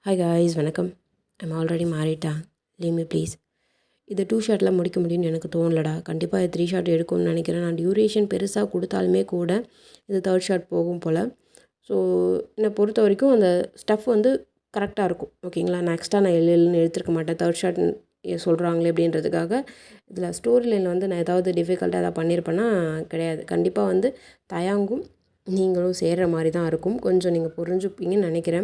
Hi guys, வணக்கம். I'm already மேரிட்டா, leave me please. இது 2 ஷாட்டில் முடிக்க முடியும்னு எனக்கு தோணலடா. கண்டிப்பாக இது 3 ஷாட் எடுக்கும்னு நினைக்கிறேன். நான் டியூரேஷன் பெருசாக கொடுத்தாலுமே கூட இது 3rd ஷாட் போகும் போல். ஸோ என்னை பொறுத்த வரைக்கும் அந்த ஸ்டஃப் வந்து கரெக்டாக இருக்கும். ஓகேங்களா, நான் எக்ஸ்ட்ரா நான் எழுதுன்னு எடுத்துருக்க மாட்டேன். 3rd ஷாட் சொல்கிறாங்களே அப்படின்றதுக்காக. இதில் ஸ்டோரி லைனில் வந்து நான் ஏதாவது டிஃபிகல்ட்டாக ஏதாவது பண்ணியிருப்பேன்னா கிடையாது. கண்டிப்பாக வந்து தயாங்கும் நீங்களும் சேர்கிற மாதிரி தான் இருக்கும். கொஞ்சம் நீங்கள் புரிஞ்சுப்பீங்கன்னு நினைக்கிறேன்.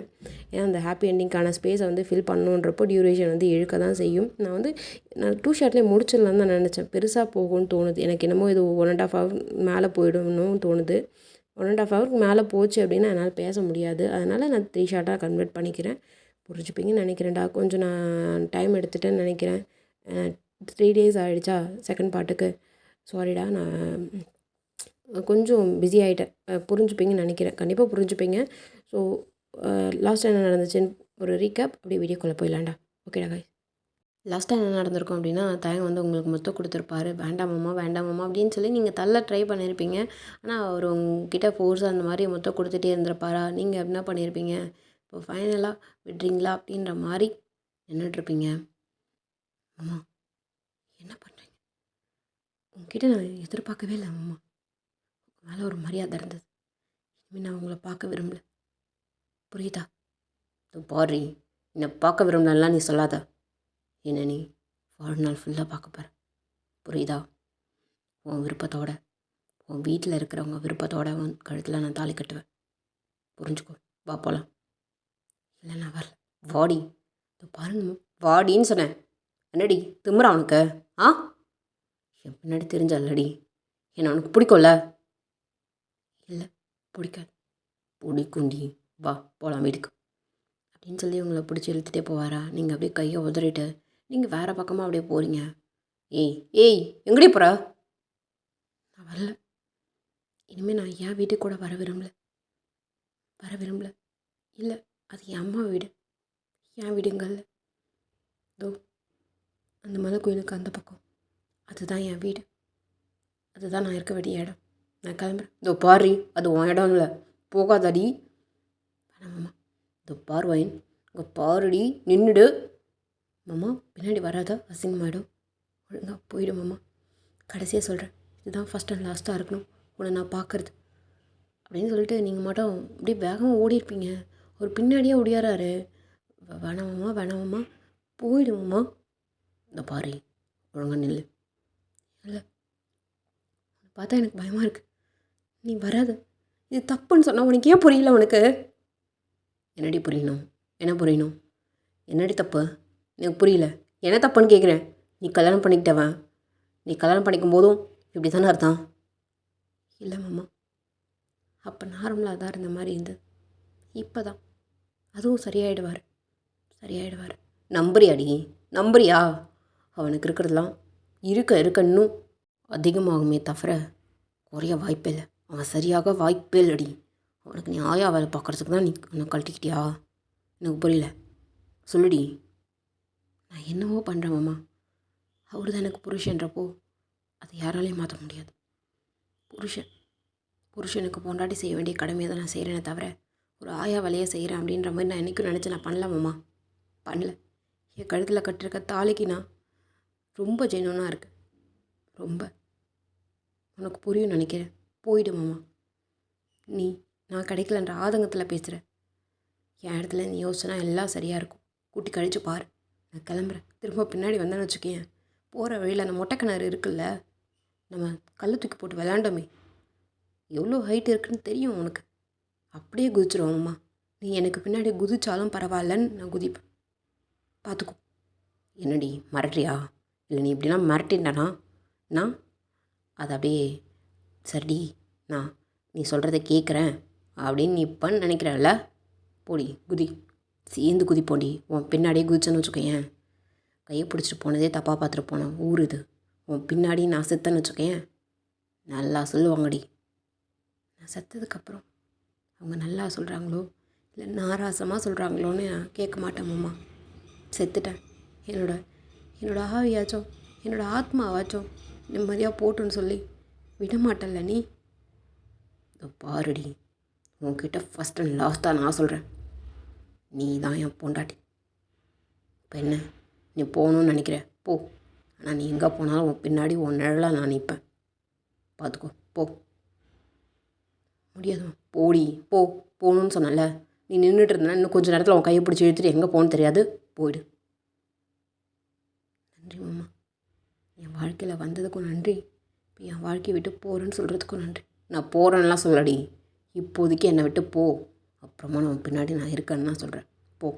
ஏன்னா அந்த ஹாப்பி எண்டிங்க்கான ஸ்பேஸை வந்து ஃபில் பண்ணணுன்றப்போ டியூரேஷன் வந்து இழுக்க தான் செய்யும். நான் 2 ஷாட்லேயே முடிச்சிடலான்னு தான் நினச்சேன். பெருசாக போகும்னு தோணுது எனக்கு. என்னமோ இது 1.5 ஹவர் மேலே போயிடும்னு தோணுது. 1.5 ஹவருக்கு மேலே போச்சு அப்படின்னா என்னால் பேச முடியாது. அதனால் நான் 3 ஷாட்டாக கன்வெர்ட் பண்ணிக்கிறேன். புரிஞ்சுப்பீங்கன்னு நினைக்கிறேன்டா. கொஞ்சம் நான் டைம் எடுத்துட்டேன்னு நினைக்கிறேன். 3 days ஆகிடுச்சா செகண்ட் பார்ட்டுக்கு. சாரிடா, நான் கொஞ்சம் பிஸி ஆகிட்டேன். புரிஞ்சுப்பீங்கன்னு நினைக்கிறேன். கண்டிப்பாக புரிஞ்சுப்பீங்க. ஸோ லாஸ்ட்டாக என்ன நடந்துச்சுன்னு ஒரு ரீகேப் அப்படியே வீடியோக்குள்ளே போயிடலாம்டா. ஓகேடா காய்ஸ், லாஸ்ட்டாக என்ன நடந்திருக்கும் அப்படின்னா, தயங்க வந்து உங்களுக்கு மொத்தம் கொடுத்துருப்பாரு. வேண்டாமம்மா வேண்டாமம்மா அப்படின்னு சொல்லி நீங்கள் தள்ள ட்ரை பண்ணியிருப்பீங்க. ஆனால் அவர் உங்ககிட்ட ஃபோர்ஸாக அந்த மாதிரி மொத்தம் கொடுத்துட்டே இருந்திருப்பாரா. நீங்கள் என்ன பண்ணியிருப்பீங்க, இப்போ ஃபைனலாக விட்றீங்களா அப்படின்ற மாதிரி நின்றுட்டுருப்பீங்க. அம்மா என்ன பண்ணுறீங்க, உங்ககிட்ட நான் எதிர்பார்க்கவே இல்லை அம்மா. மேலே ஒரு மரியாதை இருந்தது. இனிமேல் நான் உங்களை பார்க்க விரும்பல, புரியுதா? பாரு, என்னை பார்க்க விரும்பலாம் நீ சொல்லாத. என்ன நீ வாழ்நாள் ஃபுல்லாக பார்க்க போகிற, புரியுதா? உன் விருப்பத்தோட, உன் வீட்டில் இருக்கிறவங்க விருப்பத்தோட உன் கழுத்தில் நான் தாலி கட்டுவேன். புரிஞ்சுக்கோ. வா போகலாம். இல்லை நான் வரல. வாடி. பாருங்க, வாடின்னு சொன்னேன். என்னடி திமுறா உனக்கு? ஆ, என் பின்னாடி தெரிஞ்சல்லடி என்ன உனக்கு பிடிக்கும்ல? இல்லை பிடிக்காது. பிடிக்குண்டி, வா போகலாம் வீட்டுக்கு அப்படின்னு சொல்லி உங்களை பிடிச்சி இழுத்துட்டே போவாரா. நீங்கள் அப்படியே கையை உதறிட்டு நீங்கள் வேறு பக்கமாக அப்படியே போகிறீங்க. ஏய் ஏய், எங்கடி போகிற? நான் வரல. இனிமேல் நான் என் வீட்டுக்கு கூட வர விரும்பல. இல்லை, அது என் அம்மா வீடு, என் வீடுங்கள்ல. இதோ அந்த மலை கோயிலுக்கு அந்த பக்கம், அதுதான் என் வீடு. அதுதான் நான் இருக்க வேண்டிய இடம். நான் கிளம்புறேன். இதோ பாரு, அது உன் இடம் இல்லை, போகாதடி. வேணாம்மா, இதோ பார் வைன், இங்கே பாருடி, நின்றுடு. மாமா பின்னாடி வராதா, அசிங்கமாயிடும். ஒழுங்கா போயிடும் மாமா. கடைசியாக சொல்கிறேன், இதுதான் ஃபஸ்ட் அண்ட் லாஸ்ட்டாக இருக்கணும் உன்னை நான் பார்க்குறது அப்படின்னு சொல்லிட்டு நீங்கள் மட்டும் அப்படியே வேகமாக ஓடிருப்பீங்க. அவர் பின்னாடியே ஓடியாராரு. வேணாமாம்மா போயிடுமாம்மா. இந்த பாரு, ஒழுங்கா நில்லு. இல்லை, பார்த்தா எனக்கு பயமாக இருக்குது. நீ வராது, இது தப்புன்னு சொன்னால் உனக்கு ஏன் புரியல? உனக்கு என்னடி புரியணும்? என்ன புரியணும்? என்னடி தப்பு? எனக்கு புரியல. என்ன தப்புன்னு கேட்குறேன். நீ கல்யாணம் பண்ணிக்கிட்டவன், நீ கல்யாணம் பண்ணிக்கும் போதும் இப்படி தானே அர்த்தம்? இல்லை மாமா, அப்போ நார்மலாக தான் இருந்த மாதிரி இருந்தது. இப்போ தான் அதுவும் சரியாயிடுவார். நம்புறியாடி? நம்புறியா? அவனுக்கு இருக்கிறதெல்லாம் இருக்க இன்னும் அதிகமாகுமே தவிர குறைய வாய்ப்பே இல்லை. அவன் சரியாக வாய்ப்பே இல்லடி. அவனுக்கு நீ ஆயா வேலை பார்க்குறதுக்கு தான் நீ அவனை கழட்டிக்கிட்டியா? எனக்கு புரியல, சொல்லுடி. நான் என்னவோ பண்ணுறேன் மாமா. அவர் தான் எனக்கு புருஷன்றப்போ அதை யாராலையும் மாற்ற முடியாது. புருஷனுக்கு பொண்டாட்டி செய்ய வேண்டிய கடமையை தான் நான் செய்கிறேனே தவிர ஒரு ஆயா வேலையை செய்கிறேன் அப்படின்ற மாதிரி நான் என்றைக்கும் நினச்சி நான் பண்ணல மாமா. பண்ணல. என் கழுத்தில் கட்டிருக்க தாலிக்கு நான் ரொம்ப ஜெனுவனாக இருக்கேன். ரொம்ப. உனக்கு புரியும் நினைக்கிறேன். போயிடு மாமா. நீ நான் கிடைக்கலன்ற ஆதங்கத்தில் பேசுகிறேன். என் இடத்துல நீ யோசிச்சனா எல்லாம் சரியாக இருக்கும். கூட்டி கழிச்சு பாரு. நான் கிளம்புறேன். திரும்ப பின்னாடி வந்தேன்னு வச்சுக்கேன், போகிற வழியில் அந்த மொட்டை கிணறு இருக்குல்ல, நம்ம கல் தூக்கி போட்டு விளாண்டோமே, எவ்வளோ ஹைட் இருக்குன்னு தெரியும் உனக்கு. அப்படியே குதிச்சிருவோம்மா. நீ எனக்கு பின்னாடி குதிச்சாலும் பரவாயில்லன்னு நான் குதிப்பேன். பார்த்துக்கோ. என்னடி மிரட்டுறியா? இல்லை, நீ இப்படிலாம் மிரட்டின்டானா நான் அது அப்படியே சரிடி, நான் நீ சொல்கிறத கேட்குறேன் அப்படின்னு நீ இப்போன்னு நினைக்கிறல்ல. போடி, குதி, சேர்ந்து குதிப்போண்டி. உன் பின்னாடியே குதிச்சேன்னு வச்சுக்கோயேன், கையை பிடிச்சிட்டு போனதே தப்பாக பார்த்துட்டு போனேன் ஊர் இது. உன் பின்னாடி நான் செத்தேன்னு வச்சுக்கேன், நல்லா சொல்லுவாங்கடி. நான் செத்ததுக்கப்புறம் அவங்க நல்லா சொல்கிறாங்களோ இல்லை நாராசமாக சொல்கிறாங்களோன்னு நான் கேட்க மாட்டேன் மாமா. செத்துட்டேன். என்னோட ஆவியாச்சும் என்னோடய ஆத்மாவாச்சும் நிம்மதியாக போட்டுன்னு சொல்லி விடமாட்டல்ல நீ. இதோ பாருடி, உன்கிட்ட ஃபஸ்ட் அண்ட் லாஸ்ட்டாக நான் சொல்கிறேன், நீ தான் என் பொண்டாட்டி. இப்போ என்ன, நீ போகணுன்னு நினைக்கிற போ. ஆனால் நீ எங்கே போனாலும் உன் பின்னாடி உன் நிழலாக நான் நிற்பேன். பார்த்துக்கோ, போ. முடியாதும்மா. போடி, போ. போகணுன்னு சொன்னல. நீ நின்றுட்டு இருந்தனா இன்னும் கொஞ்சம் நேரத்தில் உன் கையை பிடிச்சி இழுத்துட்டு எங்கே போகணுன்னு தெரியாது. போயிடு. நன்றி மாமா. என் வாழ்க்கையில் வந்ததுக்கும் நன்றி. இப்போ என் வாழ்க்கையை விட்டு போகிறேன்னு சொல்கிறதுக்கும் நன்றி. நான் போகிறேன்னெலாம் சொல்லடி. இப்போதைக்கு என்னை விட்டு போ. அப்புறமா நான் பின்னாடி நான் இருக்கேன்னு நான் சொல்கிறேன். போ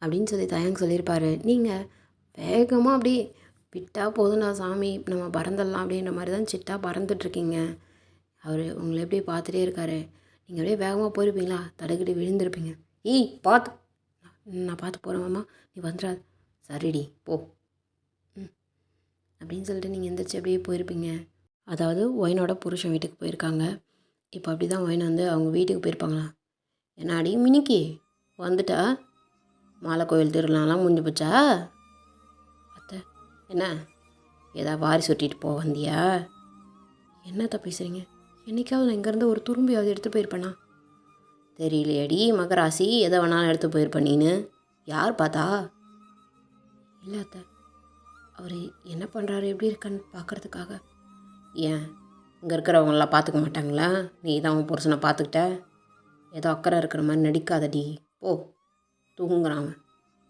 அப்படின்னு சொல்லி தயங்க சொல்லியிருப்பார். நீங்கள் வேகமாக அப்படி விட்டா போதும்டா சாமி, நம்ம பறந்துடலாம் அப்படின்ற மாதிரி தான் சிட்டா பறந்துட்டுருக்கீங்க. அவர் உங்களை எப்படி பார்த்துட்டே இருக்காரு. நீங்கள் அப்படியே வேகமாக போயிருப்பீங்களா, தடுக்கிட்டு விழுந்திருப்பீங்க. பார்த்து, நான் பார்த்து போகிறேன் மாமா, நீ வந்துடாது. சரிடி, போ. அப்படின்னு சொல்லிட்டு நீங்கள் எந்திரிச்சு அப்படியே போயிருப்பீங்க. அதாவது ஒயினோட புருஷன் வீட்டுக்கு போயிருக்காங்க. இப்போ அப்படி தான் ஒயின் வந்து அவங்க வீட்டுக்கு போயிருப்பாங்களா. என்னாடி மினிக்கி வந்துட்டா, மாலை கோயில் திருவிழாலாம் முடிஞ்சு போச்சா? அத்தை என்ன ஏதா வாரி சுட்டிட்டு போ வந்தியா? என்னத்த பேசுகிறீங்க? என்றைக்காவது நான் இங்கேருந்து ஒரு துரும்பியாவது எடுத்துகிட்டு போயிருப்பேனா? தெரியலையடி மகராசி, எதை வேணாலும் எடுத்து போயிருப்பேன் நீனு. யார் பார்த்தா? இல்லை அத்தை, அவர் என்ன பண்ணுறாரு எப்படி இருக்கான்னு பார்க்குறதுக்காக. ஏன் இங்கே இருக்கிறவங்களாம் பார்த்துக்க மாட்டாங்களா? நீ தான் உன் புருஷனை பார்த்துக்கிட்ட. ஏதோ அக்கறை இருக்கிற மாதிரி நடிக்காதடி, போ, தூங்குறான்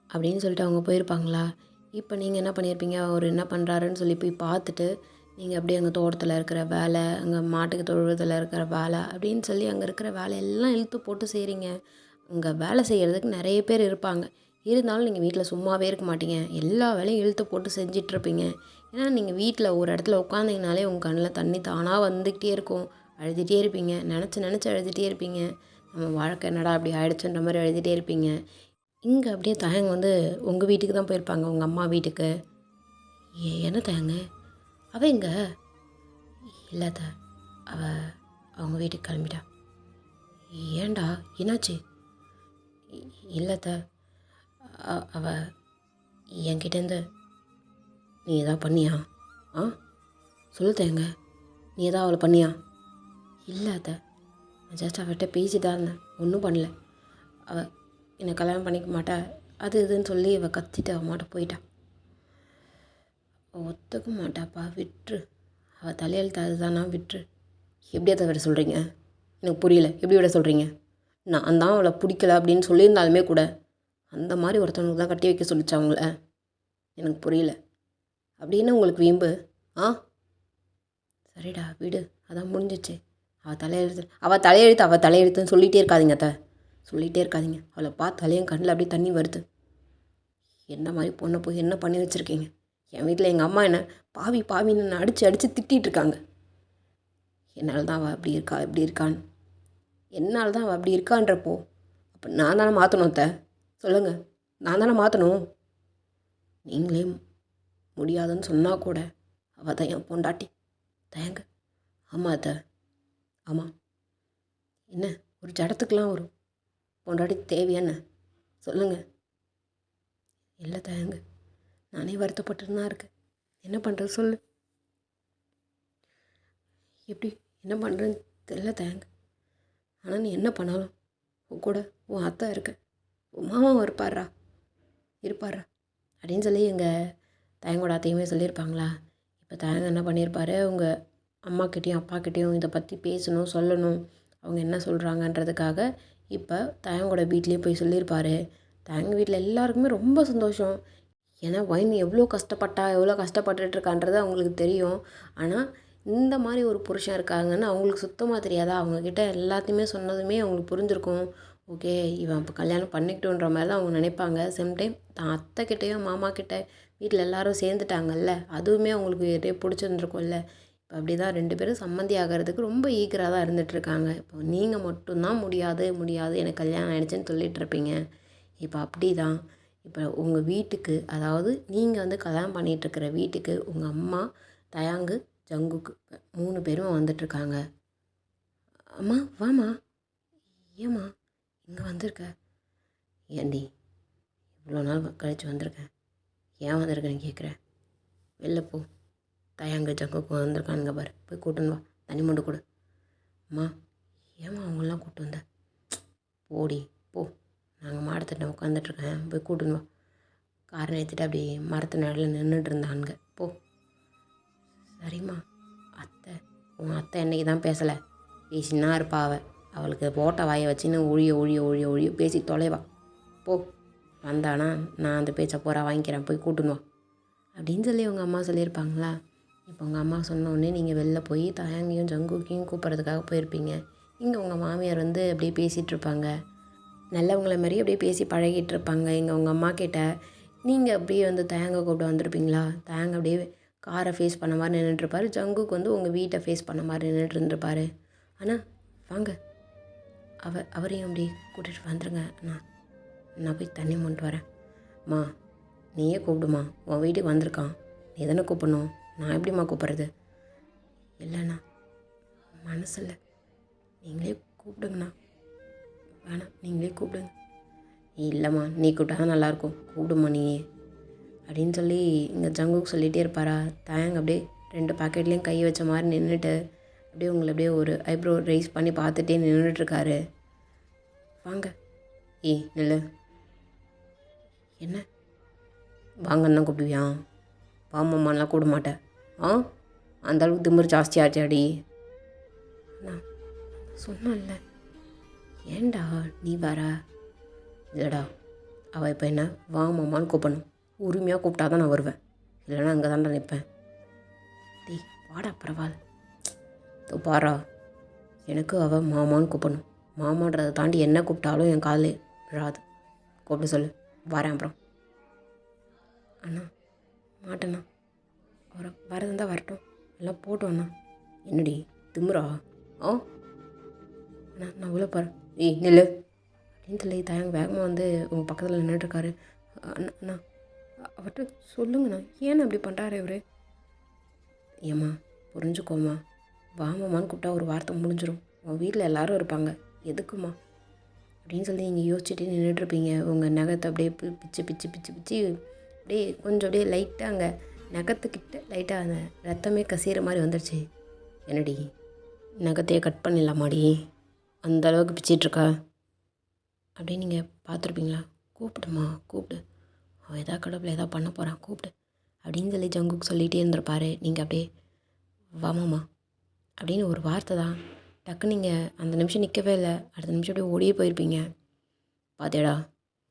அப்படின்னு சொல்லிட்டு அவங்க போயிருப்பாங்களா. இப்போ நீங்கள் என்ன பண்ணியிருப்பீங்க, அவர் என்ன பண்ணுறாருன்னு சொல்லி போய் பார்த்துட்டு நீங்கள் அப்படியே அங்கே தோட்டத்தில் இருக்கிற வேலை, அங்கே மாட்டுக்கு தொழுவத்தில் இருக்கிற வேலை அப்படின்னு சொல்லி அங்கே இருக்கிற வேலையெல்லாம் இழுத்து போட்டு செய்கிறீங்க. அங்கே வேலை செய்கிறதுக்கு நிறைய பேர் இருப்பாங்க. இருந்தாலும் நீங்கள் வீட்டில் சும்மாவே இருக்க மாட்டீங்க. எல்லா வேலையும் இழுத்து போட்டு செஞ்சிட்ருப்பீங்க. ஏன்னா நீங்கள் வீட்டில் ஒரு இடத்துல உட்காந்திங்கனாலே உங்கள் கண்ணில் தண்ணி தானாக வந்துக்கிட்டே இருக்கும். அழுதுகிட்டே இருப்பீங்க. நினச்சி அழுதுகிட்டே இருப்பீங்க. நம்ம வாழ்க்கை என்னடா அப்படி ஆயிடுச்சுன்ற மாதிரி அழுதுகிட்டே இருப்பீங்க. இங்கே அப்படியே தயங்க வந்து உங்கள் வீட்டுக்கு தான் போயிருப்பாங்க, உங்கள் அம்மா வீட்டுக்கு. என்ன தயங்க, அவள் எங்க? இல்லாத அவங்க வீட்டுக்கு கிளம்பிட்டா. ஏண்டா, என்னாச்சு? இல்லைத்த, அவள் என்கிட்டேருந்து நீ எதாவது பண்ணியா? சொல்லு தேங்க, நீ எதாவது அவளை பண்ணியா? இல்லாத, நான் ஜஸ்ட் அவர்கிட்ட பேசிதான் இருந்தேன், ஒன்றும் பண்ணல. அவள் என்னை கல்யாணம் பண்ணிக்க மாட்டா அது இதுன்னு சொல்லி அவள் கத்திட்டு அவள் மாட்ட போயிட்டா. ஒத்துக்க மாட்டாப்பா, விட்டுரு. அவள் தலையெழுத்து அதுதானா, விட்டுரு. எப்படி அதை விட சொல்கிறீங்க? எனக்கு புரியல. எப்படி விட சொல்கிறீங்க? நான் தான் அவளை பிடிக்கல அப்படின்னு சொல்லியிருந்தாலுமே கூட அந்த மாதிரி ஒருத்தவங்களுக்கு தான் கட்டி வைக்க சொல்லிச்சா அவங்கள? எனக்கு புரியல. அப்படின்னு உங்களுக்கு வீம்பு? சரிடா விடு, அதான் முடிஞ்சிச்சு. அவள் தலையெழுத்துன்னு சொல்லிகிட்டே இருக்காதிங்க அத்தை, சொல்லிகிட்டே இருக்காதிங்க. அவளை பார்த்தாலே என் கண்ணில் அப்படியே தண்ணி வருது. என்ன மாதிரி பொண்ணை போய் என்ன பண்ணி வச்சுருக்கீங்க? என் வீட்டில் எங்கள் அம்மா என்ன பாவின்னு என்னை அடித்து திட்டிகிட்ருக்காங்க. என்னால் தான் அவள் அப்படி இருக்கா இப்படி இருக்கான்னு. என்னால் தான் அவள் அப்படி இருக்கான்றப்போ அப்போ நான் தானே மாற்றணும் அத்தை, சொல்லுங்கள். நான் தானே மாற்றணும். நீங்களே முடியாதுன்னு சொன்னால் கூட அவள் தான் என் பொண்டாட்டி. தயங்க. ஆமாம் அத்தை, ஆமாம். என்ன ஒரு ஜடத்துக்கெலாம் ஒரு பொண்டாட்டி தேவையான்னு சொல்லுங்கள். இல்லை தயங்க, நானே வருத்தப்பட்டுன்னு தான் இருக்கேன். என்ன பண்ணுறது சொல்லு. எப்படி என்ன பண்ணுறேன்னு தெரியல தயங்க. ஆனால் நீ என்ன பண்ணாலும் உன் கூட உன் அத்தை இருக்க, உன் மாமாவும் இருப்பாரா அப்படின்னு சொல்லி எங்கள் தயங்கோட அத்தையுமே சொல்லியிருப்பாங்களா. இப்போ தயங்க என்ன பண்ணியிருப்பாரு, உங்கள் அம்மாக்கிட்டேயும் அப்பாக்கிட்டேயும் இதை பற்றி பேசணும், சொல்லணும், அவங்க என்ன சொல்கிறாங்கன்றதுக்காக இப்போ தயங்கோட வீட்லேயும் போய் சொல்லியிருப்பார். தயங்க வீட்டில் எல்லாருக்குமே ரொம்ப சந்தோஷம். ஏன்னா ஒயின் எவ்வளோ கஷ்டப்பட்டுட்ருக்கான்றது அவங்களுக்கு தெரியும். ஆனால் இந்த மாதிரி ஒரு புருஷன் இருக்காங்கன்னு அவங்களுக்கு சுத்தமாக தெரியாதா. அவங்கக்கிட்ட எல்லாத்தையுமே சொன்னதுமே அவங்களுக்கு புரிஞ்சிருக்கும். ஓகே, இவன் இப்போ கல்யாணம் பண்ணிக்கிட்டோன்ற மாதிரி தான் அவங்க நினைப்பாங்க. சேம் டைம் தான் அத்தைக்கிட்டேயும் மாமாக்கிட்ட வீட்டில் எல்லோரும் சேர்ந்துட்டாங்கல்ல, அதுவுமே அவங்களுக்கு நிறைய பிடிச்சிருந்துருக்கும்ல. இப்போ அப்படி தான் 2 பேரும் சம்மந்தி ஆகிறதுக்கு ரொம்ப ஈகராக தான் இருந்துகிட்ருக்காங்க. இப்போ நீங்கள் மட்டும்தான் முடியாது எனக்கு கல்யாணம் ஆகிடுச்சின்னு சொல்லிகிட்ருப்பீங்க. இப்போ அப்படி தான் இப்போ உங்கள் வீட்டுக்கு, அதாவது நீங்கள் வந்து கல்யாணம் பண்ணிகிட்ருக்கிற வீட்டுக்கு உங்கள் அம்மா, தயாங்கு, ஜங்குக்கு 3 பேரும் வந்துட்டுருக்காங்க. அம்மா வாம்மா. ஏம்மா இங்கே வந்திருக்க? ஏண்டி இவ்வளோ நாள் கழித்து வந்திருக்கேன், ஏன் வந்திருக்கேன்னு கேட்குறேன்? வெளில போ. தயாங்கு ஜங்குக்கு வந்திருக்கானுங்க பாரு, போய் கூட்டுன்னு வா, தண்ணி மொண்டு கொடு. அம்மா ஏம்மா அவங்களாம் கூப்பிட்டு வந்த? போடி போ, நாங்கள் மாடத்திட்ட உட்காந்துட்ருக்கேன், போய் கூட்டுன்னு வா. காரை நிறுத்திட்டு அப்படி மரத்து நிழலில் நின்றுட்டு இருந்தானுங்க. போ. சரிம்மா. அத்தை, உன் அத்தை என்னைக்கு தான் பேசலை, பேசினா இருப்பா அவளுக்கு போட்ட வாயை வச்சுன்னு ஒழிய பேசி தொலைவா. போ. வந்தானா நான் அந்த பேச்சை பூரா வாங்கிக்கிறேன், போய் கூட்டுன்னு வா அப்படின்னு சொல்லி உங்கள் அம்மா சொல்லியிருப்பாங்களா? இப்போ உங்கள் அம்மா சொன்னோடனே நீங்கள் வெளில போய் தயங்கியும் ஜங்குக்கையும் கூப்பிட்றதுக்காக போயிருப்பீங்க. இங்கே உங்கள் மாமியார் வந்து அப்படியே பேசிகிட்டு இருப்பாங்க, நல்லவங்கள மாதிரி அப்படியே பேசி பழகிட்டு இருப்பாங்க. இங்கே உங்கள் அம்மா கிட்ட நீங்கள் அப்படியே வந்து தயங்க கூப்பிட வந்திருப்பீங்களா? தயங்க அப்படியே காரை ஃபேஸ் பண்ண மாதிரி நின்றுட்டுருப்பாரு, ஜங்குக்கு வந்து உங்கள் வீட்டை ஃபேஸ் பண்ண மாதிரி நின்றுட்டு இருந்திருப்பாரு. ஆனால் வாங்க, அவரையும் அப்படி கூட்டிகிட்டு வந்துடுங்க அண்ணா, நான் போய் தண்ணி மொண்டு வரேன். அம்மா நீயே கூப்பிடுமா, உன் வீட்டுக்கு வந்திருக்கான், நீ தானே கூப்பிடணும், நான் எப்படிம்மா கூப்பிட்றது? இல்லைண்ணா மனசில், நீங்களே கூப்பிடுங்கண்ணா. வேணாம் நீங்களே கூப்பிடுங்க. இல்லைம்மா நீ கூப்பிட்டா தான் நல்லாயிருக்கும், கூப்பிடுமா நீயே அப்படின்னு சொல்லி இங்கே ஜங்குக்கு சொல்லிகிட்டே இருப்பாரா? தயங்க அப்படியே 2 பாக்கெட்லேயும் கை வச்ச மாதிரி நின்றுட்டு அப்படியே உங்களை அப்படியே ஒரு ஐப்ரோ ரைஸ் பண்ணி பார்த்துட்டே நின்றுட்டுருக்காரு. வாங்க. நில்லு. என்ன வாங்கன்னா கூப்பிடுவியா? வாமாம்மாலாம் கூப்பிட மாட்டேன். அந்தளவுக்கு திமிரு ஜாஸ்தியாச்சாடி. நான் சொன்னேன்ல. ஏண்டா நீ வர? இல்லைடா, அவள் இப்போ என்ன வாமாம்மான்னு கூப்பிடணும், உரிமையாக கூப்பிட்டா தான் நான் வருவேன், இல்லைன்னா அங்கே தான்டா நிற்பேன். வாடா பரவாயில்ல. பாரா, எனக்கு அவள் மாமான்னு கூப்பிடணும், மாமான்றதை தாண்டி என்ன கூப்பிட்டாலும் என் காலில் விழாது. கூப்பிட சொல்லு, வரேன். அப்புறம் அண்ணா மாட்டேண்ணா, அவரை வரதுந்தான் வரட்டும், எல்லாம் போட்டோம் அண்ணா. என்னடி திமுறா? அண்ணா நான் உள்ள போகிறேன். நில்லு அப்படின்னு சொல்லி தயங்க வேகமாக வந்து உங்கள் பக்கத்தில் நின்றுட்டுருக்காரு. அண்ணா அவர்கிட்ட சொல்லுங்கண்ணா, ஏன்னு அப்படி பண்ணுறாரு இவர்? ஏம்மா புரிஞ்சுக்கோம்மா, வாமாம்மான்னு கூப்பிட்டா ஒரு வார்த்தை முடிஞ்சிடும், உன் வீட்டில் எல்லோரும் இருப்பாங்க, எதுக்குமா அப்படின்னு சொல்லி நீங்கள் யோசிச்சுட்டே நின்றுட்டுருப்பீங்க. உங்கள் நகத்தை அப்படியே பிச்சு அப்படியே கொஞ்சம் அப்படியே லைட்டாக அங்கே நகத்துக்கிட்ட லைட்டாக அந்த ரத்தமே கசிகிற மாதிரி வந்துடுச்சு. என்னடி நகத்தையே கட் பண்ணிடலாமாடி, அந்த அளவுக்கு பிச்சிட்ருக்கா அப்படின்னு நீங்கள் பார்த்துருப்பீங்களா? கூப்பிடுமா கூப்பிடு, அவன் எதா கடவுள் எதா பண்ண போகிறான், கூப்பிடு அப்படின்னு சொல்லி ஜங்குக்கு சொல்லிகிட்டே இருந்திருப்பாரு. நீங்கள் அப்படியே வாமாம்மா அப்படின்னு ஒரு வார்த்தை தான், டக்குன்னு நீங்கள் அந்த நிமிஷம் நிற்கவே இல்லை, அடுத்த நிமிஷம் அப்படியே ஓடியே போயிருப்பீங்க. பாத்தியாடா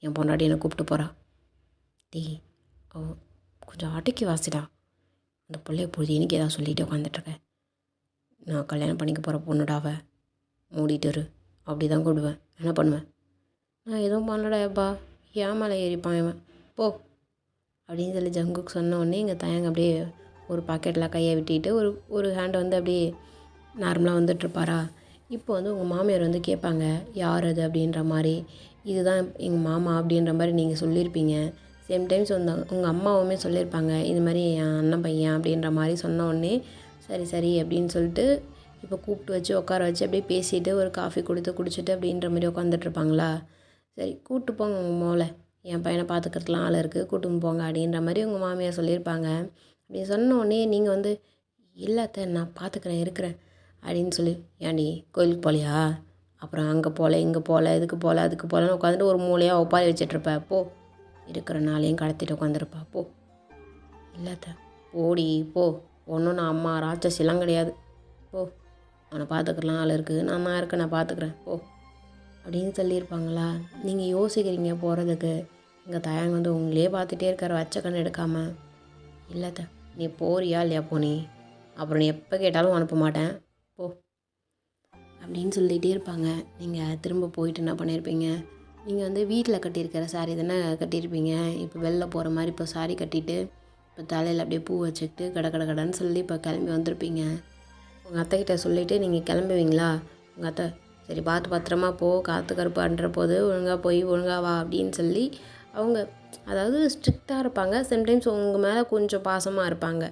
என் பொண்டாட்டி என்னை கூப்பிட்டு போகிறா, கொஞ்சம் அடக்கி வாசிடா, அந்த பிள்ளைய பொழுது எனக்கு ஏதாவது சொல்லிட்டு உட்காந்துட்ருக்கேன், நான் கல்யாணம் பண்ணிக்க போகிற பொண்ணுடாவை மூடிட்டு இரு அப்படி தான் கூடுவேன். என்ன பண்ணுவேன்? நான் எதுவும் பண்ணலடாப்பா, ஏன் மேலே ஏறிப்பான் இவன், போ அப்படின்னு சொல்லி ஜங்குக்கு சொன்ன உடனே இங்கே தயங்க அப்படியே ஒரு பாக்கெட்டில் கையை விட்டிட்டு ஒரு ஹேண்டை வந்து அப்படியே நார்மலாக வந்துட்டுருப்பாரா? இப்போ வந்து உங்கள் மாமியார் வந்து கேட்பாங்க, யார் அது அப்படின்ற மாதிரி. இதுதான் எங்கள் மாமா அப்படின்ற மாதிரி நீங்கள் சொல்லியிருப்பீங்க. சேம் டைம்ஸ் வந்து உங்கள் அம்மாவுமே சொல்லியிருப்பாங்க, இது மாதிரி என் அண்ணன் பையன் அப்படின்ற மாதிரி சொன்ன உடனே சரி அப்படின்னு சொல்லிட்டு இப்போ கூப்பிட்டு வச்சு உட்கார வச்சு அப்படியே பேசிவிட்டு ஒரு காஃபி கொடுத்து குடிச்சிட்டு அப்படின்ற மாதிரி உட்காந்துட்ருப்பாங்களா? சரி கூப்பிட்டு போங்க உங்கள் மோளை, என் பையனை பார்த்துக்கிறதுலாம் ஆள் இருக்குது, கூப்பிட்டு போங்க அப்படின்ற மாதிரி உங்கள் மாமியார் சொல்லியிருப்பாங்க. அப்படி சொன்ன உடனே நீங்கள் வந்து இல்லாத நான் பார்த்துக்கிறேன் இருக்கிறேன் அப்படின்னு சொல்லி, ஏன்டி கோயிலுக்கு போகலையா? அப்புறம் அங்கே போகல இங்கே போகல இதுக்கு போகல அதுக்கு போகலன்னு உட்காந்துட்டு ஒரு மூலையாக ஒப்பாரி வச்சிட்ருப்ப, போ இருக்கிற நாளையும் கடத்திட்டு உட்காந்துருப்பா, போ. இல்லாத போடி போ, ஒன்றும் நான் அம்மா ராட்சசிலாம் கிடையாது, போ, அவனை பார்த்துக்கலாம் ஆள் இருக்குது, நான் இருக்கேன், நான் பார்த்துக்குறேன், போ அப்படின்னு சொல்லியிருப்பாங்களா? நீங்கள் யோசிக்கிறீங்க போகிறதுக்கு, இங்கே தயங்க வந்து உங்களே பார்த்துட்டே இருக்கார் வச்ச கண் எடுக்காமல். இல்லாத நீ போறியா இல்லையா? போனி அப்புறம் நீ எப்போ கேட்டாலும் அனுப்ப மாட்டேன், போ அப்படின்னு சொல்லிகிட்டே இருப்பாங்க. நீங்கள் திரும்ப போயிட்டு என்ன பண்ணியிருப்பீங்க? நீங்கள் வந்து வீட்டில் கட்டியிருக்கிற சாரீ தானே கட்டியிருப்பீங்க, இப்போ வெளில போகிற மாதிரி இப்போ சாரீ கட்டிட்டு இப்போ தலையில் அப்படியே பூ வச்சுக்கிட்டு கடைன்னு சொல்லி இப்போ கிளம்பி வந்திருப்பீங்க. உங்கள் அத்தைக்கிட்ட சொல்லிவிட்டு நீங்கள் கிளம்புவீங்களா? உங்கள் அத்தை சரி பார்த்து பத்திரமா போ, காற்று கருப்பு அன்ற போது ஒழுங்காக போய் ஒழுங்காக வா அப்படின்னு சொல்லி அவங்க அதாவது ஸ்ட்ரிக்டாக இருப்பாங்க. சம்டைம்ஸ் உங்கள் மேலே கொஞ்சம் பாசமாக இருப்பாங்க.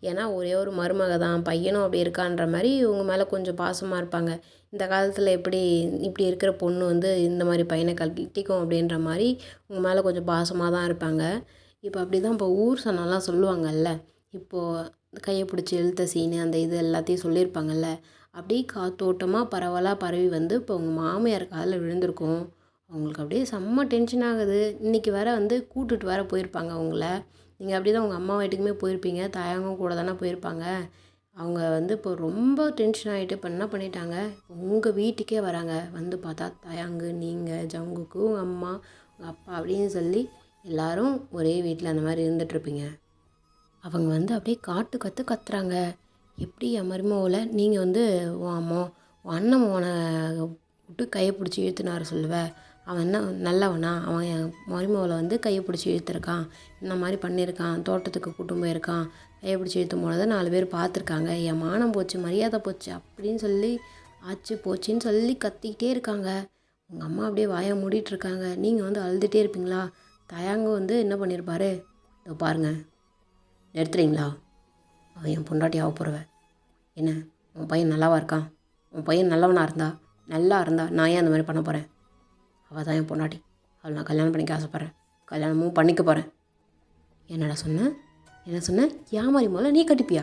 ஏன்னா ஒரே ஒரு மருமக தான், பையனும் அப்படி இருக்கான்ற மாதிரி உங்கள் மேலே கொஞ்சம் பாசமாக இருப்பாங்க. இந்த காலத்தில் இப்படி இருக்கிற பொண்ணு வந்து இந்த மாதிரி பையனை கட்டிக்கும் அப்படின்ற மாதிரி உங்கள் மேலே கொஞ்சம் பாசமாக தான் இருப்பாங்க. இப்போ அப்படி தான் இப்போ ஊர் சொன்னாலாம் சொல்லுவாங்கல்ல, இப்போது கையை பிடிச்சி இழுத்த சீனு அந்த இது எல்லாத்தையும் சொல்லியிருப்பாங்கல்ல, அப்படியே காத்தோட்டமாக பரவலாக பரவி வந்து இப்போ உங்கள் மாமியார் காதில் விழுந்திருக்கும். அவங்களுக்கு அப்படியே செம்ம டென்ஷன் ஆகுது. இன்றைக்கி வேற வந்து கூட்டுட்டு வேற போயிருப்பாங்க அவங்கள. நீங்கள் அப்படி தான் உங்கள் அம்மா வீட்டுக்குமே போயிருப்பீங்க. தாயாங்கும் கூட தானே போயிருப்பாங்க. அவங்க வந்து இப்போ ரொம்ப டென்ஷன் ஆகிட்டு இப்போ என்ன பண்ணிட்டாங்க, உங்கள் வீட்டுக்கே வராங்க. வந்து பார்த்தா தயாங்கு, நீங்கள், ஜங்குக்கு, உங்கள் அம்மா, உங்கள் அப்பா அப்படின்னு சொல்லி எல்லோரும் ஒரே வீட்டில் அந்த மாதிரி இருந்துகிட்ருப்பீங்க. அவங்க வந்து அப்படியே காட்டு கத்துறாங்க. எப்படி என் மருமகளை நீங்கள் வந்து உன் அண்ணன் உன விட்டு கையை பிடிச்சி இழுத்துனாரு சொல்லுவ, அவன் என்ன நல்லவனா? அவன் என் மருமகளை வந்து கையை பிடிச்சி இழுத்துருக்கான், இந்த மாதிரி பண்ணியிருக்கான், தோட்டத்துக்கு கூட்டும் போயிருக்கான், கையை பிடிச்சி இழுத்தும் போனதை 4 பேர் பார்த்துருக்காங்க, என் மானம் போச்சு, மரியாதை போச்சு அப்படின்னு சொல்லி ஆச்சு போச்சுன்னு சொல்லி கத்திக்கிட்டே இருக்காங்க. உங்கள் அம்மா அப்படியே வாயை மூடிட்டுருக்காங்க. நீங்கள் வந்து அழுதுகிட்டே இருப்பீங்களா? தயாங்க வந்து என்ன பண்ணியிருப்பாரு, இதோ பாருங்கள், நிறுத்துறீங்களா? அவன் என் பொண்டாட்டி ஆக போகிறவ. என்ன உன் பையன் நல்லாவா இருக்கான்? உன் பையன் நல்லா இருந்தா நான் ஏன் அந்த மாதிரி பண்ண போகிறேன்? அவள் தான் என் பொண்டாட்டி. அவள் நான் கல்யாணம் பண்ணிக்க ஆசைப்பட்றேன். கல்யாணமும் பண்ணிக்க போகிறேன். என்னடா சொன்னேன்? என்ன சொன்னேன்? ஏன் மாதிரி முதல்ல நீ கட்டிப்பியா?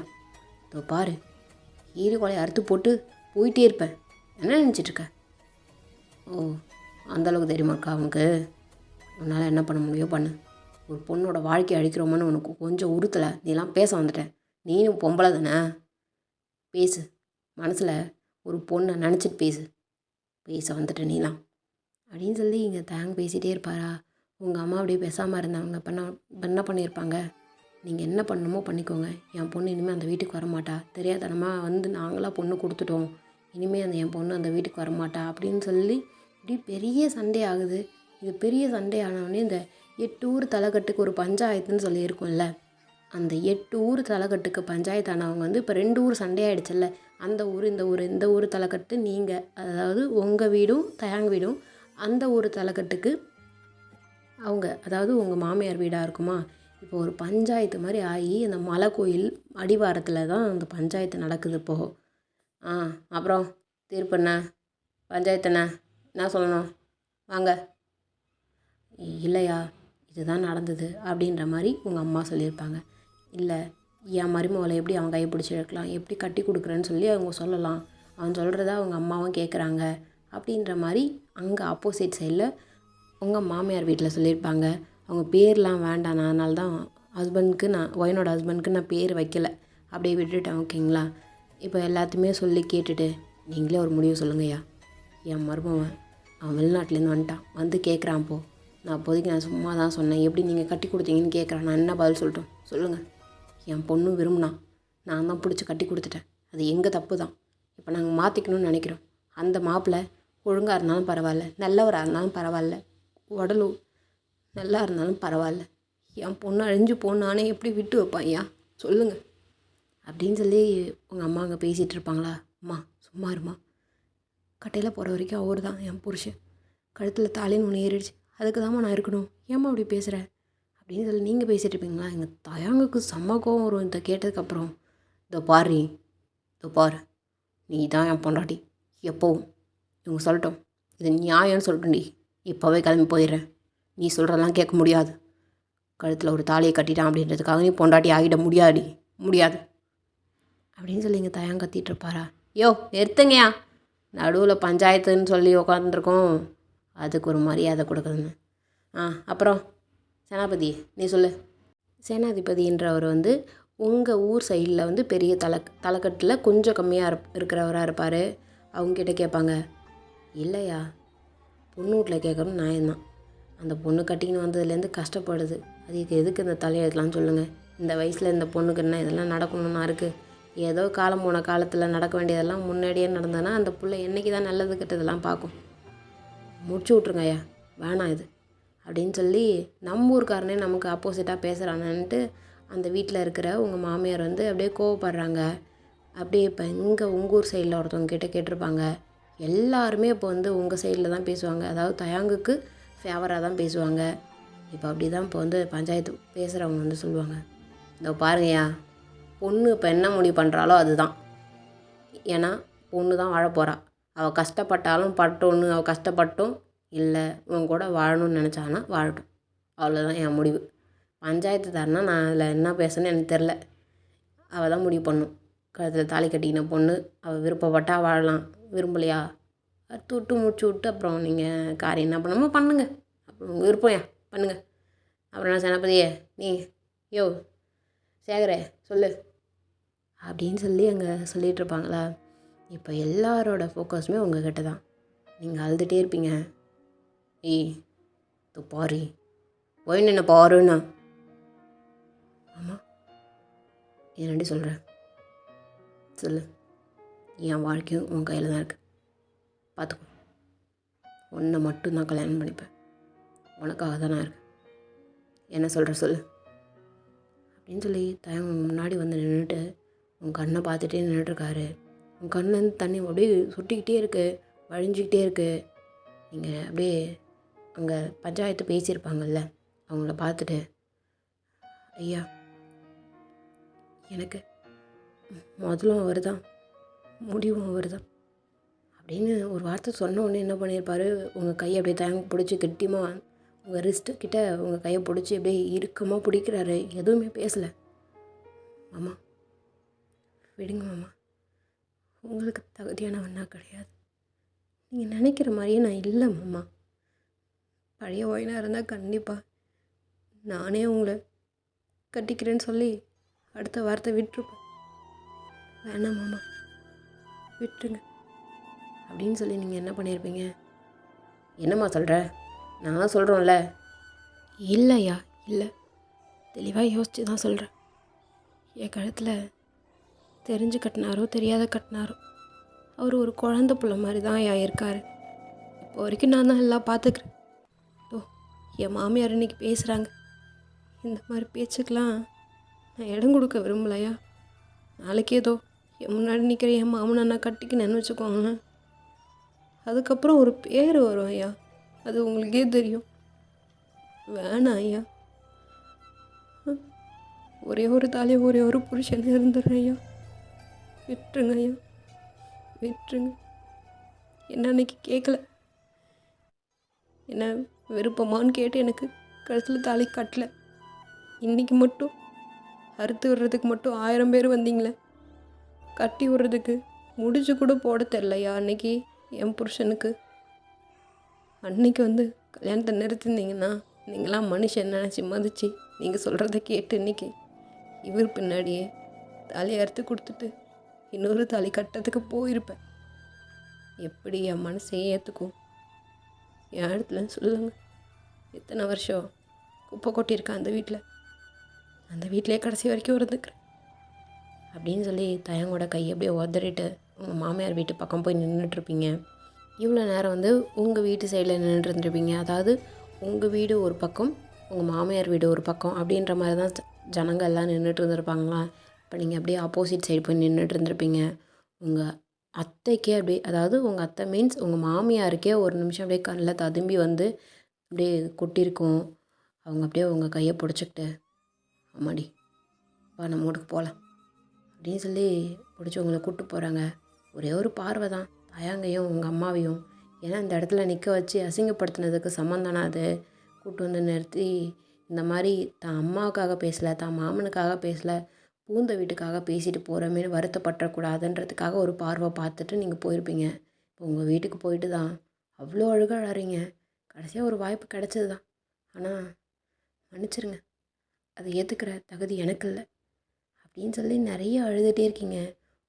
இதோ பாரு, ஈரி கொலையை அறுத்து போட்டு போயிட்டே இருப்பேன். என்ன நினச்சிட்ருக்க? ஓ, அந்தளவுக்கு தெரியுமாக்கா அவனுக்கு? உன்னால் என்ன பண்ண முடியோ பண்ணு. ஒரு பொண்ணோட வாழ்க்கையை அழிக்கிறோமான்னு உனக்கு கொஞ்சம் உறுத்தலை. நீலாம் பேச வந்துட்டேன். நீனும் பொம்பளை தானே, பேசு. மனசில் ஒரு பொண்ணை நினச்சிட்டு பேச வந்துட்டேன் நீலாம் அப்படின்னு சொல்லி இங்கே தேங்க பேசிகிட்டே இருப்பாரா? உங்கள் அம்மா அப்படியே பேசாமல் இருந்தாங்க. என்ன பண்ணியிருப்பாங்க? நீங்கள் என்ன பண்ணணுமோ பண்ணிக்கோங்க, என் பொண்ணு இனிமேல் அந்த வீட்டுக்கு வரமாட்டா, தெரியாதனமாக வந்து நாங்களாம் பொண்ணு கொடுத்துட்டோம், இனிமேல் என் பொண்ணு அந்த வீட்டுக்கு வரமாட்டா அப்படின்னு சொல்லி இப்படி பெரிய சண்டை ஆகுது. இது பெரிய சண்டை ஆனவுடனே இந்த 8 ஊர் தலைக்கட்டுக்கு ஒரு பஞ்சாயத்துன்னு சொல்லி இருக்கும்ல, அந்த 8 ஊர் தலைக்கட்டுக்கு பஞ்சாயத்து ஆனவங்க வந்து இப்போ 2 ஊர் சண்டையாகிடுச்சுல்ல, அந்த ஊர் இந்த ஊர் தலைக்கட்டு நீங்கள், அதாவது உங்கள் வீடும் தயாங்க வீடும், அந்த ஊர் தலைக்கட்டுக்கு அவங்க, அதாவது உங்கள் மாமியார் வீடாக இருக்குமா, இப்போ ஒரு பஞ்சாயத்து மாதிரி ஆகி அந்த மலை கோயில் அடிவாரத்தில் தான் அந்த பஞ்சாயத்து நடக்குது இப்போது. அப்புறம் தீர்ப்புண்ண பஞ்சாயத்துண்ண என்ன சொல்லணும் வாங்க. இல்லையா, இதுதான் நடந்தது அப்படின்ற மாதிரி உங்கள் அம்மா சொல்லியிருப்பாங்க. இல்லை, என் மருமகளை எப்படி அவன் கையை பிடிச்சி இழுக்கலாம், எப்படி கட்டி கொடுக்குறேன்னு சொல்லி அவங்க சொல்லலாம், அவன் சொல்கிறத அவங்க அம்மாவும் கேட்குறாங்க அப்படின்ற மாதிரி அங்கே ஆப்போசிட் சைடில் உங்கள் மாமியார் வீட்டில் சொல்லியிருப்பாங்க. அவங்க பேர்லாம் வேண்டாம், நான் அதனால தான் ஒய்னோட ஹஸ்பண்டுக்கு நான் பேர் வைக்கலை, அப்படியே விட்டுட்டேன். ஓகேங்களா? இப்போ எல்லாத்தையுமே சொல்லி கேட்டுட்டு நீங்களே ஒரு முடிவு சொல்லுங்கய்யா. என் மருமவன் அவன் வெளிநாட்டிலேருந்து வந்துட்டான், வந்து கேட்குறான். நான் அப்போதைக்கு நான் சும்மா தான் சொன்னேன், எப்படி நீங்கள் கட்டி கொடுத்தீங்கன்னு கேட்குறான். நான் என்ன பதில் சொல்லட்டும் சொல்லுங்கள்? என் பொண்ணு விரும்பினா, நான் தான் பிடிச்சி கட்டி கொடுத்துட்டேன். அது எங்கள் தப்பு தான். இப்போ நாங்கள் மாற்றிக்கணும்னு நினைக்கிறோம். அந்த மாப்பிள்ளை ஒழுங்காக இருந்தாலும் பரவாயில்ல, நல்லவராக இருந்தாலும் பரவாயில்ல, உடலு நல்லா இருந்தாலும் பரவாயில்ல, என் பொண்ணு அழிஞ்சு போனானே எப்படி விட்டு வைப்பான் ஐயா சொல்லுங்கள் அப்படின்னு சொல்லி உங்கள் அம்மா அங்கே பேசிகிட்டு இருப்பாங்களா? அம்மா சும்மா இருமா, கட்டையில் போகிற வரைக்கும் அவர் தான் என் புருஷன், கழுத்தில் தாலின்னு ஒன்று ஏறிடுச்சு, அதுக்கு தாம்மா நான் இருக்கணும், ஏம்மா அப்படி பேசுகிறேன் அப்படின்னு சொல்லி நீங்கள் பேசிகிட்டு இருப்பீங்களா? எங்கள் தயாங்குக்கு செம்ம கோவம் வரும் இதை கேட்டதுக்கப்புறம். இதோ பாரு, நீ தான் என் பொண்டாட்டி எப்போவும், இவங்க சொல்லட்டும், இது நியாயம்னு சொல்லட்டும்டி, இப்போவே கிளம்பி போயிடுறேன், நீ சொல்கிறதெல்லாம் கேட்க முடியாது, கழுத்தில் ஒரு தாலியை கட்டிட்டான் அப்படின்றதுக்காக நீ பொண்டாட்டி ஆகிட முடியாது அப்படின்னு சொல்லி எங்கள் தயாங்க கத்திட்டு இருப்பாரா? யோ நிறுத்துங்கயா, நடுவில் பஞ்சாயத்துன்னு சொல்லி உட்காந்துருக்கோம், அதுக்கு ஒரு மரியாதை கொடுக்குதுன்னு. அப்புறம் சேனாபதி நீ சொல்லு. சேனாதிபதின்றவர் வந்து உங்கள் ஊர் சைடில் வந்து பெரிய தலைக்கட்டில் கொஞ்சம் கம்மியாக இருக்கிறவராக இருப்பார். அவங்ககிட்ட கேட்பாங்க. இல்லையா, பொண்ணு வீட்டில் கேட்குறோம் நியாயம்தான், அந்த பொண்ணு கட்டிக்கின்னு வந்ததுலேருந்து கஷ்டப்படுது, அதுக்கு எதுக்கு இந்த தலையெழுத்தலாம்னு சொல்லுங்கள், இந்த வயசில் இந்த பொண்ணுக்கு என்ன இதெல்லாம் நடக்கணும்னா இருக்குது, ஏதோ காலம் போன காலத்தில் நடக்க வேண்டியதெல்லாம் முன்னாடியே நடந்ததுன்னா அந்த பிள்ளை என்றைக்கு தான் நல்லது கெட்டதெல்லாம் பார்க்கும், முடிச்சு விட்ருங்க ஐயா, வேணாம் இது அப்படின்னு சொல்லி நம்ம ஊருக்காரனே நமக்கு ஆப்போசிட்டாக பேசுகிறானுன்ட்டு அந்த வீட்டில் இருக்கிற உங்கள் மாமியார் வந்து அப்படியே கோவப்படுறாங்க. அப்படியே இப்போ உங்கள் ஊர் சைடில் ஒருத்தவங்க கிட்டே கேட்டிருப்பாங்க. எல்லாருமே இப்போ வந்து உங்கள் சைடில் தான் பேசுவாங்க, அதாவது தயாங்குக்கு ஃபேவராக தான் பேசுவாங்க. இப்போ அப்படி தான் இப்போ வந்து பஞ்சாயத்து பேசுகிறவங்க வந்து சொல்லுவாங்க. இதோ பாருங்கய்யா, பொண்ணு இப்போ என்ன முடிவு பண்ணுறாலோ அதுதான், ஏன்னா பொண்ணு தான் வாழ போகிறா, அவள் கஷ்டப்பட்டாலும் பட்டோன்னு, அவள் கஷ்டப்பட்டும் இல்லை உன் கூட வாழணும்னு நினச்சானா வாழட்டும், அவ்வளோதான் என் முடிவு. பஞ்சாயத்து தரேன்னா நான் அதில் என்ன பேசணுன்னு எனக்கு தெரில, அவள் தான் முடிவு பண்ணும். கழுத்தில் தாலி கட்டிக்கின பொண்ணு அவள் விருப்பப்பட்டால் வாழலாம், விரும்பலையா அறுத்து விட்டு முடிச்சு விட்டு அப்புறம் நீங்கள் காரியம் என்ன பண்ணணுமோ பண்ணுங்க. அப்புறம் உங்கள் விருப்பம் பண்ணுங்க. அப்புறம் நான் சேனாபதியே நீ யோ சேகரே சொல்லு அப்படின்னு சொல்லி அங்கே சொல்லிகிட்டு இருப்பாங்களா. இப்போ எல்லாரோட ஃபோக்கஸுமே உங்கள் கிட்ட தான். நீங்கள் அழுதுகிட்டே இருப்பீங்க. ஏய் தோ பாரு போய் நின்று பாருண்ணா. ஆமாம் என்னடி சொல்கிறேன் சொல்லு. என் வாழ்க்கையும் உன் கையில் தான் இருக்குது. பார்த்துக்கோ, உன்னை மட்டும் தான் கல்யாணம் பண்ணிப்பேன். உனக்காக தான் நான் இருக்கேன். என்ன சொல்கிற சொல்லு அப்படின்னு சொல்லி தயங்க முன்னாடி வந்து நின்றுட்டு உன் கண்ணை பார்த்துட்டே நின்றுட்டுருக்காரு. உன் கண்ணிலேருந்து தண்ணி அப்படியே சுட்டிக்கிட்டே இருக்குது, வழிஞ்சிக்கிட்டே இருக்குது. நீங்கள் அப்படியே அங்கே பஞ்சாயத்து பேசியிருப்பாங்கல்ல, அவங்கள பார்த்துட்டு ஐயா எனக்கு முதலும் அவர் தான் முடிவும் அவர் தான் அப்படின்னு ஒரு வார்த்தை சொன்ன உடனே என்ன பண்ணியிருப்பார், உங்கள் கையை அப்படியே தயங்க பிடிச்சி கெட்டியமாக உங்கள் ரிஸ்ட்டு கிட்ட உங்கள் கையை பிடிச்சி அப்படியே இறுக்கமாக பிடிக்கிறாரு. எதுவுமே பேசலை. மாமா விடுங்க மாமா, உங்களுக்கு தகுதியானவன்னா கிடையாது. நீங்கள் நினைக்கிற மாதிரியே நான் இல்லை மாமா. பழைய ஒயினாக இருந்தால் கண்டிப்பாக நானே உங்களை கட்டிக்கிறேன்னு சொல்லி அடுத்த வார்த்தை விட்டுருப்பேன். வேணாம் மாமா விட்டுருங்க அப்படின்னு சொல்லி நீங்கள் என்ன பண்ணியிருப்பீங்க? என்னம்மா சொல்கிற? நான் சொல்கிறோம்ல. இல்லையா இல்லை, தெளிவாக யோசித்து தான் சொல்கிறேன். என் கழுத்தில் தெரிஞ்சு கட்டினாரோ தெரியாத கட்டினாரோ அவர் ஒரு குழந்த பிள்ளை மாதிரி தான் இருக்கார். இப்போ வரைக்கும் நான் தான் எல்லாம் பார்த்துக்கிறேன். என் மாமியார் இன்னைக்கு பேசுகிறாங்க. இந்த மாதிரி பேச்சுக்கெலாம் நான் இடம் கொடுக்க விரும்பலையா. நாளைக்கு ஏதோ என் முன்னாடி நிற்கிற என் மாமனை நான் கட்டிக்கினேன்னு வச்சுக்கோங்களேன், அதுக்கப்புறம் ஒரு பேர் வரும் ஐயா, அது உங்களுக்கே தெரியும். வேணாம் ஐயா, ஒரே ஒரு தாலி ஒரே ஒரு புருஷன் இருந்துடுறேன் ஐயா. விட்டுருங்க ஐயா விட்டுருங்க. என்ன அன்னைக்கு கேட்கல, என்ன விருப்பமானு கேட்டு எனக்கு கழுத்தில் தாலி கட்டலை. இன்றைக்கி மட்டும் அறுத்து விடுறதுக்கு மட்டும் 1000 பேர் வந்தீங்களே, கட்டி விடுறதுக்கு முடிச்சு கூட போட தெரிலையா அன்னைக்கு என் புருஷனுக்கு. அன்னைக்கு வந்து கல்யாணத்தை நிறுத்திருந்தீங்கன்னா நீங்களாம் மனுஷன் நினச்சி மதிச்சு நீங்கள் சொல்கிறத கேட்டு இன்றைக்கி இவர் பின்னாடியே தாலி அறுத்து கொடுத்துட்டு இன்னொரு தாலி கட்டத்துக்கு போயிருப்பேன். எப்படி என் மனசையே ஏற்றுக்கும்? என் இடத்துல சொல்லுங்கள். எத்தனை வருஷம் குப்பை கொட்டியிருக்கேன் அந்த வீட்டில், அந்த வீட்டிலே கடைசி வரைக்கும் இருந்துக்கிறேன் அப்படின்னு சொல்லி தயங்கோட கையை அப்படியே உதறிட்டு உங்கள் மாமியார் வீட்டு பக்கம் போய் நின்றுட்டுருப்பீங்க. இவ்வளோ நேரம் வந்து உங்கள் வீட்டு சைடில் நின்றுட்டுருந்துருப்பீங்க. அதாவது உங்கள் வீடு ஒரு பக்கம், உங்கள் மாமியார் வீடு ஒரு பக்கம் அப்படின்ற மாதிரி தான் ஜனங்கள் எல்லாம் நின்றுட்டு இருந்திருப்பாங்களா. இப்போ நீங்கள் அப்படியே ஆப்போசிட் சைடு போய் நின்றுட்டு இருந்திருப்பீங்க. உங்கள் அத்தைக்கே அப்படியே, அதாவது உங்கள் அத்தை மீன்ஸ் உங்கள் மாமியாருக்கே ஒரு நிமிஷம் அப்படியே கண்ணில் ததும்பி வந்து அப்படியே கொட்டியிருக்கும். அவங்க அப்படியே உங்கள் கையை பிடிச்சிக்கிட்டு அம்மாடி வா நம்ம வீட்டுக்கு போகலாம் அப்படின்னு சொல்லி பிடிச்சி உங்களை கூப்பிட்டு போகிறாங்க. ஒரே ஒரு பார்வை தான் தயாங்கையும் உங்கள் அம்மாவையும். ஏன்னா இந்த இடத்துல நிற்க வச்சு அசிங்கப்படுத்தினதுக்கு சம்மந்தானா அது. கூப்பிட்டு வந்து நிறுத்தி இந்த மாதிரி தான் அம்மாவுக்காக பேசலை, தான் மாமனுக்காக பேசலை, பூந்த வீட்டுக்காக பேசிட்டு போகிறோமே வருத்தப்படக்கூடாதுன்றதுக்காக ஒரு பார்வை பார்த்துட்டு நீங்கள் போயிருப்பீங்க. இப்போ உங்கள் வீட்டுக்கு போயிட்டு தான் அவ்வளோ அழுகிறீங்க. கடைசியாக ஒரு வாய்ப்பு கிடச்சது தான், ஆனால் மன்னிச்சிருங்க, அதை ஏற்றுக்கிற தகுதி எனக்கு இல்லை அப்படின்னு சொல்லி நிறைய அழுதுகிட்டே இருக்கீங்க.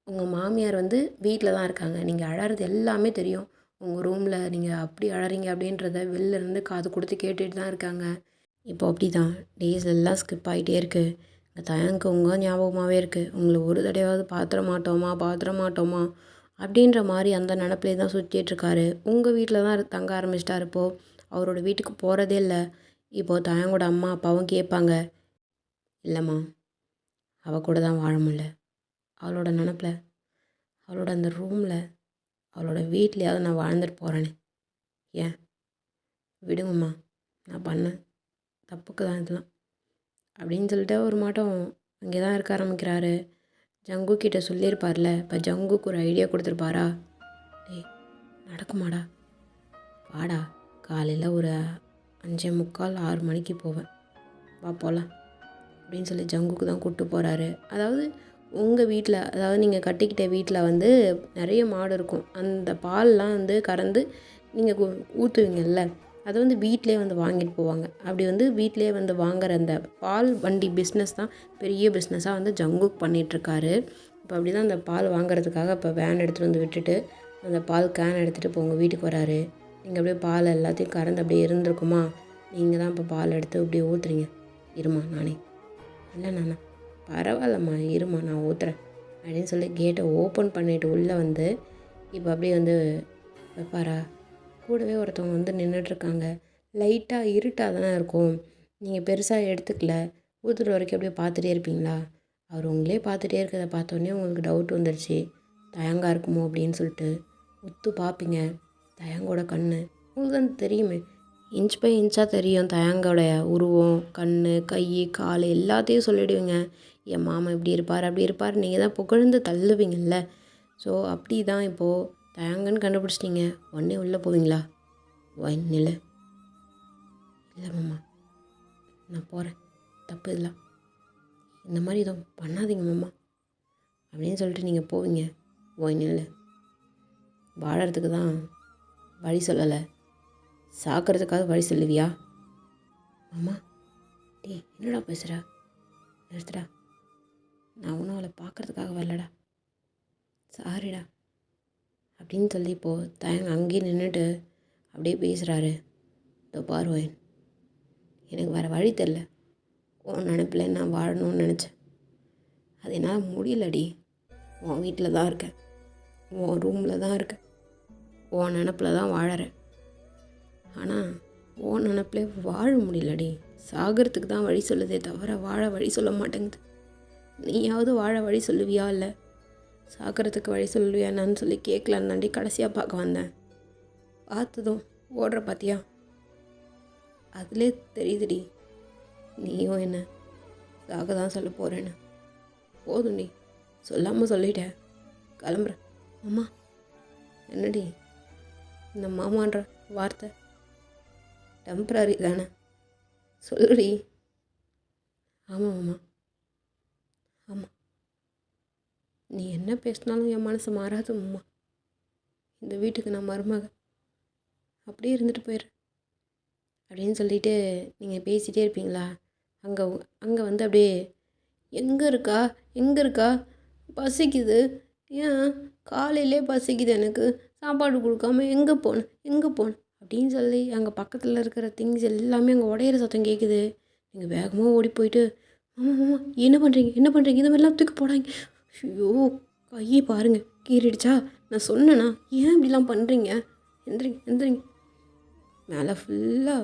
உங்கள் மாமியார் வந்து வீட்டில் தான் இருக்காங்க. நீங்கள் அழறது எல்லாமே தெரியும். உங்கள் ரூமில் நீங்கள் அப்படி அழறீங்க அப்படின்றத வெளில இருந்து காது கொடுத்து கேட்டுட்டு தான் இருக்காங்க. இப்போ அப்படி தான் டேஸ் எல்லாம் ஸ்கிப் ஆகிட்டே இருக்குது. இந்த தயங்கு உங்கள் ஞாபகமாகவே இருக்குது. உங்களை ஒரு தடவையாவது பாத்திர மாட்டோமா அப்படின்ற மாதிரி அந்த நினப்பிலே தான் சுற்றிட்டுருக்காரு. உங்கள் வீட்டில் தான் தங்க ஆரம்பிச்சிட்டார். இப்போது அவரோட வீட்டுக்கு போகிறதே இல்லை. இப்போது தயங்கோட அம்மா அப்பாவும் கேட்பாங்க, இல்லைம்மா அவள் கூட தான் வாழ முடியல, அவளோட நினப்பில் அவளோட அந்த ரூமில் அவளோட வீட்லையாவது நான் வாழ்ந்துட்டு போகிறேனே, ஏன் விடுங்கம்மா, நான் பண்ணேன் தப்புக்கு தான் இதெல்லாம் அப்படின்னு சொல்லிட்டு ஒரு மாட்டம் அங்கே தான் இருக்க ஆரம்பிக்கிறாரு. ஜங்கு கிட்ட சொல்லியிருப்பார்ல, இப்போ ஜங்குக்கு ஒரு ஐடியா கொடுத்துருப்பாரா, டேய் நடக்குமாடா, வாடா காலையில் ஒரு 5:45 6 மணிக்கு போவேன், வா போகலாம் அப்படின்னு சொல்லி ஜங்குக்கு தான் கூப்பிட்டு போகிறாரு. அதாவது உங்கள் வீட்டில், அதாவது நீங்கள் கட்டிக்கிட்ட வீட்டில் வந்து நிறைய மாடு இருக்கும். அந்த பால்லாம் வந்து கறந்து நீங்கள் ஊற்றுவீங்கள்ல, அதை வந்து வீட்டிலே வந்து வாங்கிட்டு போவாங்க. அப்படி வந்து வீட்டிலே வந்து வாங்குற அந்த பால் வண்டி பிஸ்னஸ் தான் பெரிய பிஸ்னஸாக வந்து ஜங்குக் பண்ணிகிட்ருக்காரு. இப்போ அப்படி தான் அந்த பால் வாங்குறதுக்காக இப்போ வேன் எடுத்துகிட்டு வந்து விட்டுட்டு அந்த பால் கேன் எடுத்துகிட்டு இப்போ உங்கள் வீட்டுக்கு வராரு. நீங்கள் அப்படியே பால் எல்லாத்தையும் கறந்து அப்படியே இருந்திருக்குமா, நீங்கள் தான் இப்போ பால் எடுத்து அப்படியே ஊற்றுறீங்க. இருமா நானே, இல்லை நானா, பரவாயில்லம்மா இருமா நான் ஊற்றுறேன் அப்படின்னு சொல்லி கேட்டை ஓப்பன் பண்ணிவிட்டு உள்ளே வந்து இப்போ அப்படியே வந்து வைப்பாரா. கூடவே ஒருத்தவங்க வந்து நின்றுட்டுருக்காங்க. லைட்டாக இருட்டாக தானே இருக்கும், நீங்கள் பெருசாக எடுத்துக்கல, ஊற்றுற வரைக்கும் அப்படியே பார்த்துட்டே இருப்பீங்களா. அவர் உங்களே பார்த்துட்டே இருக்கிறத பார்த்தோன்னே உங்களுக்கு டவுட் வந்துடுச்சு, தயங்கா இருக்குமோ அப்படின்னு சொல்லிட்டு உத்து பார்ப்பீங்க. தயங்கோட கண் உங்களுக்கு தான் தெரியுமே, இன்ச் பை இன்ச்சாக தெரியும் தயங்கோடைய உருவம், கண், கை, கால் எல்லாத்தையும் சொல்லிவிடுவீங்க. என் மாமா இப்படி இருப்பார் அப்படி இருப்பார், நீங்கள் தான் புகழ்ந்து தள்ளுவீங்கள்ல. ஸோ அப்படி தான் இப்போது தயங்கன்னு கண்டுபிடிச்சிட்டிங்க. உடனே உள்ளே போவீங்களா. வைன் நில்லு. இல்லை மாமா நான் போகிறேன், தப்பு இல்லை, இந்த மாதிரி எதுவும் பண்ணாதீங்க மாமா அப்படின்னு சொல்லிட்டு நீங்கள் போவீங்க. வைன் நில்லு. வாழறதுக்கு தான் வழி சொல்லலை, சாக்கிறதுக்காக வழி சொல்லுவியா. மாமா டேய் என்னடா பேசுகிற, நிறுத்துடா, நான் ஒன்றும் அவளை பார்க்குறதுக்காக வரலடா, சாரிடா அப்படின்னு சொல்லி இப்போது தயங்க அங்கேயே நின்றுட்டு அப்படியே பேசுகிறாரு. இதோ பார்வையன், எனக்கு வேறு வழி தெரில, உன் நினைப்பில் நான் வாழணும்னு நினச்சேன், அது என்னால் முடியலடி. உன் வீட்டில் தான் இருக்கேன், உன் ரூமில் தான் இருக்கேன், உன் நினப்பில் தான் வாழறேன். ஆனால் உன் நினப்பில் வாழ முடியலடி. சாகிறதுக்கு தான் வழி சொல்லுதே தவிர வாழ வழி சொல்ல மாட்டேங்குது. நீயாவது வாழ வழி சொல்லுவியா, இல்லை சாக்கிறதுக்கு வழி சொல்லுவியா என்னன்னு சொல்லி கேட்கலான்னு தாண்டி கடைசியாக பார்க்க வந்தேன். பார்த்ததும் ஓடுற பார்த்தியா, அதிலே தெரியுதுடி நீயும் என்ன சாக தான் சொல்ல போகிறேன்னு. போதும்டி, சொல்லாமல் சொல்லிட்டேன், கிளம்புறேன். அம்மா என்னடி இந்த மாமான்ற வார்த்தை டெம்பரரி தானே, சொல்லுடி. ஆமாம் மாமா, ஆமாம், நீ என்ன பேசினாலும் என் மனசு மாறாது மாமா. இந்த வீட்டுக்கு நான் மருமக, அப்படியே இருந்துட்டு போயிடுறேன் அப்படின்னு சொல்லிட்டு நீங்கள் பேசிகிட்டே இருப்பீங்களா. அங்கே வந்து அப்படியே எங்கே இருக்கா பசிக்குது, ஏன் காலையிலே பசிக்குது, எனக்கு சாப்பாடு கொடுக்காம எங்கே போனேன் அப்படின்னு சொல்லி அங்கே பக்கத்தில் இருக்கிற திங்ஸ் எல்லாமே அங்கே உடையிற சத்தம் கேட்குது. நீங்கள் வேகமாக ஓடி போயிட்டு மாமா என்ன பண்ணுறீங்க இந்த மாதிரிலாம் தூக்கி போடாங்க. ஐயோ கையை பாருங்கள் கீறிடுச்சா, நான் சொன்னேன்னா ஏன் இப்படிலாம் பண்ணுறீங்க, எந்திரிங்க. மேலே ஃபுல்லாக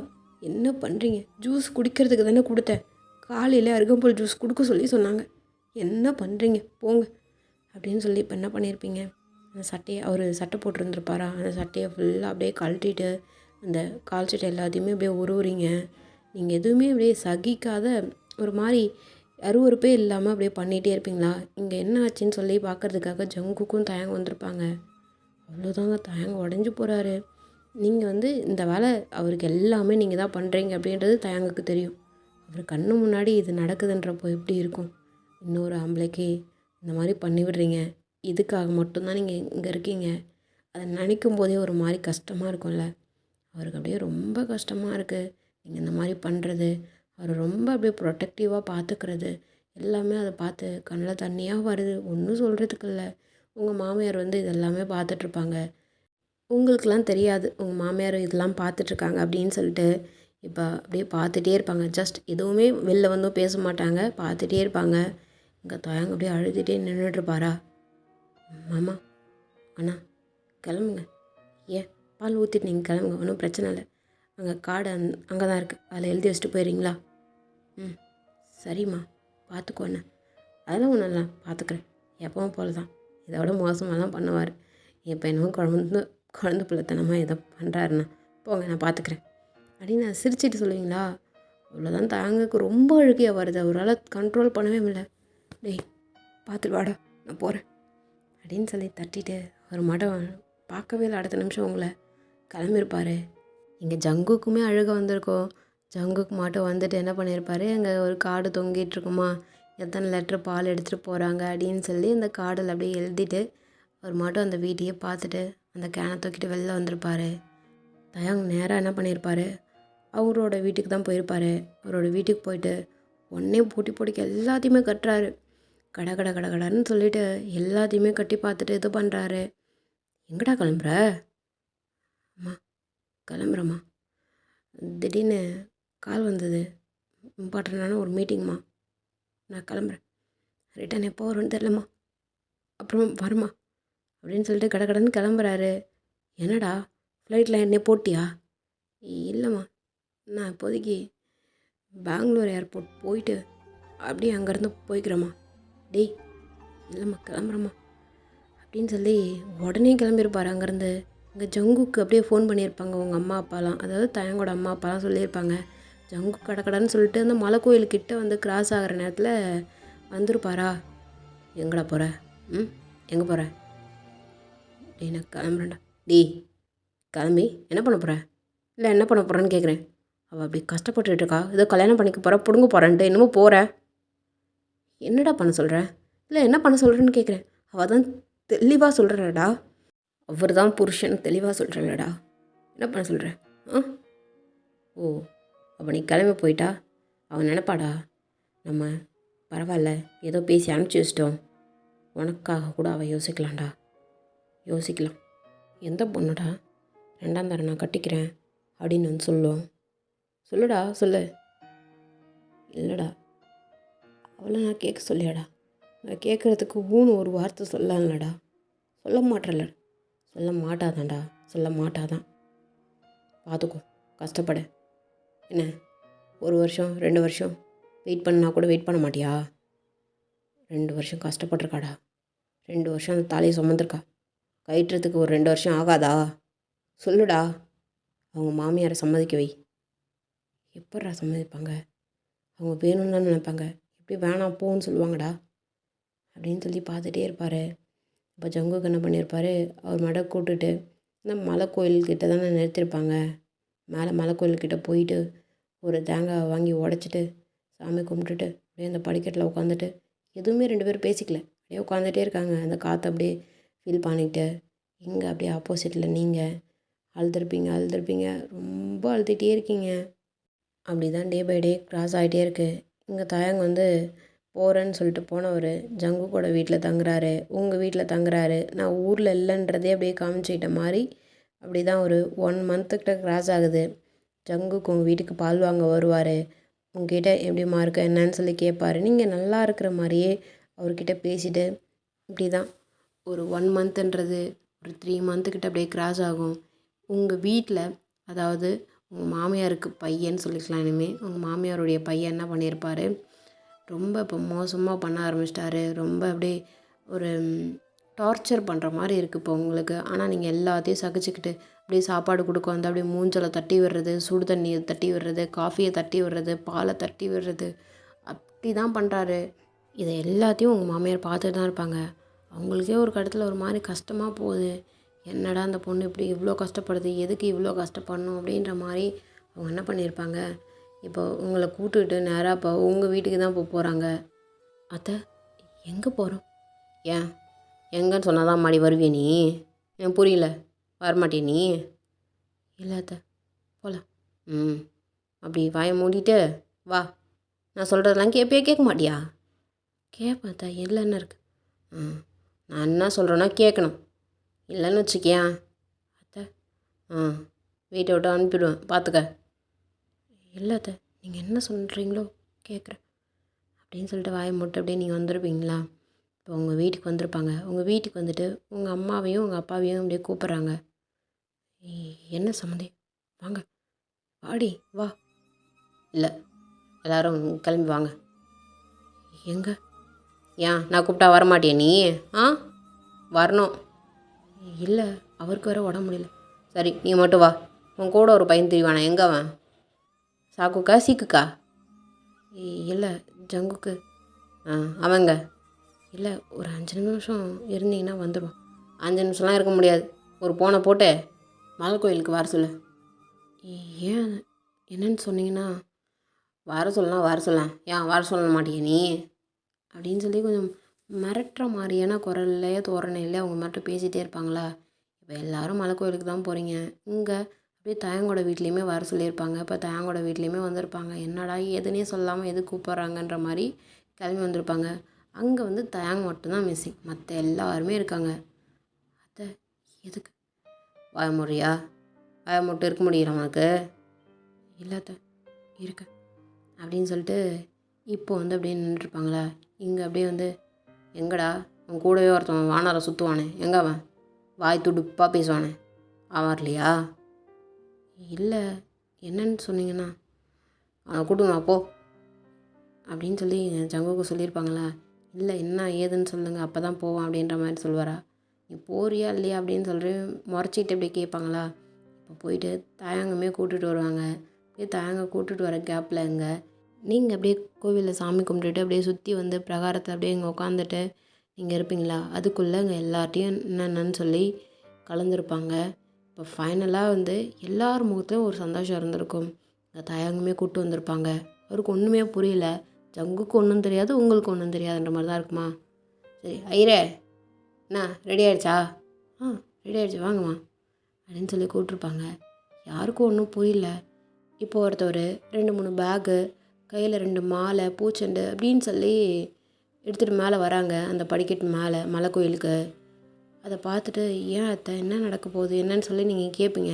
என்ன பண்ணுறீங்க, ஜூஸ் குடிக்கிறதுக்கு தானே கொடுத்தேன், காலையில் அருகம்புல் ஜூஸ் கொடுக்க சொல்லி சொன்னாங்க, என்ன பண்ணுறீங்க போங்க அப்படின்னு சொல்லி இப்போ என்ன பண்ணியிருப்பீங்க. அந்த சட்டையை அவர் சட்டை போட்டிருந்துருப்பாரா, அந்த சட்டையை ஃபுல்லாக அப்படியே கழட்டிட்டு அந்த கால் சட்டை எல்லாத்தையுமே அப்படியே உருவுறீங்க. நீங்கள் எதுவுமே அப்படியே சகிக்காத ஒரு மாதிரி அருவருப்பே இல்லாமல் அப்படியே பண்ணிகிட்டே இருப்பீங்களா. இங்கே என்ன ஆச்சுன்னு சொல்லி பார்க்குறதுக்காக ஜங்குக்கும் தயங்க வந்திருப்பாங்க. அவ்வளோதாங்க, தயங்க உடஞ்சி போகிறாரு. நீங்கள் வந்து இந்த வேலை அவருக்கு எல்லாமே நீங்கள் தான் பண்ணுறீங்க அப்படின்றது தயங்குக்கு தெரியும். அவர் கண்ணு முன்னாடி இது நடக்குதுன்றப்போ எப்படி இருக்கும். இன்னொரு ஆம்பளைக்கு இந்த மாதிரி பண்ணி விடுறீங்க, இதுக்காக மட்டும்தான் நீங்கள் இங்கே இருக்கீங்க. அதை நினைக்கும் போதே ஒரு மாதிரி கஷ்டமாக இருக்கும்ல. அவருக்கு அப்படியே ரொம்ப கஷ்டமாக இருக்குது நீங்கள் இந்த மாதிரி பண்ணுறது. அவர் ரொம்ப அப்படியே ப்ரொட்டக்டிவாக பார்த்துக்கிறது எல்லாமே அதை பார்த்து கண்ணில் தண்ணியாக வருது. ஒன்றும் சொல்கிறதுக்கு இல்லை. உங்கள் மாமியார் வந்து இதெல்லாமே பார்த்துட்ருப்பாங்க. உங்களுக்கெலாம் தெரியாது உங்கள் மாமியார் இதெல்லாம் பார்த்துட்ருக்காங்க அப்படின்னு சொல்லிட்டு. இப்போ அப்படியே பார்த்துட்டே இருப்பாங்க. ஜஸ்ட் எதுவுமே வெளில வந்தும் பேச மாட்டாங்க, பார்த்துட்டே இருப்பாங்க. இங்கே தயங்க அப்படியே அழுதுகிட்டே நின்றுட்டுருப்பாரா. மாமா அண்ணா கிளம்புங்க, ஏன் பால் ஊற்றிட்டு நீங்கள் கிளம்புங்க, ஒன்றும் பிரச்சனை இல்லை, அங்கே கார்டு அங்கே தான் இருக்குது, அதில் எழுதி வச்சுட்டு போயிடுறீங்களா. ம் சரிம்மா பார்த்துக்கோ அண்ணா, அதெல்லாம் ஒன்றும் இல்லை பார்த்துக்குறேன், எப்பவும் போல தான், இதோட மோசமாகலாம் பண்ணுவார். இப்போ என்னமோ குழந்த பிள்ளைத்தனமாக ஏதோ பண்ணுறாருண்ணா, போங்க நான் பார்த்துக்குறேன் அப்படின்னு நான் சிரிச்சிட்டு சொல்லுவீங்களா. அவ்வளோதான், தாங்களுக்கு ரொம்ப அழுகையாக வருது, அவரால் கண்ட்ரோல் பண்ணவே முடியல. டேய் பார்த்துட்டு வாடா நான் போகிறேன் அப்படின்னு சொல்லி தட்டிட்டு ஒரு மடம் பார்க்கவே இல்லை. அடுத்த நிமிஷம் உங்களை கிளம்பியிருப்பார். இங்கே ஜங்குக்குமே அழுக வந்திருக்கோம். ஜங்குக்கு மட்டும் வந்துட்டு என்ன பண்ணியிருப்பாரு, அங்கே ஒரு காடு தொங்கிட்டு இருக்குமா, எத்தனை லிட்டர் பால் எடுத்துகிட்டு போகிறாங்க அப்படின்னு சொல்லி அந்த கார்டில் அப்படியே எழுதிட்டு அவர் மட்டும் அந்த வீட்டையே பார்த்துட்டு அந்த கேனை தூக்கிட்டு வெளில வந்திருப்பார். தயாங் நேராக என்ன பண்ணியிருப்பார், அவரோட வீட்டுக்கு தான் போயிருப்பார். அவரோட வீட்டுக்கு போயிட்டு உடனே போட்டி போட்டிக்கு எல்லாத்தையுமே கட்டுறாரு. கட கட கட கடன்னு சொல்லிட்டு எல்லாத்தையுமே கட்டி பார்த்துட்டு இது பண்ணுறாரு. எங்கடா கிளம்புற? அம்மா கிளம்புறம்மா, திடீர்னு கால் வந்தது, இம்பார்ட்டண்டான ஒரு மீட்டிங்மா, நான் கிளம்புறேன், ரிட்டன் எப்போ வரும்னு தெரிலம்மா, அப்புறம் வருமா அப்படின்னு சொல்லிட்டு கட கடன்னு கிளம்புறாரு. என்னடா ஃப்ளைட்டில் என்ன போட்டியா? இல்லைம்மா, நான் இப்போதைக்கு பெங்களூர் ஏர்போர்ட் போயிட்டு அப்படியே அங்கேருந்து போய்க்கிறேம்மா. டேய் இல்லைம்மா கிளம்புறம்மா அப்படின்னு சொல்லி உடனே கிளம்பியிருப்பார் அங்கேருந்து. இங்கே ஜங்குக்கு அப்படியே ஃபோன் பண்ணியிருப்பாங்க உங்கள் அம்மா அப்பாலாம், அதாவது தயங்கோட அம்மா அப்பாலாம் சொல்லியிருப்பாங்க. ஜங்கு கடக்கடன்னு சொல்லிட்டு அந்த மலை கோயிலுக்கிட்ட வந்து கிராஸ் ஆகிற நேரத்தில் வந்திருப்பாரா. எங்கடா போகிற? எங்கே போகிற? டேய் நான் கிளம்புறேன்டா. டேய் கிளம்பி என்ன பண்ண போகிற? இல்லை என்ன பண்ண போகிறேன்னு கேட்குறேன். அவள் அப்படி கஷ்டப்பட்டுட்டு இருக்கா, ஏதோ கல்யாணம் பண்ணிக்க போகிற, பிடுங்க போகிறேன்ட்டு இன்னமும் போகிற. என்னடா பண்ண சொல்கிற? இல்லை என்ன பண்ண சொல்கிறேன்னு கேட்குறேன். அவள் தான் தெளிவாக சொல்கிறடா, அவர் தான் புருஷன் தெளிவாக சொல்கிறல்லடா, என்ன பண்ண சொல்கிற? ஓ அப்போ நீ கிளம்பி போயிட்டா அவன் நினைப்பாடா, நம்ம பரவாயில்ல ஏதோ பேசி அனுப்பிச்சி வச்சிட்டோம், உனக்காக கூட அவள் யோசிக்கலாம்டா, யோசிக்கலாம். எந்த பொண்ணுடா ரெண்டாம் தரம் நான் கட்டிக்கிறேன் அப்படின்னு வந்து சொல்லுவோம். சொல்லுடா சொல்லு. இல்லைடா அவளை நான் கேட்க சொல்லியாடா, நான் கேட்குறதுக்கு ஊன்னு ஒரு வார்த்தை சொல்லலடா. சொல்ல மாட்டேன்ல. சொல்ல மாட்டாதான்டா, சொல்ல மாட்டாதான். பார்த்துக்கோ கஷ்டப்பட. என்ன 1 வருஷம் 2 வருஷம் வெயிட் பண்ணால் கூட வெயிட் பண்ண மாட்டியா? 2 வருஷம் கஷ்டப்பட்டிருக்காடா, 2 வருஷம் அந்த தாலியை சுமந்துருக்கா, கயிற்றுறதுக்கு ஒரு 2 வருஷம் ஆகாதா? சொல்லுடா. அவங்க மாமியாரை சம்மதிக்க வை. எப்பட்றா சம்மதிப்பாங்க? அவங்க வேணும்னு தான் நினைப்பாங்க, எப்படி வேணாம் போன்னு சொல்லுவாங்கடா அப்படின்னு சொல்லி பார்த்துட்டே இருப்பார். இப்போ ஜங்குக்கு என்ன பண்ணியிருப்பார், அவர் மட கூட்டுட்டு இந்த மலை கோயில்கிட்ட தானே நிறுத்தியிருப்பாங்க. மேலே மலை கோயில்கிட்ட போயிட்டு ஒரு தேங்காய் வாங்கி உடச்சிட்டு சாமி கும்பிட்டுட்டு அப்படியே அந்த படிக்கட்டில் உட்காந்துட்டு எதுவுமே 2 பேரும் பேசிக்கல, அப்படியே உட்காந்துட்டே இருக்காங்க. அந்த காற்றை அப்படியே ஃபீல் பண்ணிக்கிட்டு. இங்கே அப்படியே ஆப்போசிட்டில் நீங்கள் அழுதுருப்பீங்க, ரொம்ப அழுதுகிட்டே இருக்கீங்க. அப்படி தான் டே பை டே க்ராஸ் ஆகிட்டே இருக்குது. இங்கே தயங் வந்து போகிறேன்னு சொல்லிட்டு போனவர் ஜங்கு கூட வீட்டில் தங்குறாரு, உங்கள் வீட்டில் தங்குறாரு. நான் ஊரில் இல்லைன்றதே அப்படியே காமிச்சிக்கிட்ட மாதிரி அப்படி தான் ஒரு 1 மந்த்துக்கிட்ட க்ராஸ் ஆகுது. ஜங்குக்கு உங்கள் வீட்டுக்கு பால் வாங்க வருவார், உங்ககிட்ட எப்படிம்மா இருக்க என்னன்னு சொல்லி கேட்பார். நீங்கள் நல்லா இருக்கிற மாதிரியே அவர்கிட்ட பேசிட்டு இப்படி தான் ஒரு 1 மந்த்துன்றது ஒரு 3 மந்த்துக்கிட்ட அப்படியே க்ராஸ் ஆகும். உங்கள் வீட்டில் அதாவது உங்கள் மாமியாருக்கு பையன்னு சொல்லிக்கலாம், இனிமேல் உங்கள் மாமியாருடைய பையன் என்ன பண்ணியிருப்பார், ரொம்ப இப்போ மோசமாக பண்ண ஆரம்பிச்சிட்டாரு. ரொம்ப அப்படியே ஒரு டார்ச்சர் பண்ணுற மாதிரி இருக்குது இப்போ உங்களுக்கு. ஆனால் நீங்கள் எல்லாத்தையும் சகிச்சுக்கிட்டு அப்படியே சாப்பாடு கொடுக்க வந்து அப்படியே மூஞ்சலை தட்டி விடுறது, சுடு தண்ணியை தட்டி விடுறது, காஃபியை தட்டி விடுறது, பாலை தட்டி விடுறது, அப்படி தான் பண்ணுறாரு. இதை எல்லாத்தையும் உங்கள் மாமியார் பார்த்துட்டு தான் இருப்பாங்க. அவங்களுக்கே ஒரு கட்டத்தில் ஒரு மாதிரி கஷ்டமாக போகுது. என்னடா அந்த பொண்ணு இப்படி இவ்வளோ கஷ்டப்படுது, எதுக்கு இவ்வளோ கஷ்டப்படணும் அப்படின்ற மாதிரி அவங்க என்ன பண்ணியிருப்பாங்க. இப்போ உங்களை கூட்டுக்கிட்டு நேராக இப்போ உங்கள் வீட்டுக்கு தான் போகிறாங்க. அத்தை எங்கே போகிறோம்? ஏன் எங்கன்னு சொன்னால் தான் மாடி வருவிய நீ? எனக்கு புரியல, வரமாட்டிய நீ? இல்லை அத்தை போகலாம். அப்படி வாயை மூடிட்டு வா. நான் சொல்கிறதெல்லாம் கேட்க மாட்டியா? கேட்பேன் அத்தை, இல்லை என்ன இருக்குது? நான் என்ன சொல்கிறேன்னா கேட்கணும், இல்லைன்னு வச்சுக்கியேன் அத்தை வீட்டை விட்டு அனுப்பிடுவேன் பார்த்துக்க. இல்லை அத்தை நீங்கள் என்ன சொல்கிறீங்களோ கேட்குறேன் அப்படின்னு சொல்லிட்டு வாயை மூட்டு அப்படியே நீங்கள் வந்துருப்பீங்களா? இப்போ உங்கள் வீட்டுக்கு வந்திருப்பாங்க. உங்கள் வீட்டுக்கு வந்துட்டு உங்கள் அம்மாவையும் உங்கள் அப்பாவையும் அப்படியே கூப்பிட்றாங்க. என்ன சம்மந்தி வாங்க, வாடி வா. இல்லை எல்லோரும் கிளம்பி வாங்க. எங்கே? ஏன் நான் கூப்பிட்டா வரமாட்டியா நீ? வரணும். இல்லை அவருக்கு வேறு உடம்பு முடியல. சரி நீ மட்டும் வா, உன் கூட ஒரு பையன் திரிவானா, எங்கே அவன்? சாக்குக்கா சீக்குக்கா? இல்லை ஜங்குக்கு. அவங்க இல்லை ஒரு 5 நிமிஷம் இருந்தீங்கன்னா வந்துடுவான். 5 நிமிஷம்லாம் இருக்க முடியாது, ஒரு போனை போட்டு மலை கோயிலுக்கு வர சொல்லு. ஏன் என்னன்னு சொன்னீங்கன்னா? வர சொல்லலாம். ஏன் வர சொல்ல மாட்டியா நீ? அப்படின்னு சொல்லி கொஞ்சம் மிரட்டுற மாதிரியான குரல்லையோ தோரணையிலே அவங்க மட்டும் பேசிகிட்டே இருப்பாங்களா. இப்போ எல்லோரும் மலை கோயிலுக்கு தான் போகிறீங்க, இங்கே அப்படியே தயங்கோட வீட்லேயுமே வர சொல்லியிருப்பாங்க. இப்போ தயங்கோட வீட்லேயுமே வந்திருப்பாங்க. என்னடா எதுனே சொல்லாமல் எது கூப்பிட்றாங்கன்ற மாதிரி கிளம்பி வந்திருப்பாங்க. அங்கே வந்து தயாங் மட்டும்தான் மிஸ்ஸிங், மற்ற எல்லாருமே இருக்காங்க. அத்தை எதுக்கு வாய முறியா, வாய மட்டும் இருக்க முடியல உனக்கு? இல்லை அத்தை இருக்கு அப்படின்னு சொல்லிட்டு இப்போ வந்து அப்படியே நின்றுருப்பாங்களா. இங்கே அப்படியே வந்து எங்கடா உன் கூடவே ஒருத்தவன் வானரை சுற்றுவானே, எங்கே அவன் வாய் துடுப்பாக பேசுவானே, அவன் வரலையா? இல்லை என்னன்னு சொன்னீங்கன்னா அவனை கூட்டுமா போ அப்படின்னு சொல்லி ஜங்குக்கு சொல்லியிருப்பாங்களா. இல்லை என்ன ஏதுன்னு சொல்லுங்கள் அப்போ தான் போவான் அப்படின்ற மாதிரி சொல்லுவாரா. நீ போறியா இல்லையா அப்படின்னு சொல்லி முறைச்சிட்டு அப்படியே கேட்பாங்களா. இப்போ போயிட்டு தயங்கமே கூட்டிகிட்டு வருவாங்க. அப்படியே தயங்க கூட்டிகிட்டு வர கேப்பில் இங்கே நீங்கள் அப்படியே கோவிலில் சாமி கும்பிட்டுட்டு அப்படியே சுற்றி வந்து பிரகாரத்தில் அப்படியே இங்கே உட்காந்துட்டு நீங்கள் இருப்பீங்களா. அதுக்குள்ளே இங்கே எல்லார்ட்டையும் என்னென்னு சொல்லி கலந்துருப்பாங்க. இப்போ ஃபைனலாக வந்து எல்லார் முகத்துலையும் ஒரு சந்தோஷம் இருந்திருக்கும். இந்த தயங்கமே கூப்பிட்டு வந்திருப்பாங்க. அவருக்கு ஒன்றுமே புரியல. ஜங்குக்கு ஒன்றும் தெரியாது, உங்களுக்கு ஒன்றும் தெரியாதுன்ற மாதிரி தான் இருக்குமா. சரி ஐயரே என்ன ரெடி ஆகிடுச்சா? ரெடி ஆகிடுச்சு வாங்கம்மா அப்படின்னு சொல்லி கூப்பிட்ருப்பாங்க. யாருக்கும் ஒன்றும் புரியல. இப்போ ஒருத்தர் 2-3 பேகு கையில் 2 மாலை பூச்செண்டு அப்படின்னு சொல்லி எடுத்துகிட்டு மேலே வராங்க அந்த படிக்கட்டு மேலே மலை கோயிலுக்கு. அதை பார்த்துட்டு ஏன் அத்தை என்ன நடக்க போகுது என்னன்னு சொல்லி நீங்கள் கேட்பீங்க.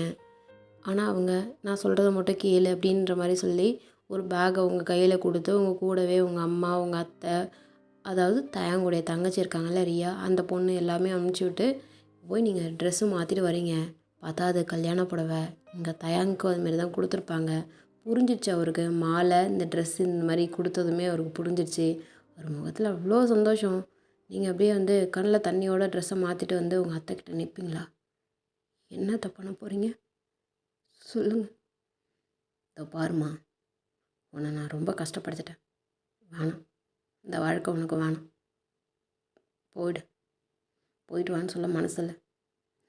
ஆனால் அவங்க நான் சொல்கிறத மட்டும் கேளு அப்படின்ற மாதிரி சொல்லி ஒரு பேக்கை உங்கள் கையில் கொடுத்து உங்கள் கூடவே உங்கள் அம்மா உங்கள் அத்தை, அதாவது தயங்குடைய தங்கச்சி இருக்காங்கல்ல ரியா, அந்த பொண்ணு எல்லாமே அனுப்பிச்சி விட்டு போய் நீங்கள் ட்ரெஸ்ஸு மாற்றிட்டு வரீங்க. பார்த்தா அது கல்யாண புடவை. இங்கே தயாங்குக்கும் அதுமாரி தான் கொடுத்துருப்பாங்க. புரிஞ்சிடுச்சு அவருக்கு. மாலை இந்த ட்ரெஸ்ஸு இந்த மாதிரி கொடுத்ததுமே அவருக்கு புரிஞ்சிடுச்சு. ஒரு முகத்தில் அவ்வளோ சந்தோஷம். நீங்கள் அப்படியே வந்து கண்ணில் தண்ணியோட ட்ரெஸ்ஸை மாற்றிட்டு வந்து உங்கள் அத்தைக்கிட்ட நிற்பீங்களா? என்ன பண்ண போகிறீங்க சொல்லுங்கள். இதோ பாருமா, உன்னை நான் ரொம்ப கஷ்டப்படுத்திட்டேன். வேணாம், இந்த வாழ்க்கை உனக்கு வேணாம், போயிட்டு வான்னு சொல்ல மனசில்லை.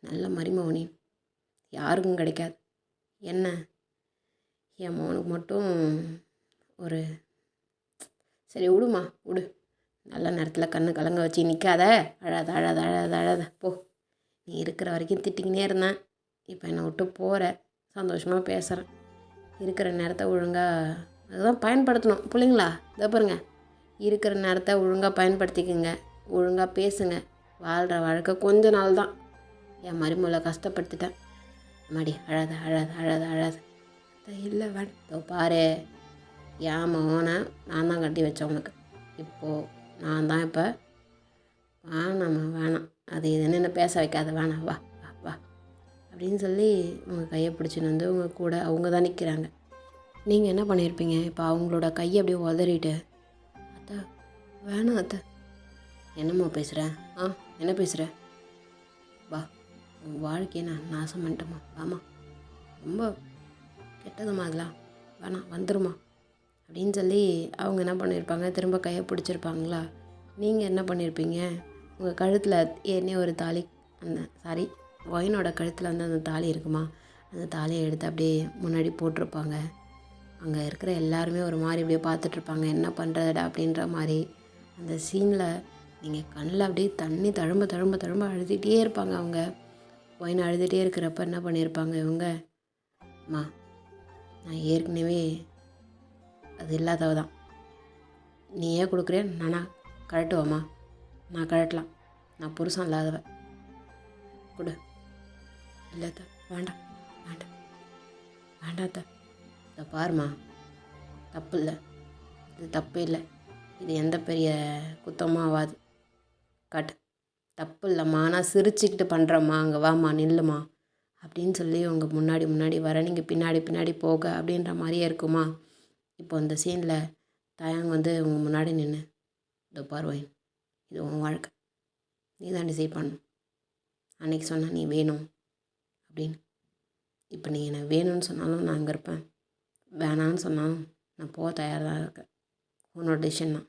நல்ல மருமகனே யாருக்கும் கிடைக்காது. என்ன என் மகனுக்கு மட்டும் ஒரு சரி விடுமா விடு. நல்ல நேரத்தில் கண்ணு கலங்க வச்சு நிற்காத, அழாத அழாத அழாத அழாத போ. நீ இருக்கிற வரைக்கும் திட்டிக்கினே இருந்தேன், இப்போ என்னை விட்டு போகிற, சந்தோஷமாக பேசுகிறேன். இருக்கிற நேரத்தை ஒழுங்காக அதுதான் பயன்படுத்தணும் பிள்ளைங்களா. இதை பாருங்க, இருக்கிற நேரத்தை ஒழுங்காக பயன்படுத்திக்கோங்க, ஒழுங்காக பேசுங்க. வாழ்கிற வாழ்க்கை கொஞ்ச நாள் தான். என் மருமகளை கஷ்டப்படுத்திட்டேன். மாடி அழாத அழாத அழாத அழாத. இல்லை இதோ பாரு, என் மகனை நான் தான் கட்டி வச்சேன் உனக்கு. இப்போது நான் தான் இப்போ வேணாம் அது இதுன்னு என்ன பேச வைக்காத, வேணாம் வா வா வா அப்படின்னு சொல்லி உங்கள் கையை பிடிச்சின்னு வந்து உங்கள் கூட அவங்க தான் நிற்கிறாங்க. நீங்கள் என்ன பண்ணியிருப்பீங்க? இப்போ அவங்களோட கையை அப்படியே உதறிட்டு, அத்தை வேணாம் அத்தை. என்னம்மா பேசுகிறேன்? என்ன பேசுகிறேன்? வா, உன் வாழ்க்கையை நான் நாசம் பண்ணிட்டேம்மா, வாமா, ரொம்ப கெட்டதுமா அதெல்லாம், வேணாம் வந்துருமா அப்படின்னு சொல்லி அவங்க என்ன பண்ணியிருப்பாங்க, திரும்ப கையை பிடிச்சிருப்பாங்களா. நீங்கள் என்ன பண்ணியிருப்பீங்க? உங்கள் கழுத்தில் ஏன்னே ஒரு தாலி, ஒயினோட கழுத்தில் வந்து அந்த தாலி இருக்குமா, அந்த தாலியை எடுத்து அப்படியே முன்னாடி போட்டிருப்பாங்க. அங்கே இருக்கிற எல்லாருமே ஒரு மாதிரி அப்படியே பார்த்துட்ருப்பாங்க, என்ன பண்ணுறடா அப்படின்ற மாதிரி. அந்த சீனில் நீங்கள் கண்ணில் அப்படியே தண்ணி தழும்ப தழும்ப தழும்ப அழுதுகிட்டே இருப்பாங்க. அவங்க ஒயின் அழுதுகிட்டே இருக்கிறப்ப என்ன பண்ணியிருப்பாங்க இவங்க, அம்மா நான் ஏற்கனவே அது இல்லாதவ தான், நீ ஏன் கொடுக்குறியா, நானா கழட்டுவாம்மா, நான் கழட்டலாம், நான் புருஷன் இல்லாதவ, கொடு. இல்லை அத்தை வேண்டாம் வேண்டாம் வேண்டாம் அத்தை. இதை பாருமா, தப்பு இல்லை, இது தப்பு இல்லை, இது எந்த பெரிய குத்தமும் ஆகாது, காட்டு, தப்பு இல்லைம்மா, ஆனால் சிரிச்சுக்கிட்டு பண்ணுறம்மா, அங்கே வாம்மா நில்லுமா அப்படின்னு சொல்லி உங்கள் முன்னாடி வர, நீங்கள் பின்னாடி போக அப்படின்ற மாதிரியே இருக்குமா. இப்போ இந்த சீனில் தயாங் வந்து உங்கள் முன்னாடி நின்று, இதோ பார்வையின், இது உன் வாழ்க்கை, நீ தான் டிசைட் பண்ணணும். அன்றைக்கி சொன்ன நீ வேணும் அப்படின்னு, இப்போ நீ என்னை வேணும்னு சொன்னாலும் நான் அங்கே இருப்பேன், வேணான்னு சொன்னாலும் நான் போக தயாராக தான் இருக்கேன், உன்னோட டிசிஷன் தான்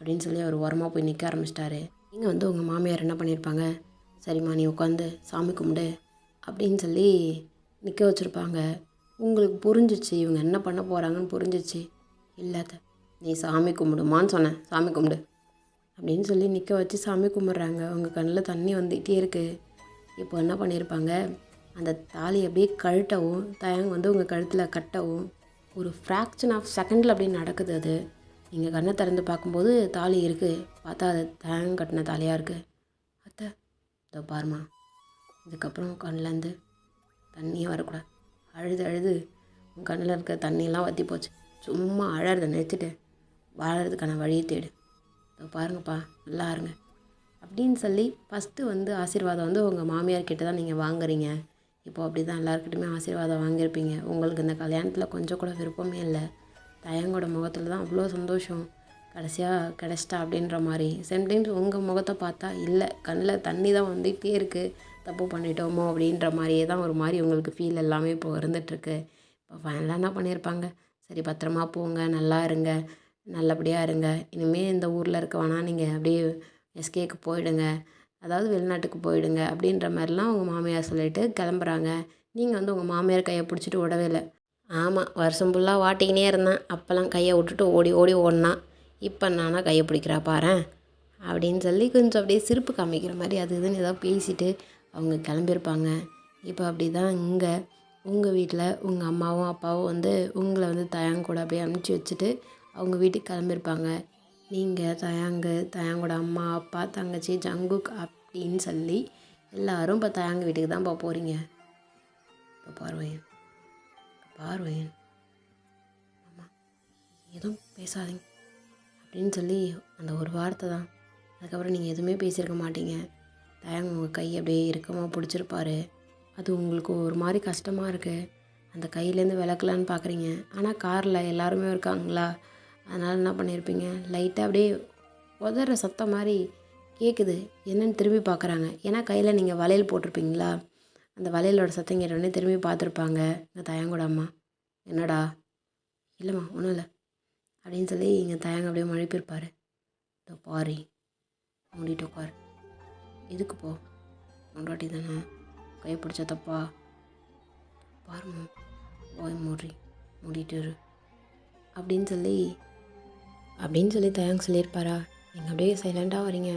அப்படின்னு சொல்லி அவர் ஓரமாக போய் நிற்க ஆரம்பிச்சிட்டாரு. நீங்கள் வந்து உங்கள் மாமியார் என்ன பண்ணியிருப்பாங்க, சரிம்மா நீ உட்காந்து சாமி கும்பிடு அப்படின்னு சொல்லி நிற்க வச்சுருப்பாங்க. உங்களுக்கு புரிஞ்சிச்சு இவங்க என்ன பண்ண போகிறாங்கன்னு புரிஞ்சிச்சு. இல்லாத நீ சாமி கும்பிடுமான்னு சொன்னேன், சாமி கும்பிடு அப்படின்னு சொல்லி நிற்க வச்சு சாமி கும்பிட்றாங்க. அவங்க கண்ணில் தண்ணி வந்துகிட்டே இருக்குது. இப்போ என்ன பண்ணியிருப்பாங்க, அந்த தாலி அப்படியே கழட்டவும் தயங்கு வந்து உங்கள் கழுத்தில் கட்டவும் ஒரு ஃப்ராக்ஷன் ஆஃப் செகண்டில் அப்படி நடக்குது. அது நீங்கள் கண்ணை திறந்து பார்க்கும்போது தாலி இருக்குது, பார்த்தா அது தயங்கு கட்டின தாலியாக இருக்குது. அத்தை இதோ பாருமா, இதுக்கப்புறம் கண்ணிலேருந்து தண்ணியே வரக்கூடாது. அழுது அழுது உன் கண்ணில் இருக்க தண்ணியெல்லாம் வற்றி போச்சு. சும்மா அழறதை நிறுத்திட்டு வாழறதுக்கான வழியை தேடு. இதோ பாருங்கப்பா, நல்லா இருங்க அப்படின்னு சொல்லி ஃபஸ்ட்டு வந்து ஆசீர்வாதம் வந்து உங்கள் மாமியார் கிட்ட தான் நீங்கள் வாங்குறீங்க. இப்போது அப்படி தான் எல்லாருக்கிட்டையுமே ஆசீர்வாதம் வாங்கியிருப்பீங்க. உங்களுக்கு இந்த கல்யாணத்தில் கொஞ்சம் கூட விருப்பமே இல்லை. தயங்கோட முகத்தில் தான் அவ்வளோ சந்தோஷம், கடைசியாக கிடச்சிட்டா அப்படின்ற மாதிரி. சம்டைம்ஸ் உங்கள் முகத்தை பார்த்தா இல்லை, கண்ணில் தண்ணி தான் வந்துகிட்டே இருக்குது, தப்பு பண்ணிட்டோமோ அப்படின்ற மாதிரியே தான் ஒரு மாதிரி உங்களுக்கு ஃபீல் எல்லாமே இப்போ இருந்துகிட்ருக்கு. இப்போ ஃபைனலாக என்ன பண்ணியிருப்பாங்க, சரி பத்திரமா போங்க, நல்லா இருங்க, நல்லபடியாக இருங்க, இனிமேல் இந்த ஊரில் இருக்க வேணாம், நீங்கள் அப்படியே எஸ்கேக்கு போயிடுங்க, அதாவது வெளிநாட்டுக்கு போயிடுங்க அப்படின்ற மாதிரிலாம் உங்கள் மாமியார் சொல்லிவிட்டு கிளம்புறாங்க. நீங்கள் வந்து உங்கள் மாமியார் கையை பிடிச்சிட்டு விடவே இல்லை. ஆமாம், வருஷம் ஃபுல்லாக வாட்டிக்கினே இருந்தேன், அப்போல்லாம் கையை விட்டுட்டு ஓடி ஓடி ஓடினான், இப்போ நானா கையை பிடிக்கிறா பாரேன் அப்படின்னு சொல்லி கொஞ்சம் அப்படியே சிரிப்பு காமிக்கிற மாதிரி அது இதுன்னு ஏதாவது பேசிட்டு அவங்க கிளம்பியிருப்பாங்க. இப்போ அப்படி தான் இங்கே உங்கள் வீட்டில் உங்கள் அம்மாவும் அப்பாவும் வந்து உங்களை வந்து தயாங்கூட அப்படியே அனுப்பிச்சி வச்சுட்டு அவங்க வீட்டுக்கு கிளம்பியிருப்பாங்க. நீங்கள் தயாங்கோட அம்மா அப்பா தங்கச்சி ஜங்குக் அப்படின்னு சொல்லி எல்லோரும் இப்போ தயாங்க வீட்டுக்கு தான் போகிறீங்க. இப்போ பார்வையன் ஆமாம், எதுவும் பேசாதீங்க அப்படின்னு சொல்லி அந்த ஒரு வார்த்தை தான். அதுக்கப்புறம் நீங்கள் எதுவுமே பேசியிருக்க மாட்டீங்க. தயங்க உங்கள் கை அப்படியே இறுக்கமாக பிடிச்சிருப்பாரு. அது உங்களுக்கு ஒரு மாதிரி கஷ்டமாக இருக்குது. அந்த கையிலேருந்து விளக்கலான்னு பார்க்குறீங்க, ஆனால் காரில் எல்லாருமே இருக்காங்களா, அதனால் என்ன பண்ணியிருப்பீங்க, லைட்டாக அப்படியே உதற சத்தம் மாதிரி கேட்குது. என்னென்னு திரும்பி பார்க்குறாங்க. ஏன்னா கையில் நீங்கள் வளையல் போட்டிருப்பீங்களா, அந்த வளையலோட சத்தம் கேட்டோடனே திரும்பி பார்த்துருப்பாங்க. இந்த தயங்கோட அம்மா, என்னடா, இல்லைம்மா ஒன்றும் இல்லை அப்படின்னு சொல்லி இங்கே தயங்க அப்படியே மழுப்பியிருப்பார். இதோ பாரி, மூடிட்டு உட்கார். எதுக்கு போ, பொண்டாட்டி தானே, கை பிடிச்ச தப்பா, பாருமா போய் மூடிட்டு இரு அப்படின்னு சொல்லி தயங்க சொல்லியிருப்பாரா. நீங்கள் அப்படியே சைலண்ட்டாக வரீங்க.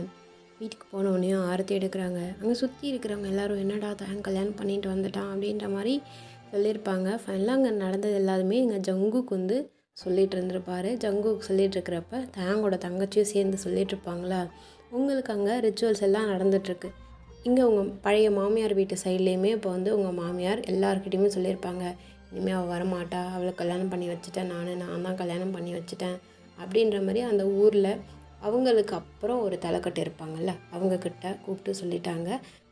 வீட்டுக்கு போனோடனேயும் ஆரத்தி எடுக்கிறாங்க. அங்கே சுற்றி இருக்கிறவங்க எல்லோரும் என்னடா தயங்க கல்யாணம் பண்ணிட்டு வந்துட்டான் அப்படின்ற மாதிரி சொல்லியிருப்பாங்க. ஃபைனலாக அங்கே நடந்தது எல்லாருமே எங்கள் ஜங்குக்கு வந்து சொல்லிகிட்டு இருந்திருப்பார். ஜங்குக்கு சொல்லிகிட்டு இருக்கிறப்ப தயாங்கோட தங்கச்சியும் சேர்ந்து சொல்லிகிட்ருப்பாங்களா. உங்களுக்கு அங்கே ரிச்சுவல்ஸ் எல்லாம் நடந்துகிட்ருக்கு. இங்கே உங்கள் பழைய மாமியார் வீட்டு சைட்லேயுமே இப்போ வந்து உங்கள் மாமியார் எல்லாருக்கிட்டையுமே சொல்லியிருப்பாங்க, இனிமேல் அவள் வரமாட்டா, அவளை கல்யாணம் பண்ணி வச்சுட்டேன், நான் தான் கல்யாணம் பண்ணி வச்சுட்டேன் அப்படின்ற மாதிரி அந்த ஊரில் அவங்களுக்கு அப்புறம் ஒரு தலைக்கட்டு இருப்பாங்கள்ல, அவங்கக்கிட்ட கூப்பிட்டு சொல்லிட்டாங்க.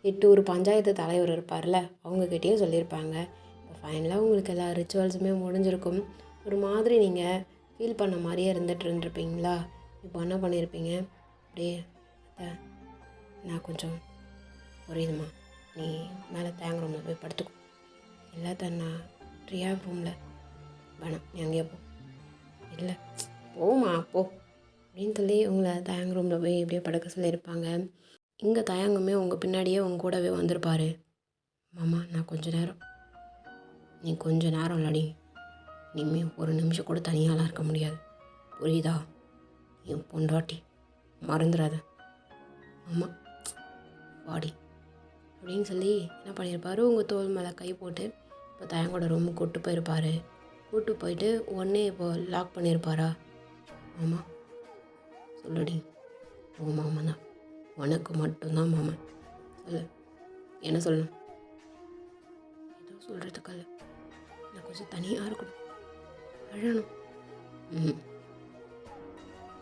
8 ஊர் பஞ்சாயத்து தலைவர் இருப்பார்ல, அவங்கக்கிட்டேயும் சொல்லியிருப்பாங்க. இப்போ ஃபைனலாக உங்களுக்கு எல்லா ரிச்சுவல்ஸுமே முடிஞ்சிருக்கும். ஒரு மாதிரி நீங்கள் ஃபீல் பண்ண மாதிரியே இருந்துகிட்ருப்பீங்களா. இப்போ என்ன பண்ணியிருப்பீங்க, அப்படியே நான் கொஞ்சம் புரியுதுமா, நீ மேலே தேங்க ரூமில் போய் படுத்துக்கும், இல்லை நான் ரியாப் ரூமில் வேணாம், நீ அங்கேயே போ, இல்லை போமா போ அப்படின்னு சொல்லி உங்களை தயாங்க ரூமில் போய் இப்படியே படுக்க சொல்லியிருப்பாங்க. இங்கே தயாங்குமே உங்கள் பின்னாடியே உங்கள் கூடவே வந்திருப்பார். மாமா நான் நீ கொஞ்ச நேரம் இல்லடி, இனிமேல் ஒரு நிமிஷம் கூட தனியாலாம் இருக்க முடியாது, புரியுதா, என் பொண்டாட்டி மறந்துடாத ஆமாம் வாடி அப்படின்னு சொல்லி என்ன பண்ணியிருப்பார், உங்கள் தோல் மேலே கை போட்டு இப்போ தயங்கோட ரூமுக்கு கூப்பிட்டு போயிட்டு உடனே இப்போ லாக் பண்ணியிருப்பாரா. ஆமாம் சொல்லுடி, ஓ மாமா தான், உனக்கு மட்டும்தான் மாமன், சொல்லு என்ன சொல்லணும், ஏதோ சொல்கிறதுக்கல்ல, நான் கொஞ்சம் தனியாக இருக்கணும், அழணும்,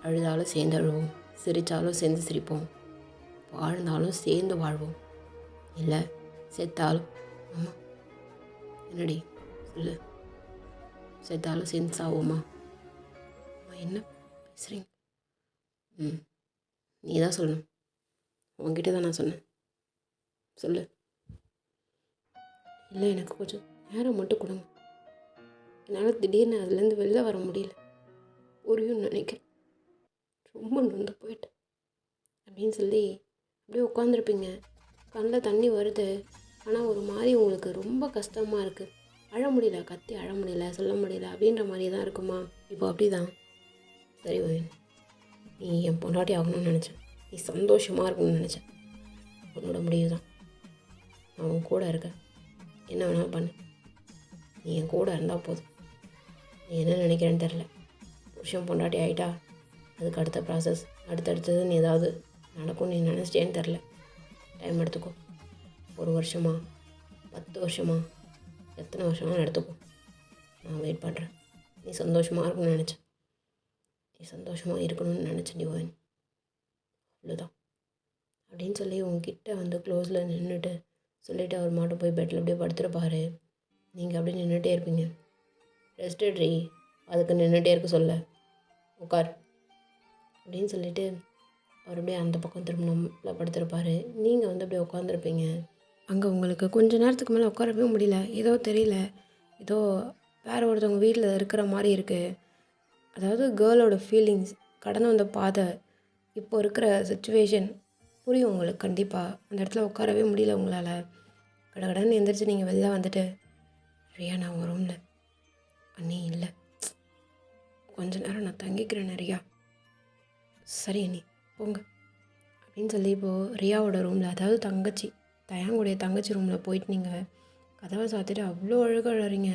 அழுதாலும் சேர்ந்து அழுவோம், சிரித்தாலும் சேர்ந்து சிரிப்போம், வாழ்ந்தாலும் சேர்ந்து வாழ்வோம், இல்லை செத்தாலும் ஆமாம் என்னடி சொல்லு, செத்தாலும் சேர்ந்து சாவோமா, என்ன பேசுகிறீங்க, நீ தான் சொல்லணும், உங்ககிட்ட தான் நான் சொன்னேன், சொல்லு, இல்லை எனக்கு கொஞ்சம் நேரம் மட்டும் கொடுங்க, என்னால் திடீர்னு அதுலேருந்து வெளில வர முடியல, புரியும்னு நினைக்கிறேன், ரொம்ப நொந்து போயிட்டேன் அப்படின்னு சொல்லி அப்படியே உட்காந்துருப்பீங்க. கண்ணில் தண்ணி வருது, ஆனால் ஒரு மாதிரி உங்களுக்கு ரொம்ப கஷ்டமாக இருக்குது, அழ முடியல, கத்தி அழ முடியல, சொல்ல முடியல அப்படின்ற மாதிரி தான் இருக்குமா. இப்போ அப்படி தான் சரி வயன், நீ என் பொண்டாட்டி ஆகணும்னு நினச்சேன், நீ சந்தோஷமாக இருக்கணும்னு நினச்சேன். உன்னோட முடிவு தான். நான் உன் கூட இருக்கேன், என்ன வேணாலும் பண்ணு. நீ என் கூட இருந்தால் போதும். நீ என்ன நினைக்கிறேன்னு தெரில. புருஷன் பொண்டாட்டி ஆகிட்டா அதுக்கு அடுத்த ப்ராசஸ் அடுத்தடுத்தது நீ ஏதாவது நடக்கும் நீ நினச்சிட்டேன்னு தெரில. டைம் எடுத்துக்கோ. 1 வருஷமா 10 வருஷமா எத்தனை வருஷமாக எடுத்துக்கோ. நான் வெயிட் பண்ணுறேன். நீ சந்தோஷமாக இருக்கணும்னு நினச்சேன், நீ சந்தோஷமாக இருக்கணும்னு நினச்சேன் டிவைன், அவ்வளோதான் அப்படின்னு சொல்லி உங்ககிட்ட வந்து க்ளோஸில் நின்றுட்டு சொல்லிவிட்டு அவர் மாட்டும் போய் பெட்டில் அப்படியே படுத்துருப்பாரு. நீங்கள் அப்படியே நின்றுட்டே இருப்பீங்க. ரெஸ்ட் ட்ரீ, அதுக்கு நின்றுட்டே இருக்க சொல்ல, உட்கார் அப்படின்னு சொல்லிவிட்டு அவர் அப்படியே அந்த பக்கம் திரும்ப படுத்திருப்பார். நீங்கள் வந்து அப்படியே உட்காந்துருப்பீங்க. அங்கே உங்களுக்கு கொஞ்ச நேரத்துக்கு மேலே உட்காரவே முடியல. ஏதோ தெரியல, ஏதோ வேறு ஒருத்தவங்க வீட்டில் இருக்கிற மாதிரி இருக்குது. அதாவது கேர்ளோட ஃபீலிங்ஸ், கடந்து வந்த பாதை, இப்போ இருக்கிற சுச்சுவேஷன் புரியும் உங்களுக்கு கண்டிப்பாக. அந்த இடத்துல உட்காரவே முடியல உங்களால். கடகடன்னு எந்திரிச்சு நீங்கள் வெளில வந்துட்டு, ரியா நான் உங்கள் ரூமில், அண்ணி இல்லை, கொஞ்ச நேரம் நான் தங்கிக்கிறேன் ரியா. சரி அண்ணி போங்க அப்படின்னு சொல்லி இப்போது ரியாவோட ரூமில், அதாவது தங்கச்சி தயாங்குடைய தங்கச்சி ரூமில் போயிட்டு நீங்கள் கதவை சாத்திட்டு அவ்வளோ அழறீங்க.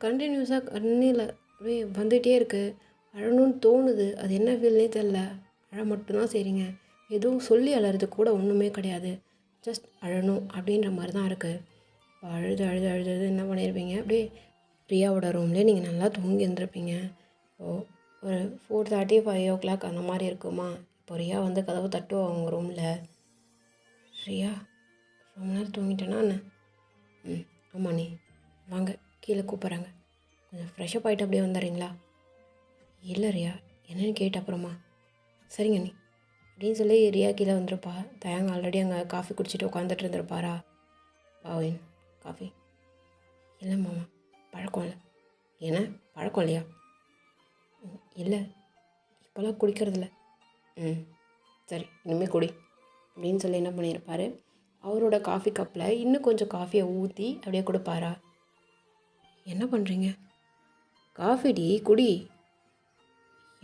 கண்டினியூஸாக கண்ணில் அப்படியே வந்துகிட்டே இருக்குது. அழணும்னு தோணுது, அது என்ன ஃபீல்னே தெரில. அழ மட்டும்தான் செய்கிறீங்க. எதுவும் சொல்லி அழறது கூட ஒன்றுமே கிடையாது, ஜஸ்ட் அழணும் அப்படின்ற மாதிரி தான் இருக்குது. இப்போ அழுது அழுது அழுது என்ன பண்ணியிருப்பீங்க, அப்படியே ரியாவோட ரூம்லேயே நீங்கள் நல்லா தூங்கி இருந்திருப்பீங்க. இப்போது ஒரு 4:30 5 அந்த மாதிரி இருக்குமா. இப்போ ரியா வந்து கதவை தட்டுவா அவங்க ரூமில். ரியா ரொம்ப நேரம் தூங்கிட்டேன்னா என்ன? ஆமாம் நீ வாங்க, கீழே கூப்பிட்றாங்க, கொஞ்சம் ஃப்ரெஷ்ஷப் ஆகிட்டு அப்படியே வந்துடுறீங்களா? இல்லை ரியா, என்னென்னு கேட்ட அப்புறமா. சரிங்க நீ அப்படின்னு சொல்லி ரியா கீழே வந்துருப்பா. தயாங்க ஆல்ரெடி அங்கே காஃபி குடிச்சிட்டு உட்காந்துட்டு இருந்திருப்பாரா. பாவின் காஃபி இல்லை மாமா, பழக்கம் இல்லை. ஏன்னா பழக்கம் இல்லையா? இல்லை இப்போல்லாம் குடிக்கிறதில்ல. சரி இனிமேல் குடி அப்படின்னு சொல்லி என்ன பண்ணியிருப்பார், அவரோட காஃபி கப்பில் இன்னும் கொஞ்சம் காஃபியை ஊற்றி அப்படியே கொடுப்பாரா. என்ன பண்ணுறீங்க? காஃபி டீ குடி.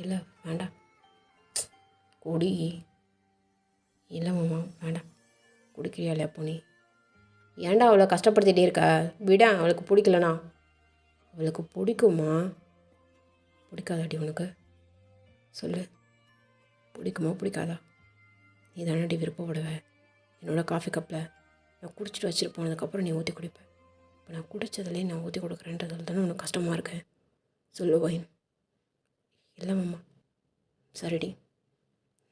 இல்லை வேண்டாம். குடி. இல்லை மாமா வேண்டாம். குடிக்கிறியா இல்லையா அப்போ நீ? ஏன்டா அவளை கஷ்டப்படுத்திகிட்டே இருக்கா? விட, அவளுக்கு பிடிக்கலண்ணா. அவளுக்கு பிடிக்குமா? பிடிக்காதாட்டி உனக்கு? சொல்லு, பிடிக்குமா பிடிக்காதா? நீ தானடி விருப்பப்படுவ. என்னோடய காஃபி கப்பில் நான் குடிச்சிட்டு வச்சுட்டு போனதுக்கப்புறம் நீ ஊற்றி குடிப்பேன். இப்போ நான் குடித்ததுலேயே நான் ஊற்றி கொடுக்குறேன்றதால தானே உனக்கு கஷ்டமாக இருக்கேன். சொல்லு வைன். இல்லை மாமா. சரிடி,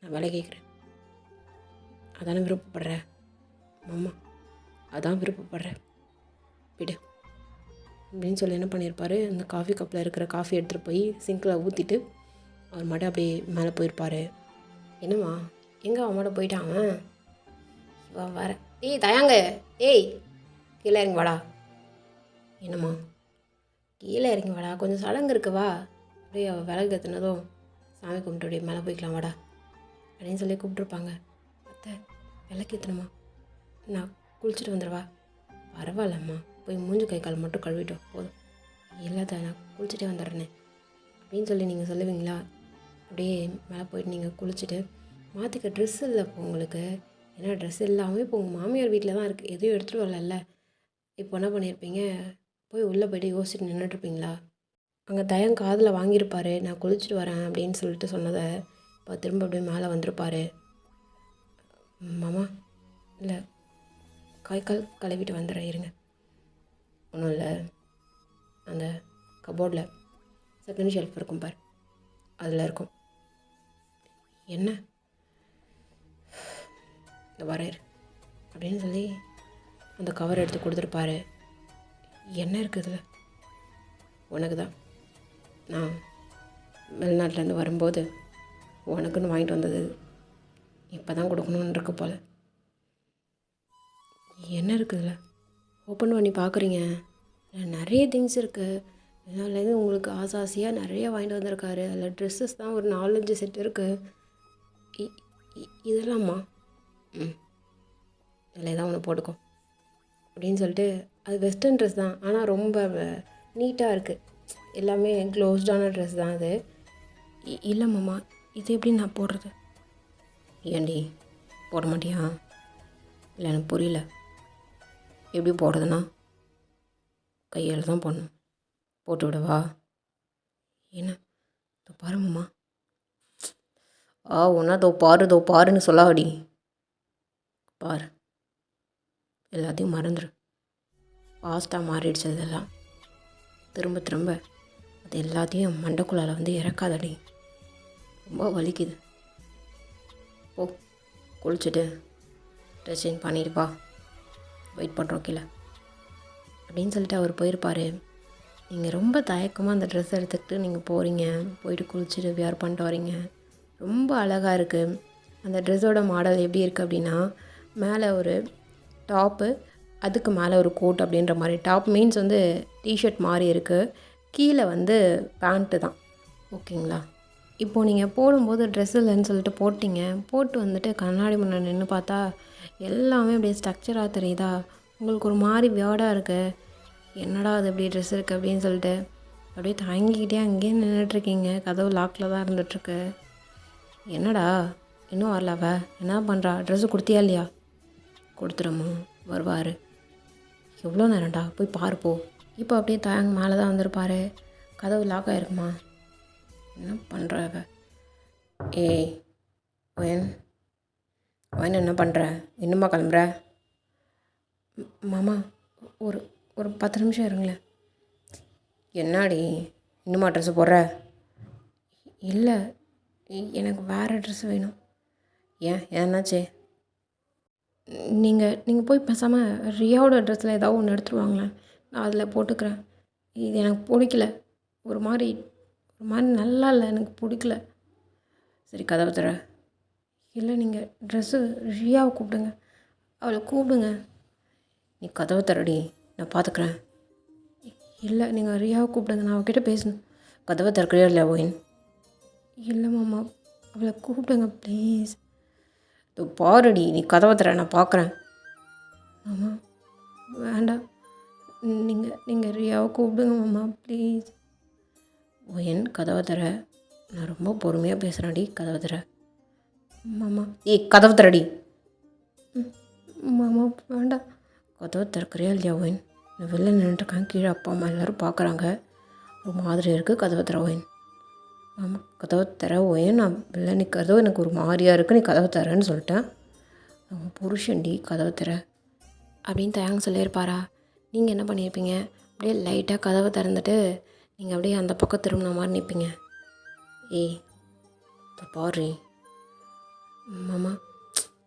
நான் வேலை கேட்குறேன். அதானே விருப்பப்படுற மாமா, அதான் விருப்பப்படுறேன், விடு அப்படின்னு சொல்லி என்ன பண்ணியிருப்பார், அந்த காஃபி கப்பில் இருக்கிற காஃபி எடுத்துகிட்டு போய் சிங்கில் ஊற்றிட்டு அவர் மட்டும் அப்படியே மேலே போயிருப்பார். என்னம்மா எங்கே அவன் மட்டும் போயிட்டான்? அவன் வர. ஏய் தயாங்க, ஏய் கீழே இறங்கி வாடா. என்னம்மா? கீழே இறங்கி வாடா, கொஞ்சம் சடங்கு இருக்கு வா. அப்படியே அவள் விளக்கு ஏற்றுனதும் சாமி கும்பிட்டு அப்படியே மேலே போய்க்கலாம் வாடா அப்படின்னு சொல்லி கூப்பிட்ருப்பாங்க. அத்தை விளக்கு ஏற்றணுமா? நான் குளிச்சுட்டு வந்துடுவா. பரவாயில்லம்மா, போய் மூஞ்சி கை கால் மட்டும் கழுவிட்டோம் போதும். இல்லாத நான் குளிச்சுட்டே வந்துடுறேனே அப்படின்னு சொல்லி நீங்கள் சொல்லுவீங்களா? அப்படியே மேலே போயிட்டு நீங்கள் குளிச்சுட்டு மாற்றிக்க ட்ரெஸ் இல்லை இப்போ உங்களுக்கு. ஏன்னா ட்ரெஸ் எல்லாமே இப்போ உங்கள் மாமியார் வீட்டில் தான் இருக்குது, எதையும் எடுத்துகிட்டு வரல. இப்போ என்ன பண்ணியிருப்பீங்க, போய் உள்ளே போய்ட்டு யோசிச்சுட்டு நின்றுட்டுருப்பீங்களா? அங்கே தயம் காதில் வாங்கியிருப்பார், நான் குளிச்சுட்டு வரேன் அப்படின்னு சொல்லிட்டு சொன்னதை. இப்போ திரும்ப அப்படியே மேலே வந்திருப்பார். மாமா இல்லை, கால் கழுவிட்டு வந்துடுறேன் இருங்க. ஒன்றும் இல்லை, அந்த கபோர்டில் செகண்ட் ஷெல்ஃப் இருக்கும் பார், அதில் இருக்கும். என்ன? இந்த வரையர் அப்படின்னு சொல்லி அந்த கவர் எடுத்து கொடுத்துருப்பாரு. என்ன இருக்குது இதில்? உனக்கு தான், நான் வெளிநாட்டிலேருந்து வரும்போது உனக்குன்னு வாங்கிட்டு வந்தது, இப்போ தான் கொடுக்கணுன்னு இருக்கு போல். என்ன இருக்குதுல்ல? ஓப்பன் பண்ணி பார்க்குறீங்க, நிறைய திங்ஸ் இருக்குது. இதனாலேருந்து உங்களுக்கு ஆசையாக நிறைய வாங்கிட்டு வந்திருக்காரு. அதில் ட்ரெஸ்ஸஸ் தான் ஒரு 4-5 செட் இருக்குது. இதெல்லாம்மா இதில் ஏதாவது ஒன்று போட்டுக்கோ அப்படின்னு சொல்லிட்டு, அது வெஸ்டர்ன் ட்ரெஸ் தான், ஆனால் ரொம்ப நீட்டாக இருக்குது. எல்லாமே க்ளோஸ்டான ட்ரெஸ் தான் அது. இல்லை மாமா, இது எப்படி நான் போடுறது? ஏண்டி போட மாட்டியா? இல்லை எனக்கு புரியல. எப்படி போடுறதுன்னா கையால் தான் போடணும். போட்டு விடவா? என்ன பாரு மாமா. ஒன்றா தோ பாருன்னு சொல்லாடி. பாரு, எல்லாத்தையும் மறந்துடு. பாஸ்ட்டாக மாறிடுச்சு இதெல்லாம். திரும்ப திரும்ப அது எல்லாத்தையும் மண்டைக்குள்ளால் வந்து இறக்காதடி. ரொம்ப வலிக்குது. போ, குளிச்சுட்டு ட்ரெஸ் சேஞ்ச் பண்ணிடுப்பா. வெயிட் பண்ணுறோம் கீழே அப்படின்னு சொல்லிட்டு அவர் போயிருப்பார். நீங்கள் ரொம்ப தயக்கமாக அந்த ட்ரெஸ் எடுத்துக்கிட்டு நீங்கள் போகிறீங்க. போயிட்டு குளிச்சுட்டு வியர் பண்ணிட்டு வரீங்க. ரொம்ப அழகாக இருக்குது. அந்த ட்ரெஸ்ஸோட மாடல் எப்படி இருக்குது அப்படின்னா, மேலே ஒரு டாப்பு, அதுக்கு மேலே ஒரு கோட் அப்படின்ற மாதிரி. டாப் மீன்ஸ் வந்து டிஷர்ட் மாதிரி இருக்குது. கீழே வந்து பேண்ட்டு தான். ஓகேங்களா? இப்போது நீங்கள் போடும்போது ட்ரெஸ் இல்லைன்னு சொல்லிட்டு போட்டிங்க. போட்டு வந்துட்டு கண்ணாடி முன்னாடி நின்று பார்த்தா எல்லாமே அப்படியே ஸ்ட்ரக்சராக தெரியுதா? உங்களுக்கு ஒரு மாதிரி வியர்டாக இருக்குது. என்னடா அது இப்படி ட்ரெஸ் இருக்குது அப்படின்னு சொல்லிட்டு அப்படியே தாங்கிக்கிட்டே அங்கேயே நின்றுட்டுருக்கீங்க. கதவு லாக்கில் தான் இருந்துகிட்ருக்கு. என்னடா இன்னும் வரலவ? என்ன பண்ணுறா? ட்ரெஸ்ஸு கொடுத்தியா இல்லையா? கொடுத்துருமா, வருவார். எவ்வளோ நேரம்டா? போய் பாரு போ. இப்போ அப்படியே தாங்க மேலே தான் வந்திருப்பார். கதவு லாக் ஆகிருக்குமா? என்ன பண்ணுறாவ? ஏய் ஒயன், ஒயன் என்ன பண்ணுற? இன்னுமா கிளம்புற? மாமா, ஒரு ஒரு 10 நிமிஷம் இருங்களேன். என்னாடி இன்னுமா ட்ரெஸ்ஸு போடுற? இல்லை, எனக்கு வேறு ட்ரெஸ்ஸு வேணும். ஏன் என்னாச்சு? நீங்கள் போய் பேசாமல் ரியாவோட ட்ரெஸ்ஸில் ஏதாவது ஒன்று எடுத்துருவாங்களேன். நான் அதில் போட்டுக்கிறேன். இது எனக்கு பிடிக்கல. ஒரு மாதிரி நல்லா இல்லை, எனக்கு பிடிக்கல. சரி, கதவை தர. இல்லை, நீங்கள் ட்ரெஸ்ஸு ரியாவை கூப்பிடுங்க. அவளை கூப்பிடுங்க. நீ கதவை தரடி, நான் பார்த்துக்குறேன். இல்லை, நீங்கள் ரியாவை கூப்பிடுங்க, நான் அவகிட்ட பேசணும். கதவை திறக்கிறியா இல்லையா ஒயின்? இல்லை மாமா, அவளை கூப்பிடுங்க ப்ளீஸ். இதோ பாருடி, நீ கதவை தர, நான் பார்க்குறேன். மாமா வேண்டாம், நீங்கள் ரியாவை கூப்பிடுங்க மாமா ப்ளீஸ். ஒயின், கதவை தர. நான் ரொம்ப பொறுமையாக பேசுகிறேன்டி, கதவை தர. மாமா, கதவை தரடி. மாமா வேண்டாம். கதவை திறக்கிறியா இல்லையா ஒயின்? நான் வெளில நின்றுட்டுருக்கேன். கீழே அப்பா அம்மா எல்லோரும் பார்க்குறாங்க. ஒரு மாதிரி இருக்குது. கதவை தர ஒயின். மாமா, கதவை தர ஒயின். நான் வெளில நிற்கிறதோ எனக்கு ஒரு மாதிரியாக இருக்குது. நீ கதவை தரேன்னு சொல்லிட்டேன். நம்ம புருஷன்டி, கதவை தர அப்படின்னு தயாங்க சொல்லியிருப்பாரா? நீங்கள் என்ன பண்ணியிருப்பீங்க? அப்படியே லைட்டாக கதவை திறந்துட்டு நீங்கள் அப்படியே அந்த பக்கம் திரும்பின மாதிரி நிற்பீங்க. ஏய் பாரு மாமா,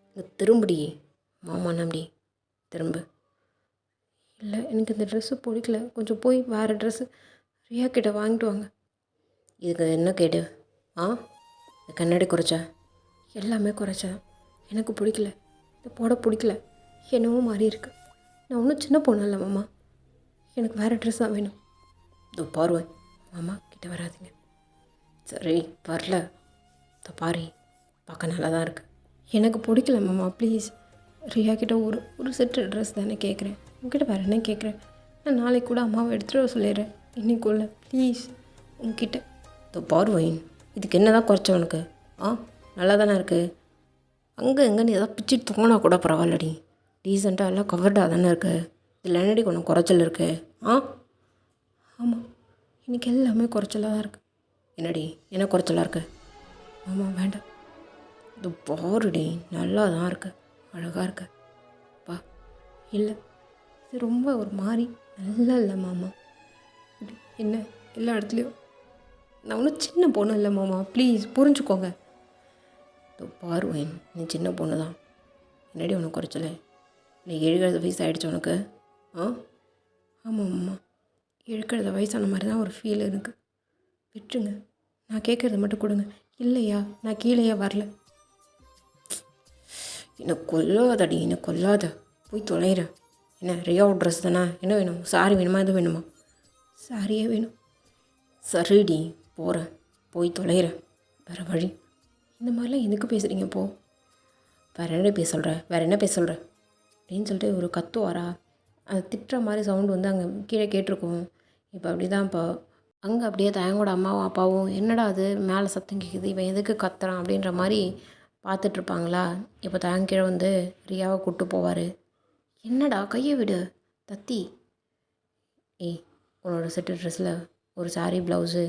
இங்கே திரும்புடி. மாமா நம்பி திரும்ப. இல்லை, எனக்கு இந்த ட்ரெஸ்ஸு பிடிக்கல. கொஞ்சம் போய் வேறு ட்ரெஸ்ஸு ரியா கிட்ட வாங்கிட்டு வாங்க. இதுக்கு என்ன கேடு? கண்ணாடி குறைச்சா? எல்லாமே குறைச்சா. எனக்கு பிடிக்கல, இது போட பிடிக்கல. என்னவோ மாதிரி இருக்குது. நான் ஒன்றும் சின்ன பொண்ணு இல்லை மாமா. எனக்கு வேறு ட்ரெஸ் தான் வேணும். இதோ பாருவேன். மாமா கிட்ட வராதிங்க. சரி, வரல. இதோ பாரு, பார்க்க நல்லா தான் இருக்குது. எனக்கு பிடிக்கல மாமா ப்ளீஸ். ரியா கிட்ட ஒரு செட்டு ட்ரெஸ் தானே கேட்குறேன். உங்ககிட்ட வேறு என்ன கேட்குறேன்? நான் நாளைக்கு கூட அம்மாவை எடுத்துகிட்டு வர சொல்லிடுறேன். இன்னைக்குள்ள ப்ளீஸ் உங்ககிட்ட. இதோ பாருவேன், இதுக்கு என்ன தான் குறைச்ச உனக்கு? நல்லா தானே இருக்குது. அங்கே எங்கன்னு எதாவது பிச்சுட்டு தூங்கினா கூட பரவாயில்லடி. டீசெண்டாக எல்லாம் கவர்டாக தானே இருக்குது. இதில் என்னடி கொஞ்சம் குறைச்சல் இருக்குது? ஆமாம், இன்றைக்கி எல்லாமே குறைச்சலாக தான் இருக்குது. என்னடி என்ன குறைச்சலாக இருக்குது? ஆமாம் வேண்டாம். இது பாருடி, நல்லா தான் இருக்குது, அழகாக இருக்கு. இல்லை, இது ரொம்ப ஒரு மாதிரி நல்லா இல்லை மாமா. என்ன எல்லா இடத்துலையும் நான் ஒன்றும் சின்ன பொண்ணு இல்லை மாமா, ப்ளீஸ் புரிஞ்சுக்கோங்க. பாருவேன், நீ சின்ன பொண்ணு தான். என்னடி உனக்கு குறைச்சல? நீ 70 வயசு ஆகிடுச்சு உனக்கு. ஆமாம் மாமா, 70 வயசான மாதிரி தான் ஒரு ஃபீல் எனக்கு. விட்டுருங்க, நான் கேட்குறத மட்டும் கொடுங்க. இல்லையா, நான் கீழேயே வரல. என்னை கொல்லாதடி, என்னை கொல்லாத. போய் தொலைகிறேன். என்ன ரியாவோட ட்ரெஸ் தானே? என்ன வேணும்? சாரி வேணுமா? எதுவும் வேணுமா? சாரியே வேணும். சரிடி, போகிறேன். போய் தொலைகிறேன். வேறு வழி. இந்த மாதிரிலாம் எதுக்கு பேசுகிறீங்க? போ. வேறு என்ன பேச சொல்கிற? வேறு என்ன பேச சொல்கிற அப்படின்னு சொல்லிட்டு ஒரு கத்துவாரா? அது திட்டுற மாதிரி சவுண்டு வந்து அங்கே கீழே கேட்டிருக்கோம். இப்போ அப்படி தான் இப்போ அங்கே அப்படியே தயங்கோட அம்மாவும் அப்பாவும் என்னடா அது மேலே சத்தம் கேட்குது, இவன் எதுக்கு கத்துறான் அப்படின்ற மாதிரி பார்த்துட்ருப்பாங்களா. இப்போ தயங்க கீழே வந்து ரியாவை கூப்பிட்டு போவார். என்னடா கையை விடு தத்தி, ஏய் உன்னோட செட்டு ட்ரெஸ்ஸில் ஒரு சாரீ ப்ளவுஸு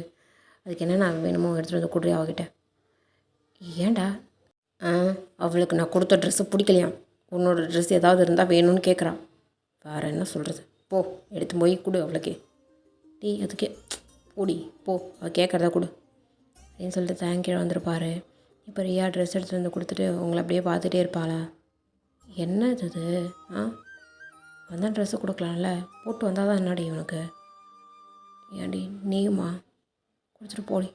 அதுக்கு என்னென்ன வேணுமோ எடுத்துகிட்டு வந்து கொடுறி அவகிட்ட. ஏன்டா? ஆ, அவளுக்கு நான் கொடுத்த ட்ரெஸ்ஸு பிடிக்கலையாம், உன்னோட ட்ரெஸ் ஏதாவது இருந்தால் வேணும்னு கேட்குறான். வேறு என்ன சொல்கிறது, போ எடுத்து போய் கொடு அவளுக்கே. டீ அதுக்கே போடி போ, அவள் கேட்குறதா கொடு அப்படின்னு சொல்லிட்டு தேங்க் கீழே வந்திருப்பார். இப்போ ரியா ட்ரெஸ் எடுத்துகிட்டு வந்து கொடுத்துட்டு உங்களை அப்படியே பார்த்துட்டே இருப்பாளா. என்ன இது ஆ, வந்தான் ட்ரெஸ்ஸு கொடுக்கலாம்ல, போட்டு வந்தால் தான் என்னடி இவனுக்கு, ஏன்டி நீயுமா கொடுத்துட்டு போடி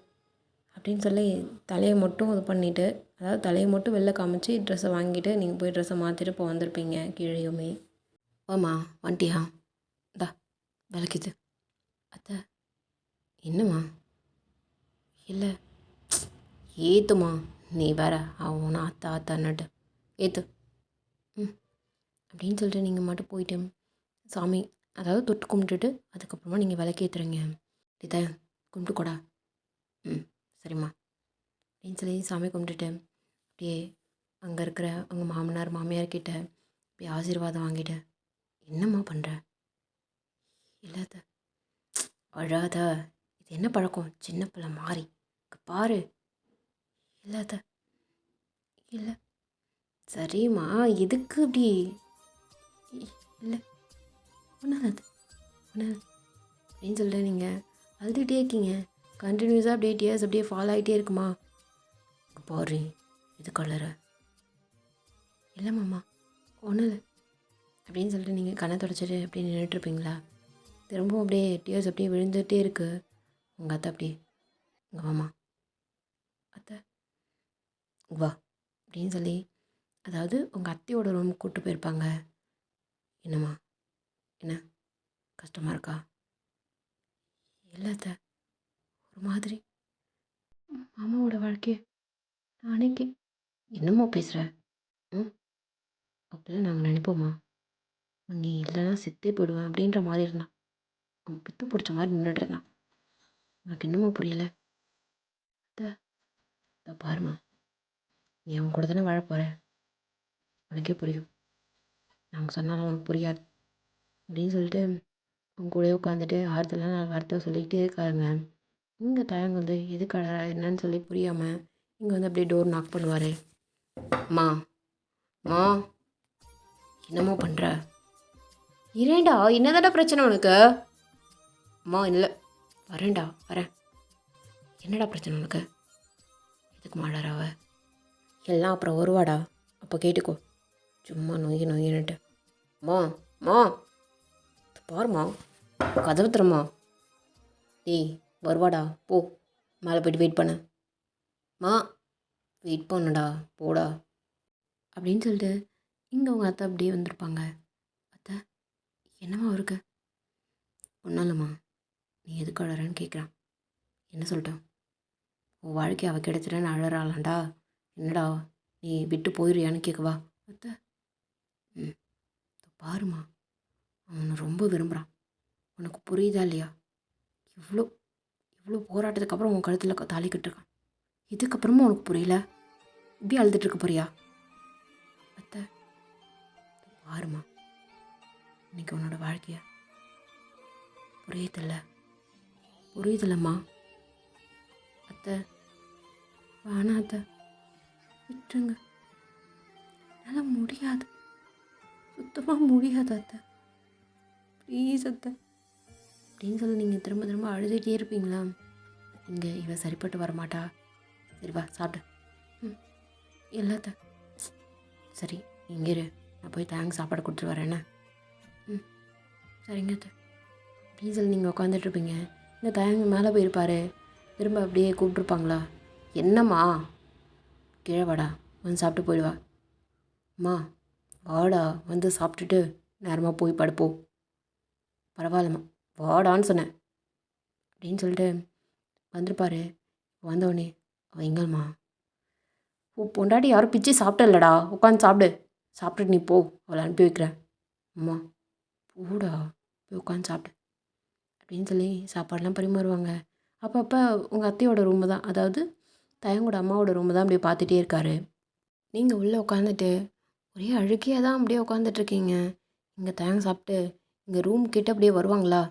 அப்படின்னு சொல்லி தலையை மட்டும் இது பண்ணிவிட்டு, அதாவது தலையை மட்டும் வெளில காமிச்சு ட்ரெஸ்ஸை வாங்கிட்டு நீங்கள் போய் ட்ரெஸ்ஸை மாற்றிட்டு இப்போ வந்திருப்பீங்க கீழேயுமே. ஆமா வண்டியா இந்தா விளக்கிது. அத்தை என்னம்மா? இல்லை ஏற்றுமா, நீ வேற அவனா அத்தா அத்தான்னுட்டு ஏற்று ம் அப்படின்னு சொல்லிட்டு நீங்கள் மட்டும் போயிட்டு சாமி அதாவது தொட்டு கும்பிட்டுட்டு அதுக்கப்புறமா நீங்கள் விளக்கேற்றுறீங்க. இதை கும்பிட்டு கூடா. ம் சரிம்மா அப்படின்னு சொல்லி சாமி கும்பிட்டுட்டு அப்படியே அங்கே இருக்கிற அவங்க மாமனார் மாமியார்கிட்ட அப்படியே ஆசீர்வாதம் வாங்கிட்டு என்னம்மா பண்ணுற? இல்லாத அழாத, இது என்ன பழக்கம், சின்ன பிள்ளை மாறி பாரு. இல்லாத இல்லை சரிம்மா எதுக்கு இப்படி? இல்லை ஒன்றாது ஒன்றாது அப்படின்னு சொல்லிட்டு நீங்கள் அழுதுகிட்டே இருக்கீங்க. கண்டினியூஸாக அப்படியே டியர்ஸ் அப்படியே ஃபாலோ ஆகிட்டே இருக்குமா. பாரு இது கலரை. இல்லைம்மாம்மா ஒன்றும் இல்லை அப்படின்னு சொல்லிட்டு நீங்கள் கண்ணை தொடச்சிட்டு அப்படியே நின்றுட்டுருப்பீங்களா. திரும்பவும் அப்படியே டியர்ஸ் அப்படியே விழுந்துகிட்டே இருக்குது. உங்கள் அத்தை அப்படியே இங்கே வாம்மா அத்தை வா அப்படின்னு சொல்லி அதாவது உங்கள் அத்தையோட ரூமுக்கு கூப்பிட்டு போயிருப்பாங்க. என்னம்மா என்ன கஷ்டமாக இருக்கா? இல்லை அத்தை ஒரு மாதிரி மாமாவோட வாழ்க்கையை நானே என்னமோ பேசுகிற. ம் அப்படிலாம் நாங்கள் நினைப்போமா? நீ இல்லைன்னா செத்தே போயிடுவேன் அப்படின்ற மாதிரி இருந்தான். அவன் பித்து பிடிச்ச மாதிரி நின்றுட்டு இருந்தான். உனக்கு என்னமோ புரியல. அத்தை பாருமா, நீ அவன் கூட தானே வாழ போகிற, உனக்கே புரியும். நாங்கள் சொன்னாலும் உனக்கு புரியாது அப்படின்னு சொல்லிட்டு அவங்க கூடயே உட்காந்துட்டு ஆறுதலாம் நான் வார்த்தை சொல்லிக்கிட்டே இருக்காருங்க. இங்கே தயங்க வந்து எதுக்கு என்னன்னு சொல்லி புரியாமல் இங்கே வந்து அப்படியே டோர் நாக் பண்ணுவார். அம்மா மா என்னம்மா பண்ணுற? இரேண்டா என்னதாடா பிரச்சனை உனக்கு? அம்மா இல்லை வரேன்டா வரேன். என்னடா பிரச்சனை உனக்கு? எதுக்கு மாடாராவ எல்லாம் அப்புறம் வருவாடா, அப்போ கேட்டுக்கோ. சும்மா நொய்யின்னுட்டு மா மா பாருமா கதவு தரமா. டேய் வருவாடா போ, மேலே போய்ட்டு வெயிட் பண்ண. மா வெயிட் பண்ணுடா போடா அப்படின்னு சொல்லிட்டு இங்கே அவங்க அத்தை அப்படியே வந்திருப்பாங்க. அத்தை என்னம்மா இருக்கு? ஒன்றும் இல்லைம்மா, நீ எதுக்கு அழறன்னு கேட்குறான். என்ன சொல்லிட்டான்? உன் வாழ்க்கை அவள் கிடைச்சிட்டேன்னு அழறாளாண்டா. என்னடா நீ விட்டு போயிடுறியான்னு கேட்கவா? அத்தை ம் பாருமா, அவனை ரொம்ப விரும்புகிறான், உனக்கு புரியுதா இல்லையா? இவ்வளோ இவ்வளோ போராட்டத்துக்கு அப்புறம் உன் கழுத்தில் தாலி கட்டிருக்கான், இதுக்கப்புறமும் உனக்கு புரியல? இப்படி அழுதுட்டுருக்க போறியா? அத்தை பாருமா, இன்னைக்கு உன்னோட வாழ்க்கைய புரியுதில்லம்மா. அத்தை வேணா அத்தை விட்டுருங்க, என்னால் முடியாது, சுத்தமாக முடியாது அத்தை, ப்ளீஸ் அத்தை அப்படின்னு சொல்லி நீங்கள் திரும்ப திரும்ப அழுதுகிட்டே இருப்பீங்களா. இங்கே இவ சரிப்பட்டு வரமாட்டா. சரி வா சாப்பிடு. ம் இல்லை அத்தை சரி இங்கே இரு, நான் போய் தேங்க்ஸ் சாப்பாடு கொடுத்துட்டு வரேண்ணே. ம் சரிங்க அத்தை அப்படின்னு சொல்லி நீங்கள் உட்காந்துட்ருப்பீங்க. இந்த தேங்க மேலே போயிருப்பார். திரும்ப அப்படியே கூப்பிட்ருப்பாங்களா. என்னம்மா கீழே வாடா, வந்து சாப்பிட்டு போயிடுவா. அம்மா வாடா வந்து சாப்பிட்டுட்டு நேரமாக போய் படுப்போ. பரவாயில்லம்மா வாடான்னு சொன்னேன் அப்படின்னு சொல்லிட்டு வந்திருப்பார். வந்தோடனே அவன் எங்கம்மா பொண்டாட்டி யாரும் பிச்சு சாப்பிட்டல்லடா, உட்காந்து சாப்பிடு, சாப்பிட்டுட்டு நீ போ, அவளை அனுப்பி வைக்கிறேன். அம்மா போடா போய் உட்காந்து சாப்பிடு அப்படின்னு சொல்லி சாப்பாடெலாம் பரிமாறுவாங்க. அப்பப்போ உங்கள் அத்தையோட ரூமு தான், அதாவது தயங்கோட அம்மாவோட ரூமு தான் அப்படியே பார்த்துட்டே இருக்காரு. நீங்கள் உள்ளே உட்காந்துட்டு ஒரே அழுகையாக தான் அப்படியே உட்காந்துட்ருக்கீங்க. இங்கே தயங்க சாப்பிட்டு இங்கே ரூம் கிட்ட அப்படியே வருவாங்களா?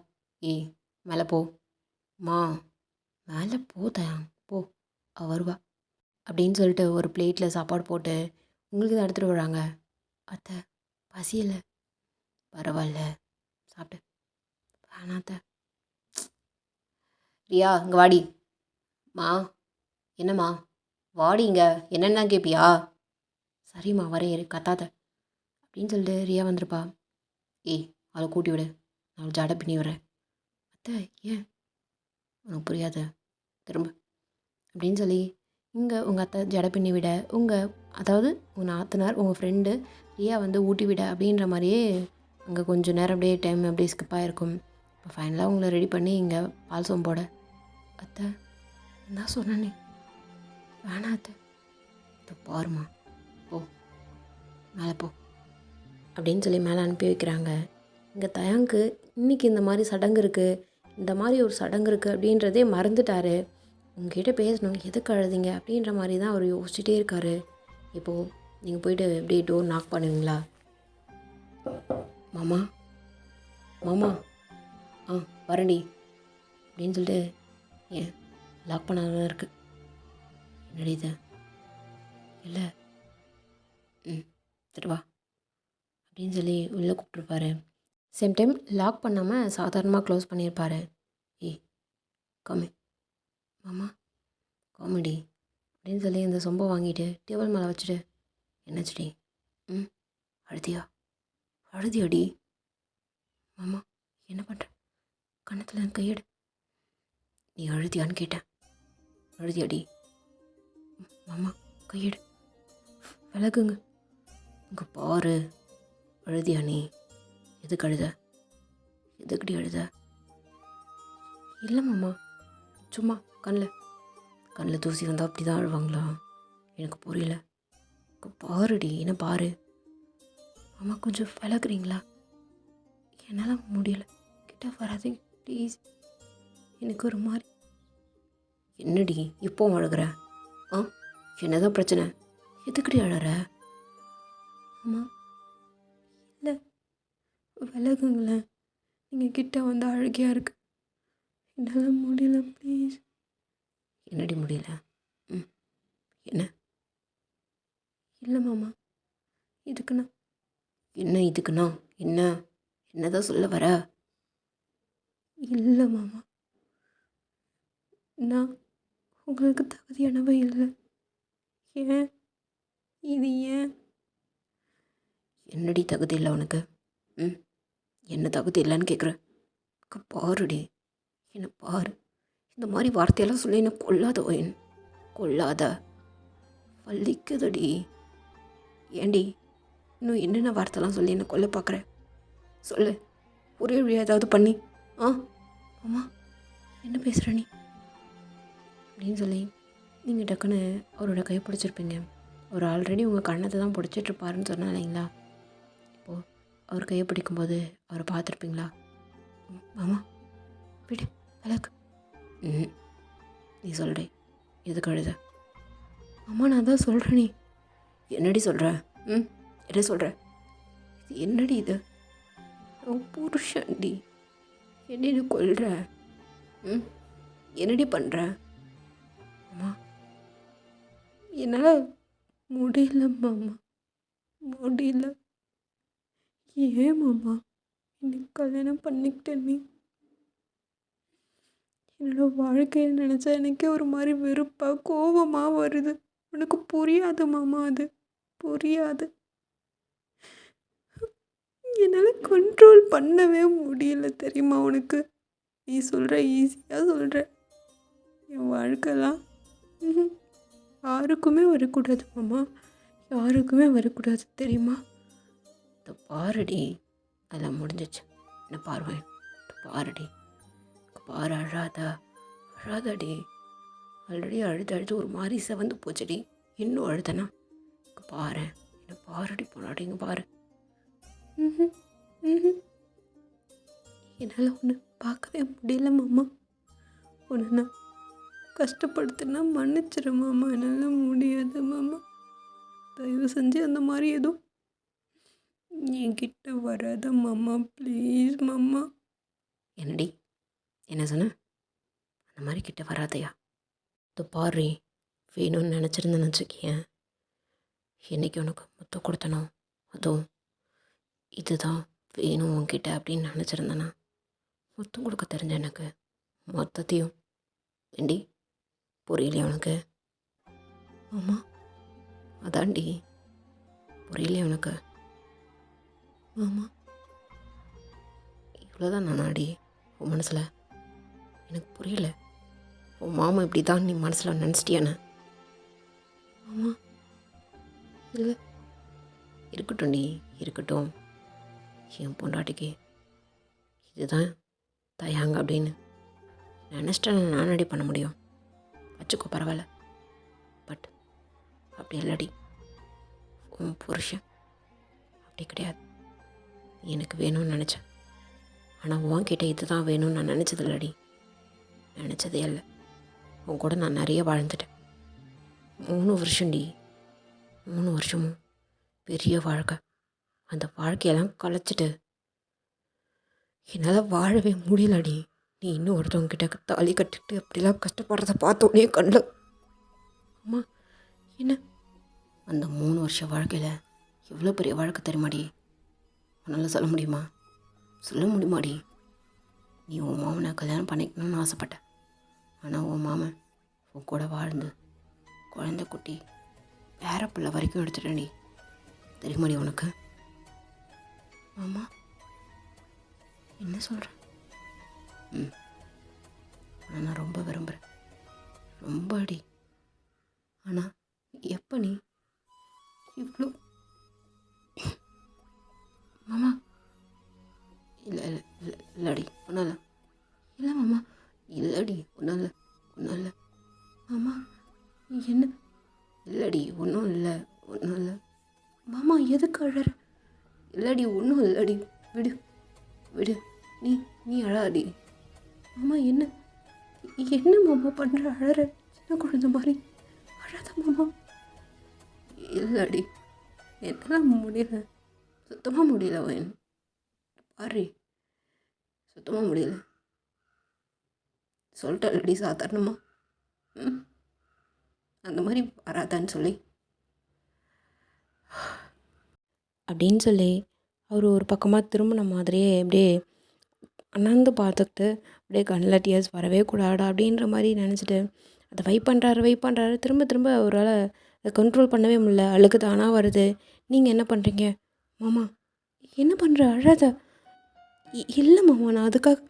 ஏய் மேலே போ மா, மேலே போ தயாங் போ, அவ வருவா அப்படின்னு சொல்லிட்டு ஒரு பிளேட்டில் சாப்பாடு போட்டு உங்களுக்கு தான் எடுத்துகிட்டு வராங்க. அத்தை பசியில். பரவாயில்ல சாப்பிட்டு. வேணாத்த. ரியா இங்கே வாடி. மா என்னம்மா வாடி இங்கே, என்னென்ன கேட்பியா? சரிம்மா வரேன் இரு கத்தாத அப்படின்னு சொல்லிட்டு ரியா வந்திருப்பா. ஏய் அவளை கூட்டி விடு, நான் ஜடை பின்னி வரேன். அத்தை ஏன் உனக்கு புரியாத, திரும்ப அப்படின்னு சொல்லி இங்கே உங்கள் அத்தை ஜடை பின்னி விட, அதாவது உங்கள் நாத்தனார் உங்கள் ஃப்ரெண்டு ரியா வந்து ஊட்டி விட அப்படின்ற மாதிரியே அங்கே கொஞ்சம் நேரம் அப்படியே டைம் அப்படியே ஸ்கிப் ஆகிருக்கும். இப்போ ஃபைனலாக உங்களை ரெடி பண்ணி இங்கே பால் சோம் போட. அத்தை நான் சொன்னேனே வேணாம் அத்தை. இதை பாருமா போ மேலே போ அப்படின்னு சொல்லி மேலே அனுப்பி வைக்கிறாங்க. இங்கே தயாங்க்கு இன்றைக்கி இந்த மாதிரி சடங்கு இருக்குது, இந்த மாதிரி ஒரு சடங்கு இருக்குது அப்படின்றதே மறந்துட்டார். உங்ககிட்ட பேசணும், எதுக்கு அழுதிங்க அப்படின்ற மாதிரி தான் அவர் யோசிச்சுட்டே இருக்கார். இப்போது நீங்கள் போயிட்டு அப்படியே டோர் நாக் பண்ணுவீங்களா? மாமா மாமா வரண்டி அப்படின்னு சொல்லிட்டு ஏன் லாக் பண்ணாதான் இருக்குது. என்னடி இது? இல்லை சரி வா அப்படின்னு சொல்லி உள்ளே கூப்பிட்ருப்பாரு. சேம் டைம் லாக் பண்ணாமல் சாதாரணமாக க்ளோஸ் பண்ணியிருப்பார். ஏய் காமி மாமா காமெடி அப்படின்னு சொல்லி இந்த சொம்பை வாங்கிட்டு டேபிள் மேலே வச்சுட்டு என்னாச்சுடி? அழுதியாடி? மாமா என்ன பண்ணுற? கன்னத்தில் கையெடு. நீ அழுதியான்னு கேட்டேன். அழுதியாடி? மாமா கையெடு, விலகுங்க. இங்கே பாரு, அழுதியா நீ? எதுக்கு அழுத? எதுக்குடி அழுத? இல்லை மாமா சும்மா கண்ணில் தூசி வந்தால் அப்படி தான் அழுவாங்களா? எனக்கு புரியல. பாருடி, என்ன பாரு. மாமா கொஞ்சம் விலகுறீங்களா? என்னால் முடியல, கிட்ட வராதீங்க ப்ளீஸ். எனக்கு ஒரு மாதிரி. என்னடி இப்போ அழுகிற? என்னதான் பிரச்சனை? எதுக்குடி அழற? அம்மா இல்லை விலகுங்களேன், நீங்கள் கிட்ட வந்து அழுகையாக இருக்கு, என்னால் முடியல ப்ளீஸ். என்னடி முடியல? என்ன? இல்லை மாமா இதுக்குண்ணா. இதுக்குண்ணா? என்னதான் சொல்ல வர? இல்லை மாமா, நான் உங்களுக்கு தகுதியானவ இல்லை. ஏன் இது ஏன்? என்னடி தகுதி இல்லை உனக்கு? என்ன தகுதி இல்லைன்னு கேட்குறேன். பாருடி, என்ன பாரு. இந்த மாதிரி வார்த்தையெல்லாம் சொல்லி என்ன கொல்லாத ஓயன், கொல்லாத. வலிக்குதடி. ஏண்டி இன்னும் என்னென்ன வார்த்தைலாம் சொல்லி என்ன கொல்ல பார்க்குற? சொல்லு, ஒரே வழியாக ஏதாவது பண்ணி. அம்மா என்ன பேசுகிற நீ அப்படின்னு சொல்லி நீங்கள் டக்குன்னு அவரோட கையை பிடிச்சிருப்பீங்க. அவர் ஆல்ரெடி உங்கள் கண்ணத்தை தான் பிடிச்சிட்ருப்பாருன்னு சொன்னா இல்லைங்களா? இப்போது அவர் கையை பிடிக்கும்போது அவரை பார்த்துருப்பீங்களா? மாமா விடு விளக்கு. நீ சொல்கிறே எதுக்கு அழுத? அம்மா நான் தான் சொல்கிறேனே. என்னடி சொல்கிற? என்ன சொல்கிற? இது என்னடி இது? புருஷன்டி, என்னடி கொல்ற? என்னடி பண்ணுற? அம்மா என்னால் முடியல மாமா, முடியல. ஏன் மாமா இன்னைக்கு கல்யாணம் பண்ணிக்கிட்டேன்? நீ என்னோட வாழ்க்கையை நினச்சா எனக்கே ஒரு மாதிரி வெறுப்பாக கோபமாக வருது. உனக்கு புரியாது மாமா, அது புரியாது. என்னால் கண்ட்ரோல் பண்ணவே முடியல தெரியுமா உனக்கு? நீ சொல்கிற ஈஸியாக சொல்கிற, என் வாழ்க்கைலாம் யாருக்குமே வரக்கூடாது மாமா, யாருக்குமே வரக்கூடாது தெரியுமா? இதை பாருடி, அதெல்லாம் முடிஞ்சிச்சு. என்ன பாருவேன் பாருடி, பாரு. அழாதடி. ஆல்ரெடி அழுது ஒரு மாதிரி செவந்து போச்சுடி, இன்னும் அழுதனா? பாரு, என்ன பாருடி போனாடி, இங்கே பாரு. என்னால் ஒன்று பார்க்கவே முடியல மாமா. உன்னை நான் கஷ்டப்படுத்தினா மன்னிச்சிரு மாமா. என்னால் முடியாது மாமா. தயவு செஞ்சு அந்த மாதிரி எதுவும் என்கிட்ட வராத மாமா, ப்ளீஸ் மாமா. என்னடி என்ன சொன்ன? அந்த மாதிரி கிட்ட வராதையா? அது பாரு, வேணும்னு நினச்சிருந்தேன்னு வச்சுக்கேன், என்னைக்கு உனக்கு முத்தம் கொடுத்தனோ அதுவும் இதுதான் வேணும் உன்கிட்ட அப்படின்னு நினச்சிருந்தேன்னா முத்தம் கொடுக்க தெரிஞ்ச எனக்கு மொத்தத்தையும் ஏண்டி புரியலையா உனக்கு? ஆமா அதாண்டி புரியலையா உனக்கு? ஆமாம் இவ்வளோதான் நானாடி உன் மனசில்? எனக்கு புரியல. உன் மாமா இப்படி தான் நீ மனசில் நினச்சிட்டியானே? ஆமாம் இல்லை இருக்கட்டும் டி, இருக்கட்டும். என் பொண்டாட்டிக்கு இதுதான் தயாங்க அப்படின்னு நினச்சிட்டா நான் அடி பண்ண முடியும். வச்சுக்கோ பரவாயில்ல. பட் அப்படி இல்லடி, உன் புருஷன் அப்படி கிடையாது. எனக்கு வேணும்னு நினச்சேன், ஆனால் உன்கிட்ட இதுதான் வேணும்னு நான் நினச்சது இல்லடி. நினச்சதே இல்லை. உன் கூட நான் நிறைய வாழ்ந்துட்டேன். 3 வருஷம்டி. 3 வருஷமும் பெரிய வாழ்க்கை. அந்த வாழ்க்கையெல்லாம் கலைச்சிட்டு என்னால் வாழவே முடியலடி. நீ இன்னும் ஒருத்தவங்கிட்ட தாலி கட்டிட்டு அப்படிலாம் கஷ்டப்படுறத பார்த்தோன்னே கண்ட. அம்மா என்ன அந்த 3 வருஷ வாழ்க்கையில் எவ்வளோ பெரிய வாழ்க்கை தெரியுமாடி? உன்னால் சொல்ல முடியுமா? சொல்ல முடியுமாடி? நீ உன் மாமனை கல்யாணம் பண்ணிக்கணும்னு ஆசைப்பட்ட, ஆனால் உன் மாமன் உன் கூட வாழ்ந்து குழந்தை குட்டி பேர பிள்ளை வரைக்கும் எடுத்துட்டேன்டி. தெரியுமாடி உனக்கு? ஆமாம் என்ன சொல்கிறேன்? நான் ரொம்ப விரும்புகிறேன், ரொம்ப அடி. ஆனால் எப்போ நீ இவ்வளோ? மாமா இல்லை இல்லை இல்லை இல்லடி ஒன்றும் இல்லை. இல்லை மாமா இல்லடி ஒன்றும் இல்லை ஒன்றும் இல்லை. மாமா என்ன? இல்லடி ஒன்றும் இல்லை ஒன்றும் இல்லை. மாமா எதுக்கு அழற? இல்லடி ஒன்றும் இல்லடி, விடு விடு. நீ நீ அழாடி. மாமா என்ன என்ன மாமா பண்ணுற? அழற சின்ன குழந்தை மாதிரி அழாத மாமா. இல்லடி என்னால் முடியல, சுத்தமாக முடியல. வயன் பாரு, சுத்தமாக முடியல. சொல்லிட்டல்லடி சாதாரணமா அந்த மாதிரி வராதான்னு சொல்லி அப்படின்னு சொல்லி அவர் ஒரு பக்கமாக திரும்பின மாதிரியே அப்படியே அண்ணாந்து பார்த்துக்கிட்டு அப்படியே கண்ணில் டியர்ஸ் வரவே கூடாடா அப்படின்ற மாதிரி நினச்சிட்டு அதை வைப் பண்ணுறாரு. திரும்ப திரும்ப அவரால் அதை கண்ட்ரோல் பண்ணவே முடியல. அழுக்கு தானாக வருது. நீங்கள் என்ன பண்ணுறீங்க? மாமா என்ன பண்ணுற? அழாத. இல்லை மாமா நான் அதுக்காக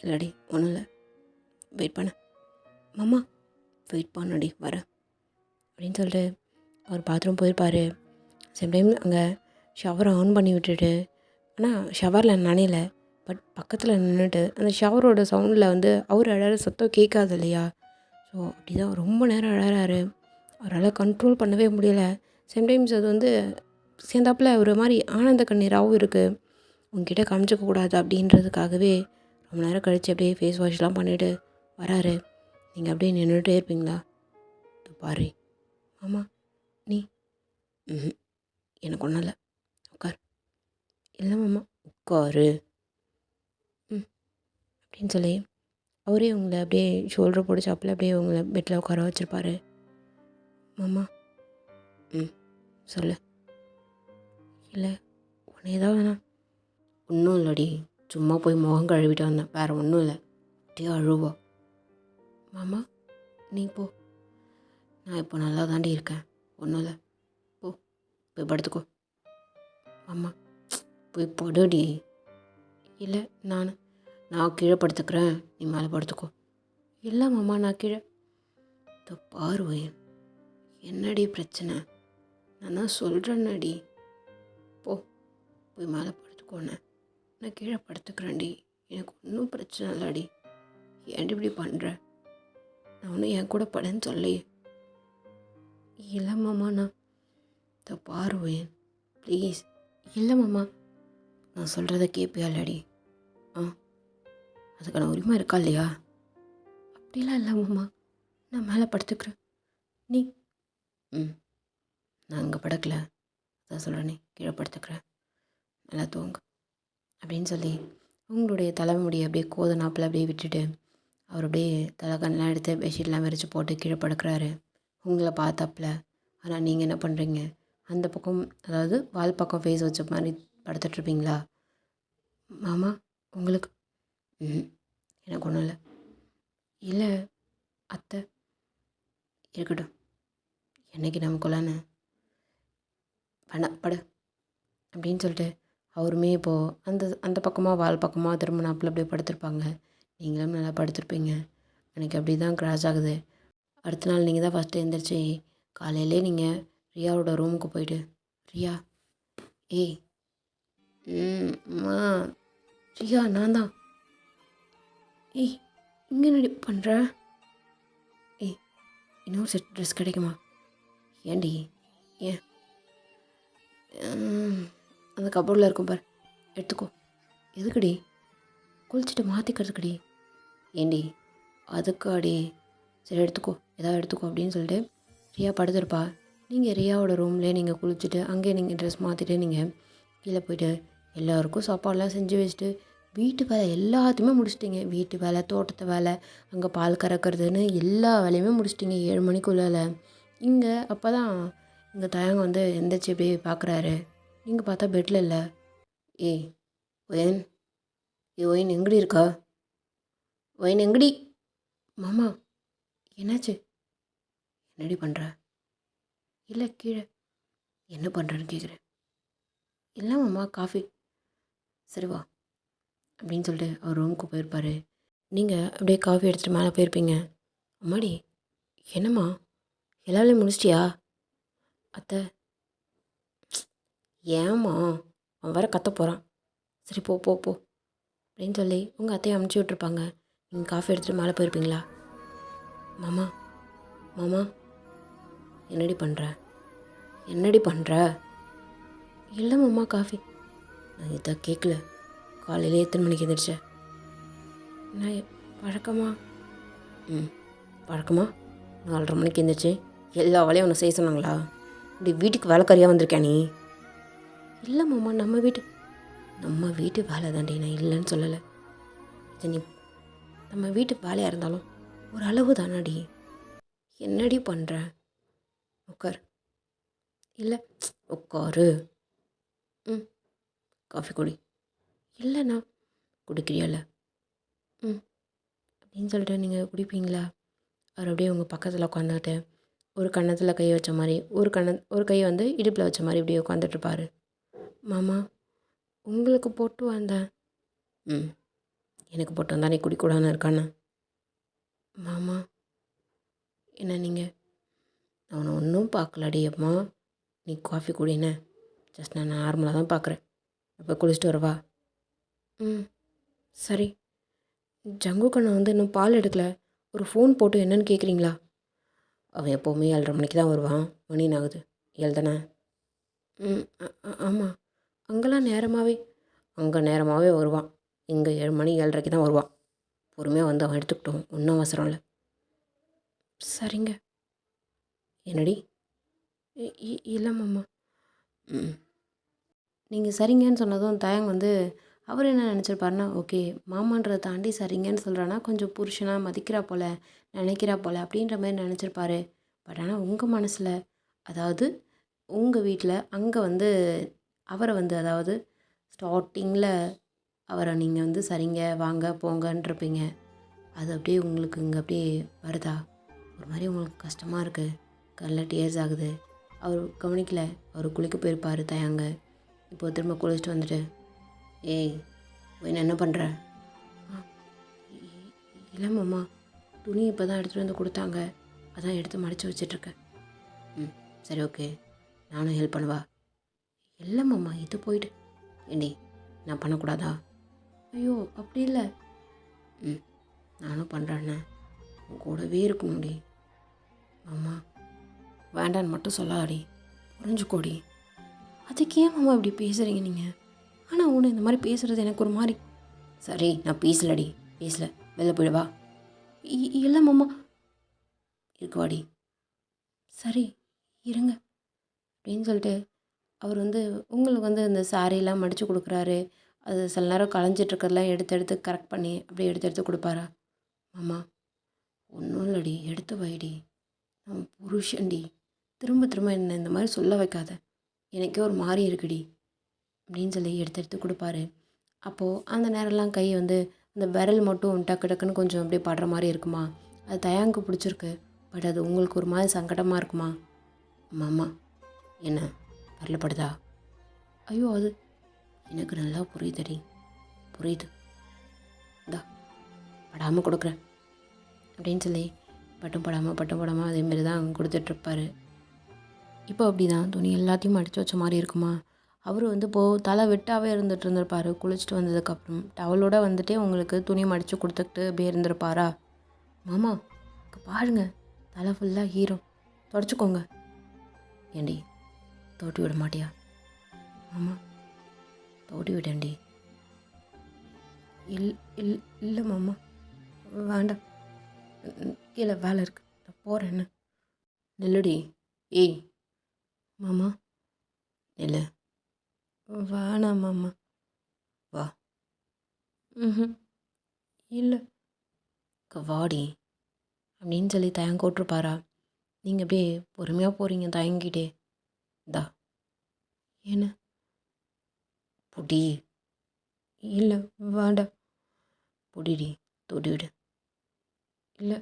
இல்லடி ஒன்றும் இல்லை, வெயிட் பண்ண மாமா, வெயிட் பண்ணடி வரேன் அப்படின்னு சொல்லிட்டு அவர் பாத்ரூம் போயிருப்பார். சேம் டைம் அங்கே ஷவரை ஆன் பண்ணி விட்டுட்டு, ஆனால் ஷவரில் நனையல, பட் பக்கத்தில் நின்றுட்டு அந்த ஷவரோட சவுண்டில் வந்து அவர் அழகிற சத்தம் கேட்காது இல்லையா? ஸோ அப்படி தான் ரொம்ப நேரம் அழகிறாரு. அவரால் கண்ட்ரோல் பண்ணவே முடியல. சம்டைம்ஸ் அது வந்து சேர்ந்தாப்பில் ஒரு மாதிரி ஆனந்த கண்ணீராகவும் இருக்குது. உங்ககிட்ட காமிச்சிக்க கூடாது அப்படின்றதுக்காகவே ரொம்ப நேரம் கழித்து அப்படியே ஃபேஸ் வாஷ்லாம் பண்ணிவிட்டு வராரு. நீங்கள் அப்படியே நின்றுட்டே இருப்பீங்களா? பாரு ஆமாம் நீ எனக்கு ஒன்றும் இல்லை, உட்கார். இல்லை மாமா உட்காரு அப்படின்னு சொல்லி அவரே உங்களை அப்படியே ஷோல்டர் பிடிச்சாப்பில் அப்படியே உங்களை பெட்டில் உட்கார வச்சுருப்பாரு. மாமா சொல்லு. இல்லை உன்னை ஏதாவது வேணாம். ஒன்றும் இல்லடி, சும்மா போய் முகம் கழுவிட்டு வந்தேன், வேறு ஒன்றும் இல்லை. அப்படியே அழுவா. மாமா நீ போ, நான் இப்போ நல்லா தாண்டி இருக்கேன், ஒன்றும் இல்லை, போ போய் படுத்துக்கோ. மாமா போய் படுடி. இல்லை நான் கீழே படுத்துக்கிறேன், நீ மேலே படுத்துக்கோ. இல்லை மாமா நான் கீழே. பாருவேன் என்னடி பிரச்சனை? நான் தான் சொல்கிறேன்னடி, போய் மேலே படுத்துக்கோண்ணே, நான் கீழே படுத்துக்கிறேன்டி, எனக்கு ஒன்றும் பிரச்சனை இல்லடி. ஏன்டி இப்படி பண்ணுற? நான் ஒன்றும் என் கூட படுன்னு சொல்லி. இல்லை மாமா நான் பாருவேன் ப்ளீஸ். இல்லை மாமா நான் சொல்கிறத கேட்பியா இல்லடி? அதுக்கான உரிமை இருக்கா இல்லையா? அப்படிலாம் இல்லை மாமா, நான் மேலே படுத்துக்கிறேன். நீ ம் நான் அங்கே படுக்கல, அதான் சொல்கிறேனே, கீழே படுத்துக்கிறேன், நல்லா தூங்கு அப்படின்னு சொல்லி உங்களுடைய தலைமுடியை அப்படியே கோதனாப்பில் அப்படியே விட்டுட்டு அவர் அப்படியே தலைக்கண்ணெலாம் எடுத்து பெட்ஷீட்லாம் விரித்து போட்டு கீழே படுக்கிறாரு. உங்களை பார்த்தாப்புல. ஆனால் நீங்கள் என்ன பண்ணுறீங்க? அந்த பக்கம், அதாவது வால் பக்கம் ஃபேஸ் வச்ச மாதிரி படுத்துட்ருப்பீங்களா? மாமா உங்களுக்கு ம் எனக்கு ஒன்றும் இல்லை. இல்லை அத்தை, இருக்கட்டும், என்னைக்கு நமக்குள்ளான்னு வேணாம் படு அப்படின்னு சொல்லிட்டு அவருமே இப்போது அந்த அந்த பக்கமாக வால் பக்கமாக திரும்பினாப்புல அப்படியே படுத்திருப்பாங்க. நீங்களும் நல்லா படுத்திருப்பீங்க. எனக்கு அப்படி தான் கிராஸ் ஆகுது. அடுத்த நாள் நீங்கள் தான் ஃபஸ்ட்டு எழுந்திரிச்சி காலையிலே நீங்கள் ரியாவோட ரூமுக்கு போயிட்டு, ரியா ஏய் அம்மா ரியா நான் தான், ஏய் இங்கே என்னடி பண்ணுற, ஏய் இன்னொரு செட் ட்ரெஸ் கிடைக்குமா, ஏன்டி ஏன் அந்த கபோர்டில் இருக்கும் பார், எடுத்துக்கோ. எதுக்குடி? குளிச்சுட்டு மாற்றிக்கிறதுக்குடி. ஏண்டி அதுக்காடி? சரி எடுத்துக்கோ, ஏதாவது எடுத்துக்கோ அப்படின்னு சொல்லிட்டு ரியா படுத்துருப்பா. நீங்கள் ரியாவோட ரூம்லேயே நீங்கள் குளிச்சுட்டு அங்கேயே நீங்கள் ட்ரெஸ் மாற்றிட்டு நீங்கள் கீழே போய்ட்டு எல்லாருக்கும் சாப்பாடெலாம் செஞ்சு வச்சுட்டு வீட்டு வேலை எல்லாத்தையுமே முடிச்சிட்டிங்க. வீட்டு வேலை, தோட்டத்து வேலை, அங்கே பால் கறக்கிறதுன்னு எல்லா வேலையுமே முடிச்சிட்டிங்க 7 மணிக்குள்ளே. இங்கே அப்போ தான் எங்கள் தயங்க வந்து எந்திரிச்சு இப்படியே பார்க்குறாரு. நீங்கள் பார்த்தா பெட்டில் இல்லை. ஏய் ஒயன், ஒயன் எங்கடி இருக்கா? ஒயன் எங்கடி? மாமா என்னாச்சு? என்னடி பண்ணுற? இல்லை கீழே. என்ன பண்ணுறேன்னு கேட்குறேன். இல்லை மாமா காஃபி. சரி வா அப்படின்னு சொல்லிட்டு அவர் ரூமுக்கு போயிருப்பார். நீங்கள் அப்படியே காஃபி எடுத்துகிட்டு மேலே போயிருப்பீங்க. அம்மாடி என்னம்மா எல்லா வேலையும் முடிச்சிட்டியா? அத்தை ஏம்மா அவன் வேற கத்த போகிறான். சரி போ போ போ அப்படின்னு சொல்லி உங்கள் அத்தையை அமுச்சு விட்ருப்பாங்க. நீங்கள் காஃபி எடுத்துகிட்டு மேலே போயிருப்பீங்களா? மாமா மாமா என்னடி பண்ணுற? என்னடி பண்ணுற? இல்லை மாமா காஃபி. நான் இதை கேட்கல. காலையிலே எத்தனை மணிக்கு எழுந்திரிச்ச? நான் பழக்கமா பழக்கமா 4:30 மணிக்கு எழுந்திரிச்சு எல்லா வேலையும் ஒன்று செய்ய சொன்னாங்களா? இப்படி வீட்டுக்கு வேலைக்காரியாக வந்திருக்கேன் நீ? இல்லை மாமா நம்ம வீட்டு வேலை தாண்டி, நான் இல்லைன்னு சொல்லலை. இது நீ நம்ம வீட்டு வேலையாக இருந்தாலும் ஒரு அளவு தானாடி. என்னடி பண்ணுற? உட்கார். இல்லை உட்காரு. காஃபி குடி. இல்லைண்ணா குடிக்கிறியால? அப்படின்னு சொல்லிட்டு நீங்கள் குடிப்பீங்களா? அவர் அப்படியே உங்கள் பக்கத்தில் உட்காந்துக்கிட்டு ஒரு கன்னத்தில் கை வச்ச மாதிரி ஒரு கை வந்து இடுப்பில் வச்ச மாதிரி இப்படியே உட்காந்துட்ருப்பாரு. மாமா உங்களுக்கு போட்டு வந்தேன். எனக்கு போட்டு வந்தா நீ குடிக்கூடாதுன்னு இருக்கானே. மாமா என்ன நீங்கள்? அவனை ஒன்றும் பார்க்கலடி அம்மா. நீ காஃபி குடின்னு ஜஸ்ட் நான் நார்மலாக தான் பார்க்குறேன். அப்போ குளிச்சுட்டு வரவா? சரி. ஜங்கு கண்ணை வந்து இன்னும் பால் எடுக்கல. ஒரு ஃபோன் போட்டு என்னன்னு கேட்குறீங்களா? அவன் எப்போவுமே 7:30 மணிக்கு தான் வருவான். மணி ஆகுது 7 தானே? ஆமாம். அங்கெல்லாம் அங்கே நேரமாகவே வருவான். இங்கே 7 மணி 7:30க்கு தான் வருவான். பொறுமையாக வந்து அவன் எடுத்துக்கிட்டோம், ஒன்றும் அவசரம் இல்லை. சரிங்க. என்னடி? இல்லை மாமா. நீங்கள் சரிங்கன்னு சொன்னதும் தயங்க வந்து அவர் என்ன நினச்சிருப்பாருன்னா, ஓகே மாமான்றதை தாண்டி சரிங்கன்னு சொல்கிறான்னா கொஞ்சம் புருஷனாக மதிக்கிறா போல், நினைக்கிறா போல் அப்படின்ற மாதிரி நினச்சிருப்பாரு. பட் ஆனால் உங்கள் மனசில், அதாவது உங்கள் வீட்டில் அங்கே வந்து அவரை வந்து, அதாவது ஸ்டார்டிங்கில் அவரை நீங்கள் வந்து சரிங்க வாங்க போங்கன்றிருப்பீங்க. அது அப்படியே உங்களுக்கு இங்கே அப்படியே வருதா? ஒரு மாதிரி உங்களுக்கு கஷ்டமாக இருக்குது, கண்ணில் டியர்ஸ் ஆகுது. அவர் கவனிக்கல. அவர் குளிக்க போயிருப்பார் தயங்க. இப்போது திரும்ப குளிச்சுட்டு வந்துட்டு, ஏய் என்ன பண்ணுற? இல்லை மாமா, துணி இப்போ தான் எடுத்துகிட்டு வந்து கொடுத்தாங்க, அதான் எடுத்து மடித்து வச்சிட்ருக்கேன். சரி ஓகே, நானும் ஹெல்ப் பண்ணுவா? இல்லை மாமா, இது போயிட்டு. ஏண்டி நான் பண்ணக்கூடாதா? ஐயோ அப்படி இல்லை. நானும் பண்ணுறேண்ணே, உன் கூடவே இருக்கணும்டி. மாமா வேண்டான்னு மட்டும் சொல்லாடி, புரிஞ்சுக்கோடி. அதுக்கு ஏன் மாமா இப்படி பேசுகிறீங்க நீங்கள்? ஆனால் உன்னை இந்த மாதிரி பேசுகிறது எனக்கு ஒரு மாதிரி. சரி நான் பேசலடி, பேசல, வெளில போயிடுவா. இல்லை மாமா. இருக்குவாடி. சரி இருங்க அப்படின்னு சொல்லிட்டு அவர் வந்து உங்களுக்கு வந்து இந்த சாரீலாம் மடித்து கொடுக்குறாரு. அது சில நேரம் களைஞ்சிட்ருக்கிறதெல்லாம் எடுத்து எடுத்து கரெக்ட் பண்ணி அப்படியே எடுத்து எடுத்து கொடுப்பாரா. மாமா ஒன்றும் இல்லடி, எடுத்து வைடி, நான் புருஷன்டி, திரும்ப திரும்ப என்ன இந்த மாதிரி சொல்ல வைக்காத, எனக்கே ஒரு மாதிரி இருக்குடி அப்படின்னு சொல்லி எடுத்து எடுத்து கொடுப்பாரு. அப்போது அந்த நேரம்லாம் கை வந்து அந்த விரல் மட்டும் டக்கு டக்குன்னு கொஞ்சம் அப்படியே படுற மாதிரி இருக்குமா. அது தயாங்கு பிடிச்சிருக்கு. பட் அது உங்களுக்கு ஒரு மாதிரி சங்கடமாக இருக்குமா. மாமா என்ன வரலப்படுதா? ஐயோ அது எனக்கு நல்லா புரியுதடி, புரியுது, இந்தா படாமல் கொடுக்குறேன் அப்படின்னு சொல்லி பட்டும் படாமல் அதேமாரி தான் கொடுத்துட்ருப்பாரு. இப்போ அப்படி தான் துணி எல்லாத்தையும் அடித்து வச்ச மாதிரி இருக்குமா. அவர் வந்து இப்போது தலை வெட்டாகவே இருந்துகிட்டு இருந்திருப்பார். குளிச்சுட்டு வந்ததுக்கப்புறம் டவலோடு வந்துட்டே உங்களுக்கு துணி மடித்து கொடுத்துக்கிட்டு அப்படியே இருந்திருப்பாரா. மாமா பாருங்க, தலை ஃபுல்லாக ஈரம், தொடச்சிக்கோங்க. ஏண்டி தோட்டி விட மாட்டியா? மாமா தோட்டி விடண்டி. இல்லை மாமா வேண்டாம், கீழே வேலை இருக்கு, நான் போகிறேன்னு. நில்லுடி. ஏய் மாமா நில்லு. வேணாம் மாமா. வா. ம் இல்லை வாடி அப்படின்னு சொல்லி தயங்கோட்டிருப்பாரா. நீங்கள் அப்படியே பொறுமையாக போகிறீங்க தயங்கிட்டே. தா என்ன புடி. இல்லை வேண்டாம். புடிடி, தோட்டி விடு. இல்லை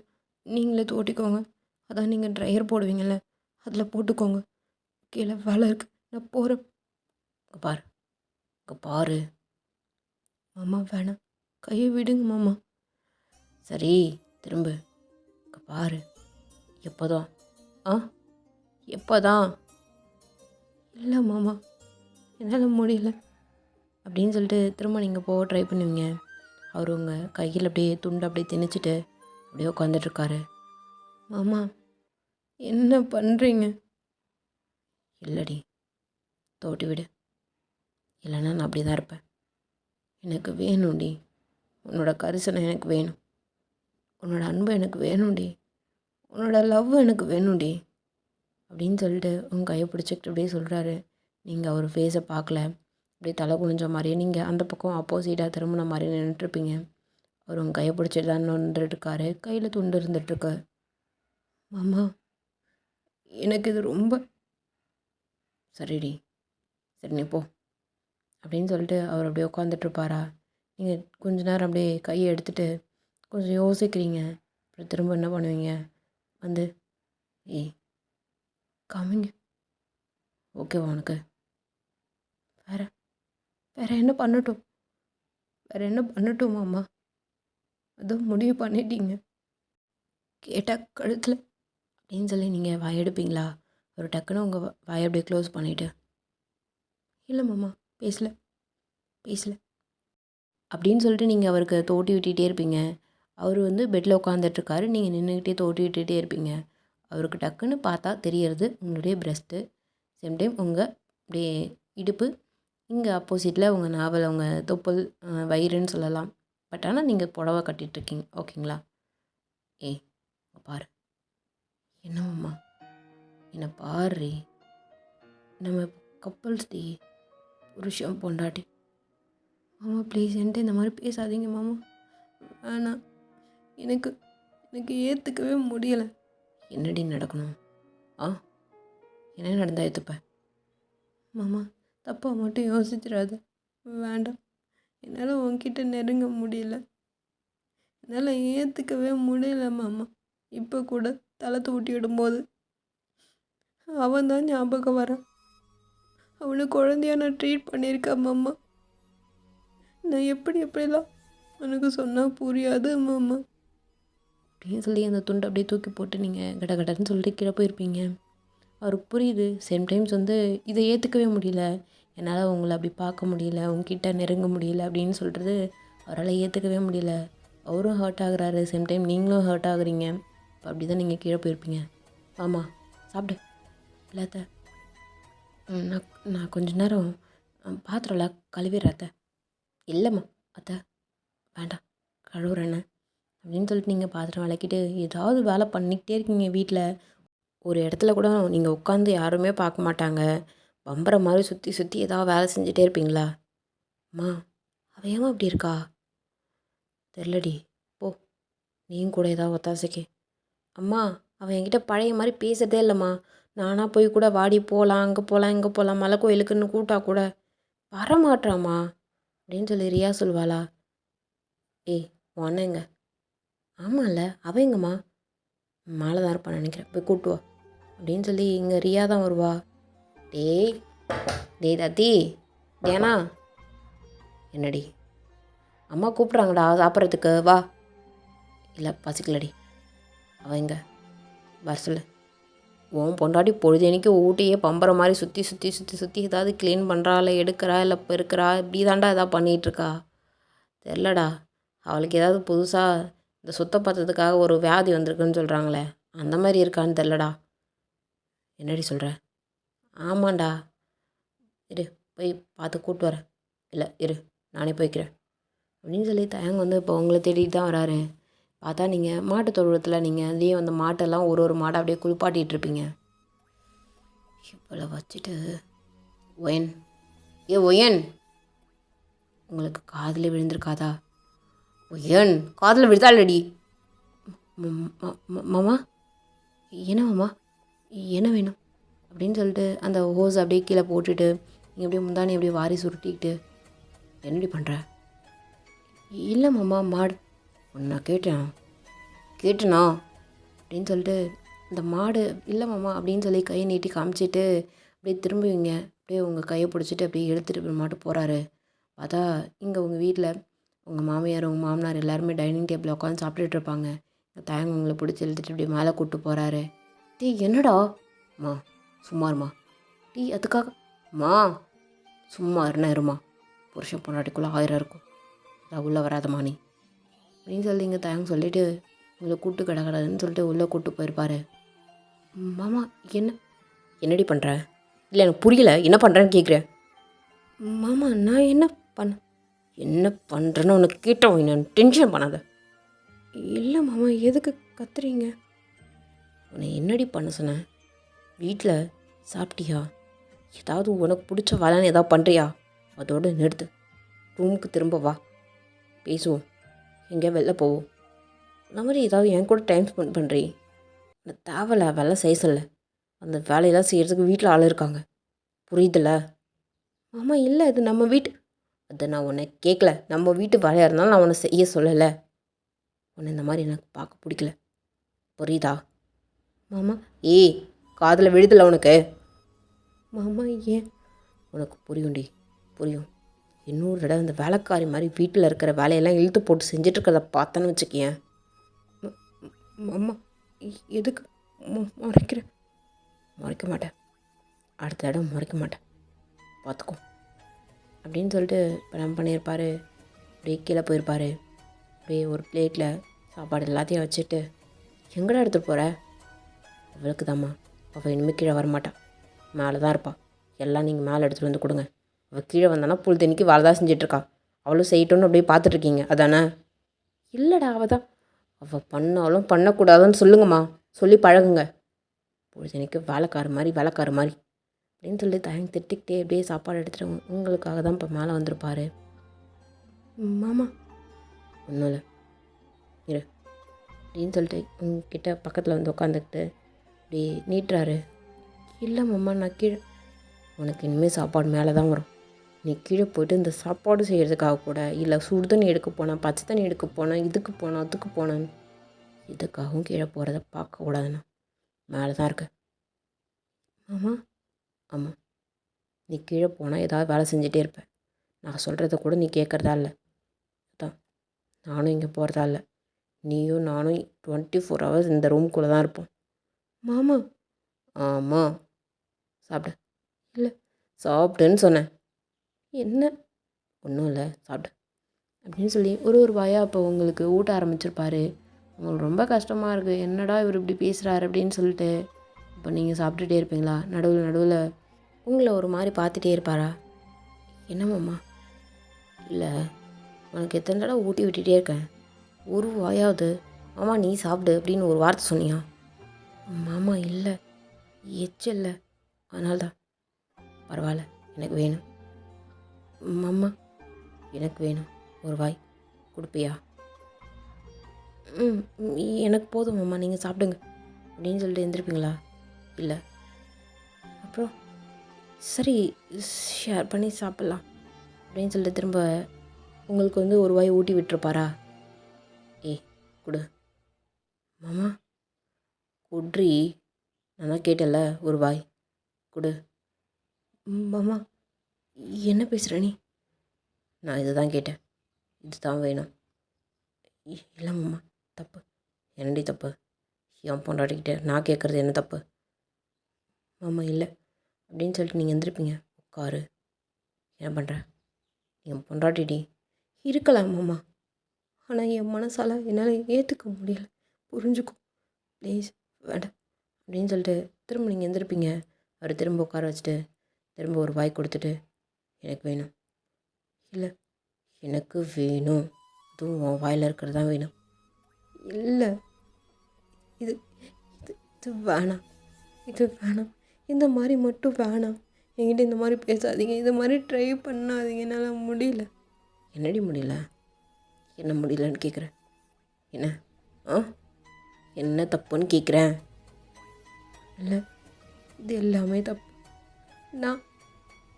நீங்களே தோட்டிக்கோங்க, அதான் நீங்கள் ட்ரையர் போடுவீங்கள்ல, அதில் போட்டுக்கோங்க, கீழே வேலை இருக்குது, நான் போகிறேன். இங்கே பாரு, இங்கே பாரு. மாமா வேணாம், கையை விடுங்க மாமா. சரி திரும்ப, இங்கே பாரு. எப்போதான்? எப்போதான்? இல்லை மாமா என்னால் முடியல அப்படின்னு சொல்லிட்டு திரும்ப நீங்கள் போக ட்ரை பண்ணுவீங்க. அவர் உங்கள் கையில் அப்படியே துண்டு அப்படியே திணிச்சிட்டு அப்படியே உட்காந்துட்ருக்காரு. மாமா என்ன பண்ணுறீங்க? இல்லடி தோட்டி விடு, இல்லைன்னா நான் அப்படி தான் இருப்பேன். எனக்கு வேணும்டி, உன்னோட கரிசனை எனக்கு வேணும், உன்னோட அன்பு எனக்கு வேணும்டி, உன்னோட லவ் எனக்கு வேணும்டி அப்படின்னு சொல்லிட்டு உங்கள் கையை பிடிச்சிக்கிட்டு அப்படியே சொல்கிறாரு. நீங்கள் அவர் ஃபேஸை பார்க்கல, அப்படியே தலை குனிஞ்ச மாதிரியே நீங்கள் அந்த பக்கம் ஆப்போசிட்டாக திரும்பின மாதிரி நின்றுட்டுருப்பீங்க. அவர் உங்கள் கையை பிடிச்சிட்டு தான் நின்றுட்டுருக்காரு, கையில் துண்டு இருந்துகிட்ருக்கு. மாமா எனக்கு இது ரொம்ப சரிடி, சரி நீ போ அப்படின்னு சொல்லிட்டு அவர் அப்படியே உட்காந்துட்ருப்பாரா. நீங்கள் கொஞ்ச நேரம் அப்படியே கையை எடுத்துகிட்டு கொஞ்சம் யோசிக்கிறீங்க. அப்புறம் திரும்ப என்ன பண்ணுவீங்க? வந்து ஏய் காமிங்க, ஓகேவா உனக்கு? வேற வேற என்ன பண்ணட்டும்? வேற என்ன பண்ணட்டும் மாமா? அதுவும் முடிவு பண்ணிட்டீங்க, கேட்டால் கழுத்தில் அப்படின்னு சொல்லி நீங்கள் வாயெடுப்பீங்களா? ஒரு டக்குன்னு உங்கள் வாயை அப்படியே க்ளோஸ் பண்ணிவிட்டு, இல்லை மாமா பேசல பேசல அப்படின்னு சொல்லிட்டு நீங்கள் அவருக்கு தோட்டி விட்டுகிட்டே இருப்பீங்க. அவர் வந்து பெட்டில் உட்காந்துட்ருக்காரு, நீங்கள் நின்றுக்கிட்டே தோட்டி விட்டுகிட்டே இருப்பீங்க. அவருக்கு டக்குன்னு பார்த்தா தெரியறது உங்களுடைய ப்ரெஸ்ட்டு, சேம் டைம் உங்கள் அப்படியே இடுப்பு, இங்கே ஆப்போசிட்டில் உங்கள் நாவல், உங்கள் தொப்புள், வயிறுன்னு சொல்லலாம். பட் ஆனால் நீங்கள் புடவை கட்டிகிட்ருக்கீங்க, ஓகேங்களா? ஏய் பாரு. என்னம்மா என்னை பாரு, நம்ம கப்பல்ஸ் டி, புருஷன் பொண்டாட்டி. மாமா ப்ளீஸ் என்கிட்ட இந்த மாதிரி பேசாதீங்க மாமா, வேணாம், எனக்கு எனக்கு ஏற்றுக்கவே முடியலை. என்னடி நடக்கணும்? என்ன நடந்தால் ஏற்றுப்ப? மாமா தப்பாக மட்டும் யோசிச்சிடாத, வேண்டாம், என்னால் உன்கிட்ட நெருங்க முடியல, என்னால் ஏற்றுக்கவே முடியல மாமா. இப்போ கூட தலை தூட்டி விடும்போது அவன் தான் ஞாபகம் வரான். அவனை குழந்தையா நான் ட்ரீட் பண்ணியிருக்கேன் மாமா. நான் எப்படிலாம் எனக்கு சொன்னால் புரியாது மாமா அப்படின்னு சொல்லி அந்த துண்டை அப்படியே தூக்கி போட்டு நீங்கள் கடகடன்னு சொல்லிட்டு கீழே போயிருப்பீங்க. அவருக்கு புரியுது. சேம் டைம்ஸ் வந்து இதை ஏற்றுக்கவே முடியல, என்னால் உங்களை அப்படி பார்க்க முடியல, உங்ககிட்ட நெருங்க முடியல அப்படின்னு சொல்கிறது அவரால் ஏற்றுக்கவே முடியல. அவரும் ஹர்ட் ஆகுறாரு, சேம் டைம் நீங்களும் ஹர்ட் ஆகுறீங்க. இப்போ அப்படி தான் நீங்கள் கீழே போயிருப்பீங்க. ஆமாம் சாப்பிடு இல்லாத. நான் கொஞ்ச நேரம் பாத்திரம்லாம் கழுவிடுறேன் அத்தை. இல்லைம்மா அத்தை வேண்டாம், கழுவுறேண்ணே அப்படின்னு சொல்லிட்டு நீங்கள் பாத்திரம் விளக்கிட்டு ஏதாவது வேலை பண்ணிக்கிட்டே இருக்கீங்க வீட்டில். ஒரு இடத்துல கூட நீங்கள் உட்காந்து யாருமே பார்க்க மாட்டாங்க. பம்பர மாதிரி சுற்றி சுற்றி ஏதாவது வேலை செஞ்சுட்டே இருப்பீங்களா? அம்மா அவள் ஏம்மா இப்படி இருக்கா? தெரிலடி. போ நீயும் கூட ஏதாவது ஒத்தாசைக்கு. அம்மா அவள் என்கிட்ட பழைய மாதிரி பேசுகிறதே இல்லைம்மா. நானாக போய் கூட வாடி போகலாம், அங்கே போகலாம், இங்கே போகலாம், மலை கோயிலுக்குன்னு கூட்டா கூட வரமாட்றாம்மா அப்படின்னு சொல்லி ரியா சொல்வாளா? ஏய் ஒன்னுங்க. ஆமாம்ல அவள் எங்கம்மா? மேலே தான் இருப்பான்னு நினைக்கிறேன், போய் கூட்டு வா அப்படின்னு சொல்லி இங்கே ரியா தான் வருவா. டேய் டேய் தத்தி ஏனா என்னடி? அம்மா கூப்பிட்றாங்கடா சாப்பிட்றதுக்கு, வா. இல்லை பசிக்கலடி. அவள் எங்க வர சொல்லு. உன் பொண்டாட்டி பொழுதேனிக்கு ஊட்டியே பம்பர மாதிரி சுற்றி சுற்றி சுற்றி சுற்றி ஏதாவது க்ளீன் பண்ணுறா, இல்லை எடுக்கிறா, இல்லை பெருக்கிறா, இப்படி தாண்டா எதாவது பண்ணிகிட்ருக்கா. தெரிலடா, அவளுக்கு ஏதாவது புதுசாக இந்த சுத்தப்படுத்துறதுக்காக ஒரு வியாதி வந்திருக்குன்னு சொல்கிறாங்களே, அந்த மாதிரி இருக்கான்னு தெரிலடா. என்னடி சொல்கிற? ஆமாண்டா. இரு போய் பார்த்து கூப்பிட்டு வரேன். இல்லை இரு நானே போய்க்கிறேன் அப்படின்னு சொல்லி தயங்க வந்து இப்போ உங்களை தேடிட்டு தான் வராரு. பார்த்தா நீங்கள் மாட்டு தொழுவத்தில் நீங்கள் அதுலேயே வந்து மாட்டெல்லாம் ஒரு ஒரு மாடை அப்படியே குளிப்பாட்டிகிட்ருப்பீங்க. இவ்வளோ வச்சுட்டு ஒயன் ஒயன் உங்களுக்கு காதில் விழுந்திருக்காதா? ஒயன் காதில் விழுதாலடி. மாமா என்ன மாமா என்ன வேணும் அப்படின்னு சொல்லிட்டு அந்த ஹோஸ் அப்படியே கீழே போட்டுட்டு நீங்கள் அப்படியே முந்தானி அப்படியே வாரி சுருட்டிக்கிட்டு என்னடி பண்ணுற? இல்லை மாமா மாடு ஒன்று நான் கேட்டேனா அப்படின்னு சொல்லிட்டு இந்த மாடு இல்லை மாமா அப்படின்னு சொல்லி கையை நீட்டி காமிச்சிட்டு அப்படியே திரும்புவீங்க. அப்படியே உங்கள் கையை பிடிச்சிட்டு அப்படியே எடுத்துகிட்டு மாட்டு போகிறாரு. பார்த்தா இங்கே உங்கள் வீட்டில் உங்கள் மாமியார் உங்கள் மாமனார் எல்லாருமே டைனிங் டேபிளில் உட்காந்து சாப்பிட்டுட்டு இருப்பாங்க. தயங்க உங்களை பிடிச்சி இழுத்துட்டு இப்படி மேலே கூப்பிட்டு போகிறாரு. டீ என்னடா? அம்மா சும்மாருமா. டீ அதுக்காக அம்மா சும்மா இருமா. புருஷன் பொண்டாட்டிக்குள்ளே 1000 இருக்கும், அதான் உள்ளே வராதம்மா நீ அப்படின்னு சொல்லி இங்கே தயங்க சொல்லிவிட்டு உங்களை கூட்டு கிடக்கடாதுன்னு சொல்லிட்டு உள்ளே கூப்பிட்டு போயிருப்பார். மாமா என்னடி பண்ணுற? இல்லை எனக்கு புரியல, என்ன பண்ணுறேன்னு கேட்குறேன். மாமா நான் என்ன பண்ணுறேன்னு உனக்கு கேட்டோம், நான் டென்ஷன் பண்ணாத. இல்லை மாமா எதுக்கு கத்துறீங்க? உன்னை என்னடி பண்ண சொன்னேன்? வீட்டில் சாப்பிட்டியா? ஏதாவது உனக்கு பிடிச்ச வேலைன்னு ஏதாவது பண்ணுறியா? அதோடு நிறுத்து. ரூமுக்கு திரும்ப வா, பேசுவோம், எங்கேயா வெளில போவோம். அந்த மாதிரி ஏதாவது என் கூட டைம் ஸ்பெண்ட் பண்ணுறீ. அந்த தேவையில்ல வேலை செய்ய சொல்ல. அந்த வேலையெல்லாம் செய்கிறதுக்கு வீட்டில் ஆள் இருக்காங்க, புரியுதுல்ல? மாமா இல்லை இது நம்ம வீட்டு. அதை நான் உன்னை கேட்கல. நம்ம வீட்டு வேலையாக இருந்தாலும் நான் உன்னை செய்ய சொல்லலை. உன்னை இந்த மாதிரி எனக்கு பார்க்க பிடிக்கல, புரியுதா? மாமா ஏய் காதில் விழுதில்ல உனக்கு? மாமா ஏன்? உனக்கு புரியும்டி, புரியும். இன்னொரு தடவை இந்த வேலைக்காரி மாதிரி வீட்டில் இருக்கிற வேலையெல்லாம் இழுத்து போட்டு செஞ்சிட்ருக்கிறத பார்த்தேன்னு வச்சுக்கேன். அம்மா எதுக்கு முறைக்கிறேன்? முறைக்க மாட்டேன், அடுத்த தடவை முறைக்க மாட்டேன், பார்த்துக்கோ அப்படின்னு சொல்லிட்டு இப்போ பண்ணியிருப்பார். அப்படியே கீழே போயிருப்பார். அப்படியே ஒரு பிளேட்டில் சாப்பாடு எல்லாத்தையும் வச்சுட்டு எங்கடா எடுத்துகிட்டு போகிற? அவளுக்கு தாம்மா, அவள் இனிமேல் கீழே வரமாட்டான், மேலே தான் இருப்பாள். எல்லாம் நீங்கள் மேலே எடுத்துகிட்டு வந்து கொடுங்க. அவள் கீழே வந்தானா புல் தண்ணிக்கு வேலை தான் செஞ்சிட்ருக்கா. அவளும் செய்யட்டும்னு அப்படியே பார்த்துட்ருக்கீங்க அதானே? இல்லைடா அவள் தான். அவள் பண்ணாலும் பண்ணக்கூடாதுன்னு சொல்லுங்கம்மா, சொல்லி பழகுங்க. பொழுதனைக்கு வேலைக்கார மாதிரி அப்படின்னு சொல்லி தயங்கி திட்டிக்கிட்டே அப்படியே சாப்பாடு எடுத்துகிட்டு உங்களுக்காக தான் இப்போ மேலே வந்திருப்பார். மாமா ஒன்றும் இல்லை இரு அப்படின்னு சொல்லிட்டு உங்ககிட்ட பக்கத்தில் வந்து உட்காந்துக்கிட்டு அப்படி நீட்டுறாரு. இல்லை மாமா நான் கீழே. உனக்கு இனிமேல் சாப்பாடு மேலே தான் வரும். நீ கீழே போய்ட்டு இந்த சாப்பாடு செய்கிறதுக்காக கூட இல்லை சுடு தண்ணி எடுக்க போனேன், பச்சை தண்ணி எடுக்க போனேன், இதுக்கு போனேன் அதுக்கு போனேன்னு இதுக்காகவும் கீழே போகிறத பார்க்கக்கூடாதுண்ணா. மேலே தான் இருக்க. ஆமாம் நீ கீழே போனால் ஏதாவது வேலை செஞ்சிட்டே இருப்பேன். நான் சொல்கிறத கூட நீ கேட்குறதா இல்லை. அதான் நானும் இங்கே போகிறதா இல்லை. நீயும் நானும் 24 hours இந்த ரூம்குள்ளே தான் இருப்போம். மாமா ஆமாம் சாப்பிடு. இல்லை சாப்பிடுன்னு சொன்னேன். என்ன? ஒன்றும் இல்லை சாப்பிடு அப்படின்னு சொல்லி ஒரு வாயாக அப்போ உங்களுக்கு ஊட்ட ஆரம்பிச்சிருப்பார். உங்களுக்கு ரொம்ப கஷ்டமாக இருக்குது, என்னடா இவர் இப்படி பேசுகிறாரு அப்படின்னு சொல்லிட்டு. இப்போ நீங்கள் சாப்பிட்டுட்டே இருப்பீங்களா? நடுவில் உங்களை ஒரு மாதிரி பார்த்துட்டே இருப்பாரா? என்னம்மாம்மா? இல்லை உனக்கு எத்தனை தடவை ஊட்டி விட்டுட்டே இருக்கேன், ஒரு வாயாவது மாமா நீ சாப்பிடு அப்படின்னு ஒரு வார்த்தை சொன்னியா? மாமா இல்லை, எச்சல்ல, அதனால தான். பரவாயில்ல, எனக்கு வேணும் மாமா, எனக்கு வேணும். ஒரு வாய் கொடுப்பியா? ம் எனக்கு போதும் மாமா, நீங்கள் சாப்பிடுங்க அப்படின்னு சொல்லிட்டு எழுந்திருப்பீங்களா? இல்லை. அப்புறம் சரி ஷேர் பண்ணி சாப்பிட்லாம் அப்படின்னு சொல்லிட்டு திரும்ப உங்களுக்கு வந்து ஒரு வாய் ஊட்டி விட்டுருப்பாரா? ஏய் கொடு மாமா, குட்ரி, நான் தான் கேட்டேன்ல ஒரு வாய் கொடு. மாமா என்ன பேசுகிற நீ? நான் இதை தான் கேட்டேன், இது தான் வேணும். இல்லை மாமா, தப்பு. என்னடி தப்பு? என் பொண்டாட்டிக்கிட்ட நான் கேட்குறது என்ன தப்பு? மாமா இல்லை அப்படின்னு சொல்லிட்டு நீங்கள் எந்திருப்பீங்க. உட்காரு, என்ன பண்ணுற? என் பொண்டாட்டிடி இருக்கலாம் மாமா, ஆனால் என் மனசால் என்னால் ஏற்றுக்க முடியல, புரிஞ்சுக்கோ ப்ளீஸ், வேண்டாம் அப்படின்னு சொல்லிட்டு திரும்ப நீங்கள் எந்திருப்பீங்க. அவர் திரும்ப உட்கார வச்சுட்டு திரும்ப ஒரு வாய் கொடுத்துட்டு எனக்கு வேணும். இல்லை எனக்கு வேணும், அதுவும் உன் வாயில் இருக்கிறது தான் வேணும். இல்லை இது இது இது வேணாம், இது வேணாம், இந்த மாதிரி மட்டும் வேணாம், என்கிட்ட இந்த மாதிரி பேசாதீங்க, இந்த மாதிரி ட்ரை பண்ணாதீங்க, என்னால் முடியல. என்னடி முடியல? என்ன முடியலன்னு கேட்குறேன்? என்ன என்ன தப்புன்னு கேட்குறேன்? இல்லை இது எல்லாமே தப்பு. நான்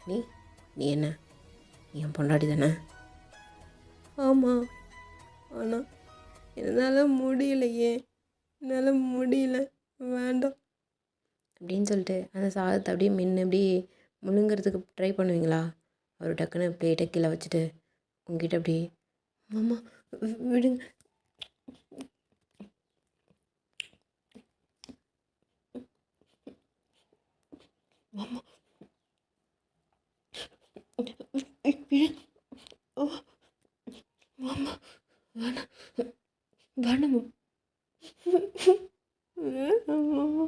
நீ நீ என்ன, நீ என் பொண்டாட்டி தானே? ஆமாம், ஆனால் என்னால் முடியலையே, என்னால் முடியல, வேண்டாம் அப்படின்னு சொல்லிட்டு அந்த சாதத்தை அப்படியே மென்று அப்படியே முழுங்கிறதுக்கு ட்ரை பண்ணுவீங்களா? அவர் டக்குன்னு பிளேட்டை கீழே வச்சுட்டு உங்ககிட்ட அப்படியே மாமா விடுங்க, மாமா விடு, மாமா வேணாம், வேணாம் வேணாம் மாமா,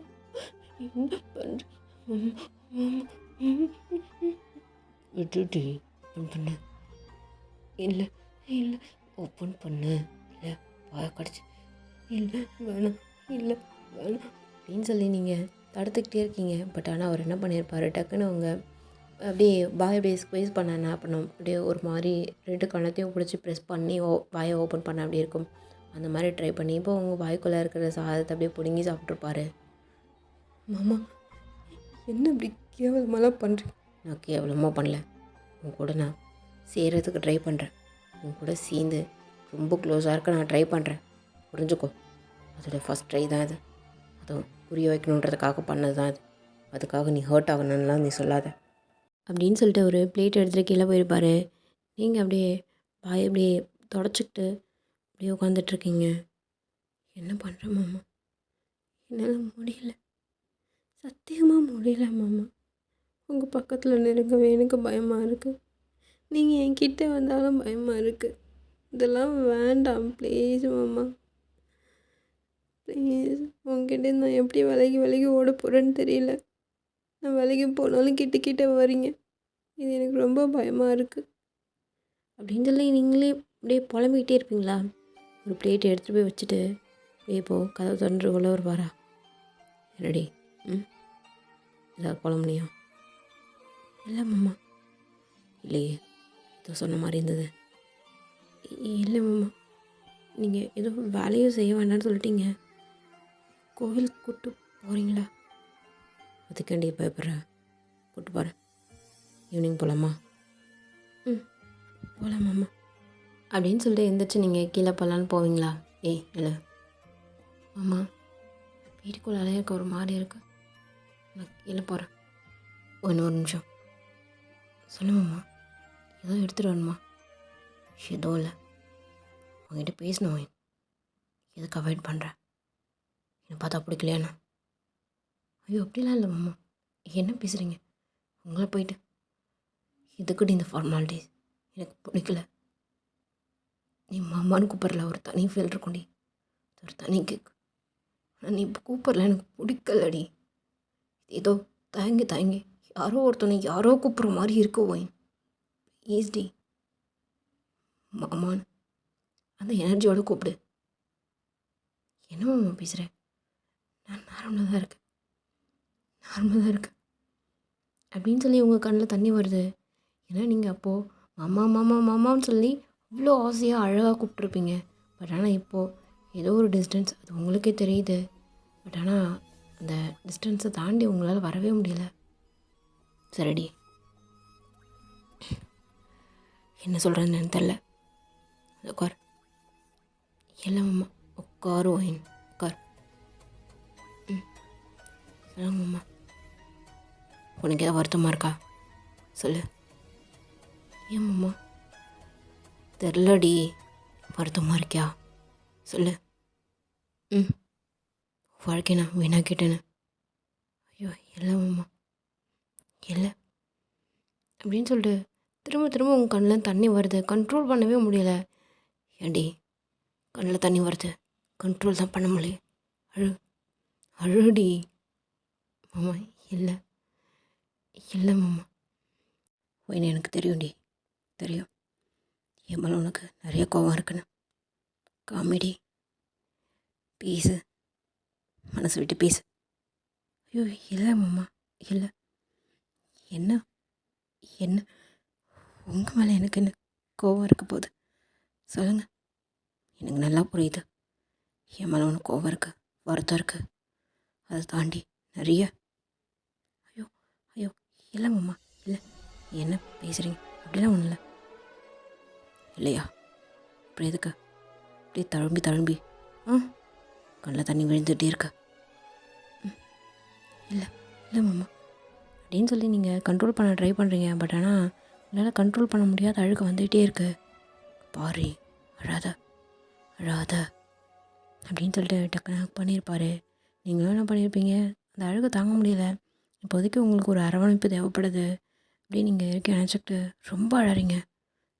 என்ன பண்ணுற மாமா, விட்டுடி, ஓப்பன் பண்ணு. இல்லை இல்லை, ஓப்பன் பண்ணு. இல்லை வாய கடிச்சு, இல்லை வேணாம், இல்லை வேணாம் அப்படின்னு சொல்லி நீங்கள் தடுத்துக்கிட்டே இருக்கீங்க. பட் ஆனால் அவர் என்ன பண்ணியிருப்பார், டக்குன்னு அவங்க அப்படியே வாயை அப்படியே ஸ்குவீஸ் பண்ண என்ன பண்ணும், அப்படியே ஒரு மாதிரி 2 கணத்தையும் பிடிச்சி ப்ரெஸ் பண்ணி வாயை ஓப்பன் பண்ண அப்படி இருக்கும். அந்த மாதிரி ட்ரை பண்ணி இப்போ உங்கள் வாய்க்குள்ளே இருக்கிற சாதத்தை அப்படியே பிடுங்கி சாப்பிட்ருப்பாரு. மாமா என்ன இப்படி கேவலமாலாம் பண்ணுறேன்? நான் கேவலமாக பண்ணல, உன் கூட நான் செய்கிறதுக்கு ட்ரை பண்ணுறேன், உன் கூட சேர்ந்து ரொம்ப க்ளோஸாக இருக்க நான் ட்ரை பண்ணுறேன், புரிஞ்சுக்கோ. அதோட ஃபஸ்ட் ட்ரை தான் இது, அதுவும் புரிய வைக்கணுன்றதுக்காக பண்ணது தான் இது, அதுக்காக நீ ஹர்ட் ஆகணும்லாம் நீ சொல்லாத அப்படின்னு சொல்லிட்டு ஒரு பிளேட் எடுத்துகிட்டு கீழே போயிருப்பார். நீங்கள் அப்படியே வாயை அப்படியே தொடச்சிக்கிட்டு அப்படியே உட்காந்துட்ருக்கீங்க. என்ன பண்ணுறேன் மாமா, என்னால் முடியல, சத்தியமாக முடியல மாமா, உங்கள் பக்கத்தில் நெருங்கவே எனக்கு பயமாக இருக்குது, நீங்கள் என்கிட்ட வந்தாலும் பயமாக இருக்குது, இதெல்லாம் வேண்டாம் ப்ளீஸ் மாமா, ப்ளீஸ். உங்ககிட்ட நான் எப்படி விலகி ஓட போகிறேன்னு தெரியல, நான் விலகி போனாலும் கிட்ட வரீங்க, இது எனக்கு ரொம்ப பயமாக இருக்குது அப்படின்னு சொல்லி நீங்களே அப்படியே புலம்பிக்கிட்டே இருப்பீங்களா? ஒரு பிளேட் எடுத்துகிட்டு போய் வச்சுட்டு அப்படியே போ, கதவை திறந்து உள்ள வருவாரா? என்னடி ஏதாவது புலம்புனியா? இல்லை மாமா. இல்லையே, ஏதோ சொன்ன மாதிரி இருந்தது. இல்லை மாமா, நீங்கள் ஏதோ வேலையும் செய்ய வேண்டாம்னு சொல்லிட்டீங்க, கோவிலுக்கு கூப்பிட்டு போகிறீங்களா? அதுக்காண்டி பயப்படுற, கூப்பிட்டு போகிறேன், ஈவினிங் போகலாமா? போகலாம் மாமா அப்படின்னு சொல்லிட்டு எழுந்திரிச்சு நீங்கள் கீழே போகலான்னு போவீங்களா? இல்லை மாமா, வீட்டுக்குள்ளாலே இருக்க ஒரு மாதிரி இருக்கு, நான் கீழே போகிறேன். ஒரு நிமிஷம் சொல்லுமாம்மா, ஏதோ எடுத்துகிட்டு வரணுமா? ஏதோ இல்லை, உங்ககிட்ட பேசணும், எதுக்கு அவாய்ட் பண்ணுறேன்? என்னை பார்த்தா பிடிக்கலையாண்ணா? ஐயோ அப்படிலாம் இல்லை மாமா, என்ன பேசுகிறீங்க? உங்களை போயிட்டு இதுக்கிட்ட இந்த ஃபார்மாலிட்டிஸ் எனக்கு பிடிக்கல. நீ மாமான்னு கூப்பிட்றல, ஒரு தனி ஃபீல் இருக்கும்டி, ஒரு தனி கேக், ஆனால் நீ இப்போ கூப்பிட்றல, எனக்கு பிடிக்கலடி. ஏதோ தயங்கி யாரோ ஒருத்தனை யாரோ கூப்பிட்ற மாதிரி இருக்கு ஒயின், ப்ளீஸ் டி மாமான்னு அந்த எனர்ஜியோடு கூப்பிடு. என்ன மாமா பேசுகிற? நான் நார்மலாக தான் இருக்கேன், நார்மலாக தான் இருக்கேன் அப்படின்னு சொல்லி உங்கள் கண்ணில் தண்ணி வருது. ஏன்னா நீங்கள் அப்போது மாமா மாமா மாமான்னு சொல்லி அவ்வளோ ஆசையாக அழகாக கூப்பிட்ருப்பீங்க. பட் ஆனால் இப்போது ஏதோ ஒரு டிஸ்டன்ஸ், அது உங்களுக்கே தெரியுது. பட் ஆனால் அந்த டிஸ்டன்ஸை தாண்டி உங்களால் வரவே முடியல. சரிடி, என்ன சொல்கிறேன்னு தெரில. உட்கார். இல்லை மாமா, உட்காரு ஒயின், உட்கார். சொல்லுங்க மாமா, உனக்கு ஏதாவது வருத்தமாக இருக்கா? சொல்லு. ஏன் மாமா? தெரிலடி, வருத்தமாக இருக்கியா? சொல்லு. வாழ்க்கை நான் வீணாக்கிட்டேன்னு. ஐயோ இல்லை மாமா, இல்லை அப்படின்னு சொல்லிட்டு திரும்ப திரும்ப உங்கள் கண்ணில் தண்ணி வருது. கண்ட்ரோல் பண்ணவே முடியல. ஏண்டி கண்ணில் தண்ணி வருது, கண்ட்ரோல் தான் பண்ண முடியல. அழு, அழுடி மாமா. இல்லை இல்லை மாமா, ஒயின் எனக்கு தெரியும்டி, தெரியும். என் மேலே உனக்கு நிறைய கோவம் இருக்குன்னு. காமெடி பேசு, மனசு விட்டு பேசு. ஐயோ இல்லை மாமா, இல்லை. என்ன என்ன உங்கள் மேலே எனக்கு என்ன கோவம் இருக்க போகுது சொல்லுங்கள். எனக்கு நல்லா புரியுது, என் மேலே உனக்கு கோவம் இருக்குது, வருத்தம் இருக்குது. அதை தாண்டி நிறைய. ஐயோ ஐயோ இல்லை மாமா, இல்லை. என்ன பேசுகிறீங்க? அப்படிலாம் ஒன்றும் இல்லை. இல்லையா? இப்படி எதுக்கு அப்படியே தழும்பி தழும்பி கண்ணில் தண்ணி விழுந்துகிட்டே இருக்க? இல்லை இல்லை மாமா அப்படின்னு சொல்லி நீங்கள் கண்ட்ரோல் பண்ண ட்ரை பண்ணுறீங்க. பட் ஆனால் உங்களால் கண்ட்ரோல் பண்ண முடியாத அழுக்கு வந்துகிட்டே இருக்கு. பாரு, அழாத அழாத அப்படின்னு சொல்லிட்டு டக்குன்னு பண்ணியிருப்பார். நீங்களும் என்ன பண்ணியிருப்பீங்க? அந்த அழுகை தாங்க முடியல. இப்போதைக்கு உங்களுக்கு ஒரு அரவணைப்பு தேவைப்படுது அப்படின்னு நீங்கள் இருக்க நினச்சிக்கிட்டு ரொம்ப அழறீங்க.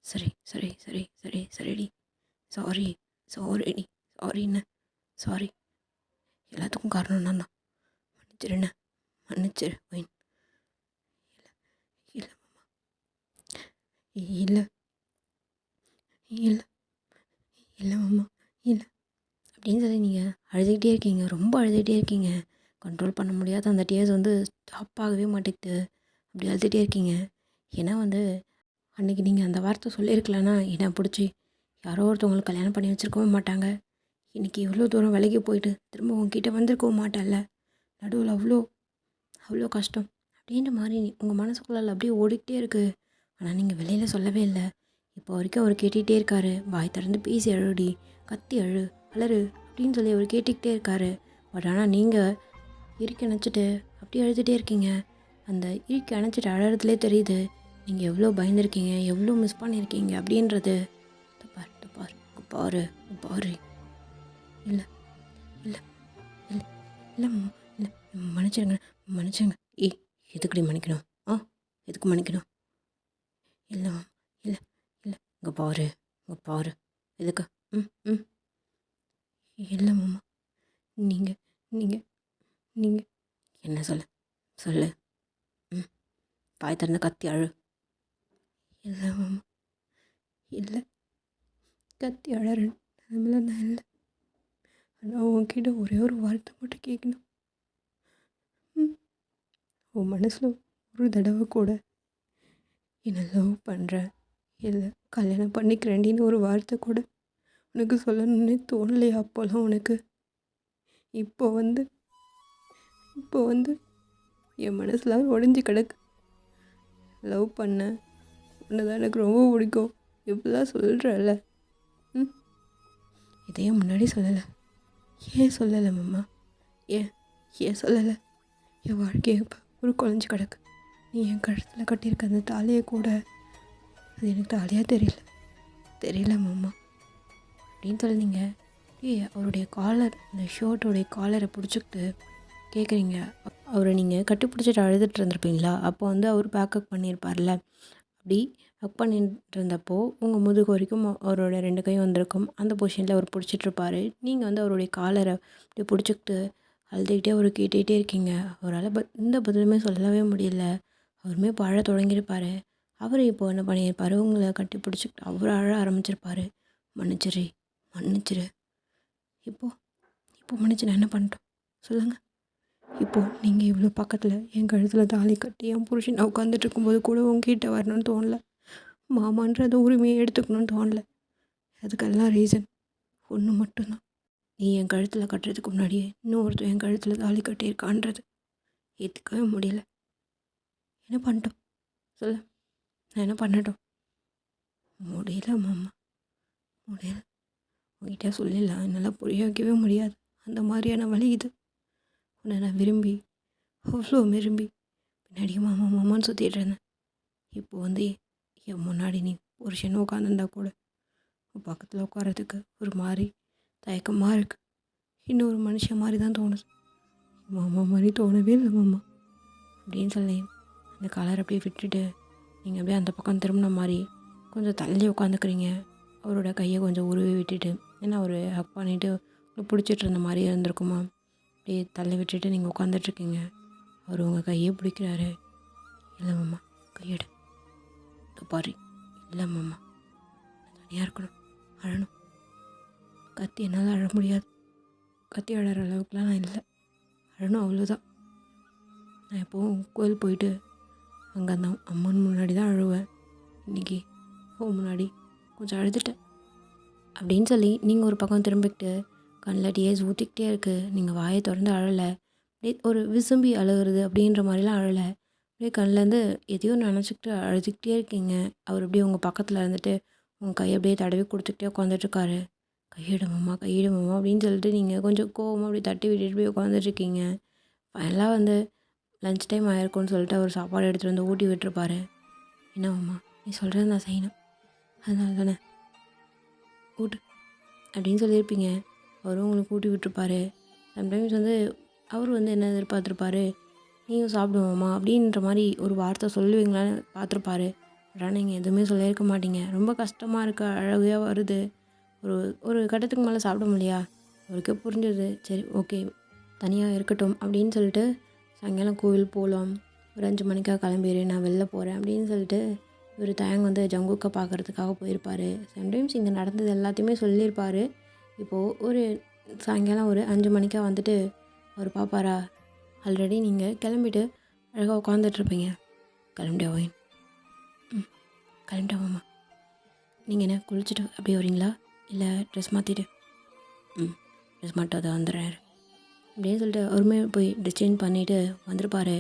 சரி சரி சரி சரி சரிடி, சாரி சாரிடி, சாரிண்ணே, சாரி. எல்லாத்துக்கும் காரணம் நான் தான். மன்னிச்சிருண்ணே, மன்னிச்சிரு ஒயின். இல்லை இல்லை மாமா, இல்லை இல்லை இல்லை மாமா, இல்லை அப்படின்னு சொல்லி நீங்கள் அழுதுகிட்டே இருக்கீங்க. ரொம்ப அழுதுகிட்டே இருக்கீங்க. கண்ட்ரோல் பண்ண முடியாத அந்த டியர்ஸ் வந்து ஸ்டாப் ஆகவே மாட்டேங்குது. அப்படி அழுதுகிட்டே இருக்கீங்க. ஏன்னா அன்றைக்கி நீங்கள் அந்த வார்த்தை சொல்லியிருக்கலன்னா என்னை பிடிச்சி யாரோ ஒருத்தவங்களுக்கு கல்யாணம் பண்ணி வச்சுருக்கவும் மாட்டாங்க. இன்றைக்கி இவ்வளோ தூரம் விலைக்கு போயிட்டு திரும்ப உங்ககிட்ட வந்திருக்கவும் மாட்டேன்ல. நடுவில் அவ்வளோ அவ்வளோ கஷ்டம் அப்படின்ற மாதிரி உங்கள் மனசுக்குள்ளால் அப்படியே ஓடிக்கிட்டே இருக்குது. ஆனால் நீங்கள் வெளியில் சொல்லவே இல்லை. இப்போ வரைக்கும் அவர் கேட்டுகிட்டே இருக்காரு. வாய் திறந்து பேசி அழுடி, கத்தி அழு, அலறு அப்படின்னு சொல்லி அவர் கேட்டுக்கிட்டே இருக்காரு. பட் ஆனால் நீங்கள் இறுக்கி அணைச்சிட்டு அப்படியே அழுதுகிட்டே இருக்கீங்க. அந்த இறுக்கி அணைச்சிட்டு அழறதுலே தெரியுது நீங்கள் எவ்வளோ பயந்துருக்கீங்க, எவ்வளோ மிஸ் பண்ணியிருக்கீங்க அப்படின்றது. பாரு பாரு பாரு. இல்லை இல்லை இல்லை இல்லை இல்லை, மன்னிச்சிருங்க மன்னிச்சிருங்க. எதுக்குடி மன்னிக்கணும்? எதுக்கு மன்னிக்கணும்? இல்லை இல்லை இல்லை, இங்கே பாரு எதுக்கு? இல்லை மாமா, நீங்கள் நீங்கள் நீங்கள் என்ன சொல்லு. பாய் திறந்து கத்தி அழு. இல்லை மாமா, இல்லை, கத்தி அழறேன் அதில் நான் இல்லை. ஆனால் உன்கிட்ட ஒரே ஒரு வார்த்தை மட்டும் கேட்கணும். உன் மனசில் ஒரு தடவை கூட என்னை லவ் பண்ணுறேன், இல்லை கல்யாணம் பண்ணிக்கிறேன்டின்னு ஒரு வார்த்தை கூட உனக்கு சொல்லணுன்னே தோணலையா அப்போல்லாம் உனக்கு? இப்போ வந்து என் மனசுலாம் உடஞ்சி கிடக்கு. லவ் பண்ண உன்னை தான் எனக்கு ரொம்ப பிடிக்கும் இப்படிலாம் சொல்கிறல்ல. இதையும் முன்னாடி சொல்லலை. ஏன் சொல்லலை மாமா? ஏன் சொல்லலை? என் வாழ்க்கையை இப்போ ஒரு குழஞ்சி கிடக்கு. நீ என் கழுத்தில் கட்டியிருக்க அந்த தாலியை கூட அது எனக்கு தாலியாக தெரியல மாமா அப்படின்னு சொல்லிங்க. அவருடைய காலர், அந்த ஷர்ட்டோடைய காலரை பிடிச்சிக்கிட்டு கேட்குறீங்க. அவரை நீங்கள் கட்டி பிடிச்சிட்டு அழுதுட்டு இருந்திருப்பீங்களா? அப்போ அவர் பேக்கப் பண்ணியிருப்பார்ல. அப்படி ஒர்க் பண்ணிட்டு இருந்தப்போ உங்கள் முதுகு வரைக்கும் அவரோட 2 கையும் வந்திருக்கும். அந்த பொசிஷனில் அவர் பிடிச்சிட்ருப்பார். நீங்கள் அவருடைய காலரை அப்படி பிடிச்சிக்கிட்டு அழுதுகிட்டே அவர் கேட்டுகிட்டே இருக்கீங்க. அவரால் எந்த பதிலுமே சொல்லவே முடியல. அவருமே இப்போ அழ தொடங்கியிருப்பார். அவர் இப்போ என்ன பண்ணியிருப்பார்? உங்களை கட்டி பிடிச்சிக்கிட்டு அவர் அழ ஆரம்பிச்சிருப்பார். மன்னிச்சிரு இப்போ இப்போ மன்னிச்சு நான் என்ன பண்ணிட்டோம் சொல்லுங்கள். இப்போது நீங்கள் இவ்வளோ பக்கத்தில் என் கழுத்தில் தாலி கட்டி என் புருஷன் நான் உட்காந்துட்டு இருக்கும்போது கூட உங்ககிட்ட வரணும்னு தோணல. மாமான்ற அந்த உரிமையை எடுத்துக்கணும்னு தோணல. அதுக்கெல்லாம் ரீசன் ஒன்று மட்டும்தான். நீ என் கழுத்தில் கட்டுறதுக்கு முன்னாடியே இன்னொருத்தர் என் கழுத்தில் தாலி கட்டியிருக்கான்றது ஏற்றுக்கவே முடியல. என்ன பண்ணிட்டோம் சொல்ல? நான் என்ன பண்ணட்டும்? முடியல மாமா, முடியல. உங்ககிட்ட சொல்லிடலாம், என்னால் புரிய வைக்கவே முடியாது. அந்த மாதிரியான வழி இது. உன்னை நான் விரும்பி அவ்வளோ விரும்பி பின்னாடியே மாமா மாமான்னு சுற்றிட்டு இருந்தேன். இப்போ வந்து என் முன்னாடி நீ புருஷன் உட்காந்துருந்தா கூட உன் பக்கத்தில் உட்காரத்துக்கு ஒரு மாதிரி தயக்கமாக இருக்குது. இன்னொரு மனுஷன் மாதிரி தான் தோணுது. மாமா மாதிரி தோணவே இல்லை மாமா அப்படின்னு சொல்லி அந்த கலர் அப்படியே விட்டுட்டு நீங்கள் அப்படியே அந்த பக்கம் திரும்பின மாதிரி கொஞ்சம் தள்ளி உட்காந்துக்கிறீங்க. அவரோட கையை கொஞ்சம் உருவி விட்டுட்டு, ஏன்னா அவர் ஹக் பண்ணிவிட்டு பிடிச்சிட்டு இருந்த மாதிரி இருந்திருக்குமா, அப்படியே தள்ளி விட்டுட்டு நீங்கள் உட்காந்துட்ருக்கீங்க. அவர் உங்கள் கையே பிடிக்கிறாரு. இல்லை மாமா கையெடு பாரு. இல்லை மாமா நான் தனியாக இருக்கணும், அழணும். கத்தி என்னால் அழ முடியாது. கத்தி அழகிற அளவுக்குலாம் நான் இல்லை. அழணும் அவ்வளோதான். நான் எப்போவும் கோயில் போயிட்டு அங்கே அந்த அம்மன் முன்னாடி தான் அழுவேன். இன்றைக்கி முன்னாடி கொஞ்சம் அழுதுட்டேன் அப்படின்னு சொல்லி நீங்கள் ஒரு பக்கம் திரும்பிக்கிட்டு கண்ணில் டீயர்ஸ் ஊற்றிக்கிட்டே இருக்குது. நீங்கள் வாயை திறந்து அழலை, அப்படியே ஒரு விசும்பி அழுகிறது அப்படின்ற மாதிரிலாம் அழலை. அப்படியே கண்ணிலேருந்து எதையோ நினச்சிக்கிட்டு அழுதுகிட்டே இருக்கீங்க. அவர் அப்படியே உங்கள் பக்கத்தில் இருந்துட்டு உங்கள் கையை அப்படியே தடவி கொடுத்துக்கிட்டே உட்காந்துட்ருக்காரு. கையிடுமாம்மா கையிடுமாம்மா அப்படின்னு சொல்லிட்டு நீங்கள் கொஞ்சம் கோவமாக அப்படியே தட்டி விட்டுட்டு போய் உட்காந்துட்ருக்கீங்க. ஃபைனலாக வந்து லஞ்ச் டைம் ஆயிருக்கும்னு சொல்லிட்டு அவர் சாப்பாடு எடுத்துகிட்டு வந்து ஊட்டி விட்டுருப்பாரு. என்னம்மா நீ சொல்கிறது நான் செய்யணும், அதனால தானே ஊட்டு அப்படின்னு சொல்லியிருப்பீங்க. அவரும் உங்களுக்கு ஊட்டி விட்டுருப்பாரு. சம்டைம்ஸ் வந்து அவர் வந்து என்ன எதிர்பார்த்துருப்பாரு, நீயும் சாப்பிடுவோம்மா அப்படின்ற மாதிரி ஒரு வார்த்தை சொல்லுவீங்களான்னு பார்த்துருப்பாரு. ஆனால் நீங்கள் எதுவுமே சொல்லியிருக்க மாட்டீங்க. ரொம்ப கஷ்டமாக இருக்க, அழகாக வருது. ஒரு ஒரு கட்டத்துக்கு மேலே சாப்பிட முடியா. அவருக்கே புரிஞ்சுது. சரி ஓகே தனியாக இருக்கட்டும் அப்படின்னு சொல்லிட்டு சாயங்காலம் கோவில் போகலாம், ஒரு 5 மணிக்காக கிளம்பிடு, நான் வெளில போகிறேன் அப்படின்னு சொல்லிட்டு இவர் தயங்க வந்து ஜங்குக்கை பார்க்குறதுக்காக போயிருப்பார். சம்டைம்ஸ் இங்கே நடந்தது எல்லாத்தையுமே சொல்லியிருப்பார். இப்போது ஒரு சாயங்காலம் ஒரு 5 மணிக்காக வந்துட்டு அவர் பார்ப்பாரா, ஆல்ரெடி நீங்கள் கிளம்பிட்டு அழகாக உட்காந்துட்ருப்பீங்க. கிளம்பிட்டா ஓயின்? ம் கிளம்பிட்டாமாம்மா. நீங்கள் என்ன குளிச்சுட்டு அப்படியே வரீங்களா, இல்லை ட்ரெஸ் மாற்றிட்டு? ட்ரெஸ் மாட்டு அதை வந்துடுறாரு அப்படின்னு சொல்லிட்டு அவருமே போய் ட்ரெஸ் சேஞ்ச் பண்ணிவிட்டு வந்துருப்பார்.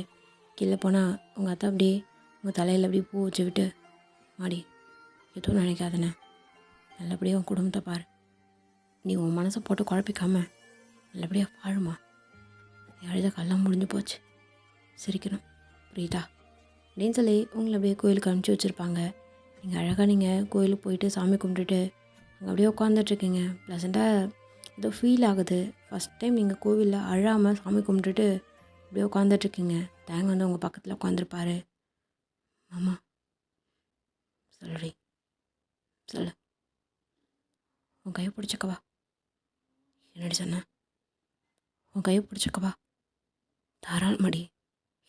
கீழே போனால் உங்கள் அத்தை அப்படியே உங்கள் தலையில் அப்படியே பூ வச்சு விட்டு, மாடி எதுவும் நினைக்காதண்ணே, நல்லபடியாக உன் குடும்பத்தை பாரு, நீ உன் மனசை போட்டு குழப்பிக்காம நல்லபடியாக வாழுமா, நீ அழுத கல்லாம் முடிஞ்சு போச்சு, சிரிக்கணும் புரியுதா அப்படின்னு சொல்லி உங்களை அப்படியே கோயிலுக்கு அனுப்பிச்சி வச்சுருப்பாங்க. நீங்கள் அழகாக நீங்கள் கோயிலுக்கு போயிட்டு சாமி கும்பிட்டுட்டு அங்கே அப்படியே உட்காந்துட்ருக்கீங்க. ப்ளசண்ட்டாக ஏதோ ஃபீல் ஆகுது. ஃபஸ்ட் டைம் நீங்கள் கோவிலில் அழாமல் சாமி கும்பிட்டுட்டு அப்படியே உட்காந்துட்ருக்கீங்க. தேங்க வந்து உங்கள் பக்கத்தில் உட்காந்துருப்பாரு. மாமா சொல்லுடி சொல்லு, உன் கையை பிடிச்சிக்கவா? என்னடி சொன்ன? உன் கையை பிடிச்சிக்கவா? தாராளமாடி,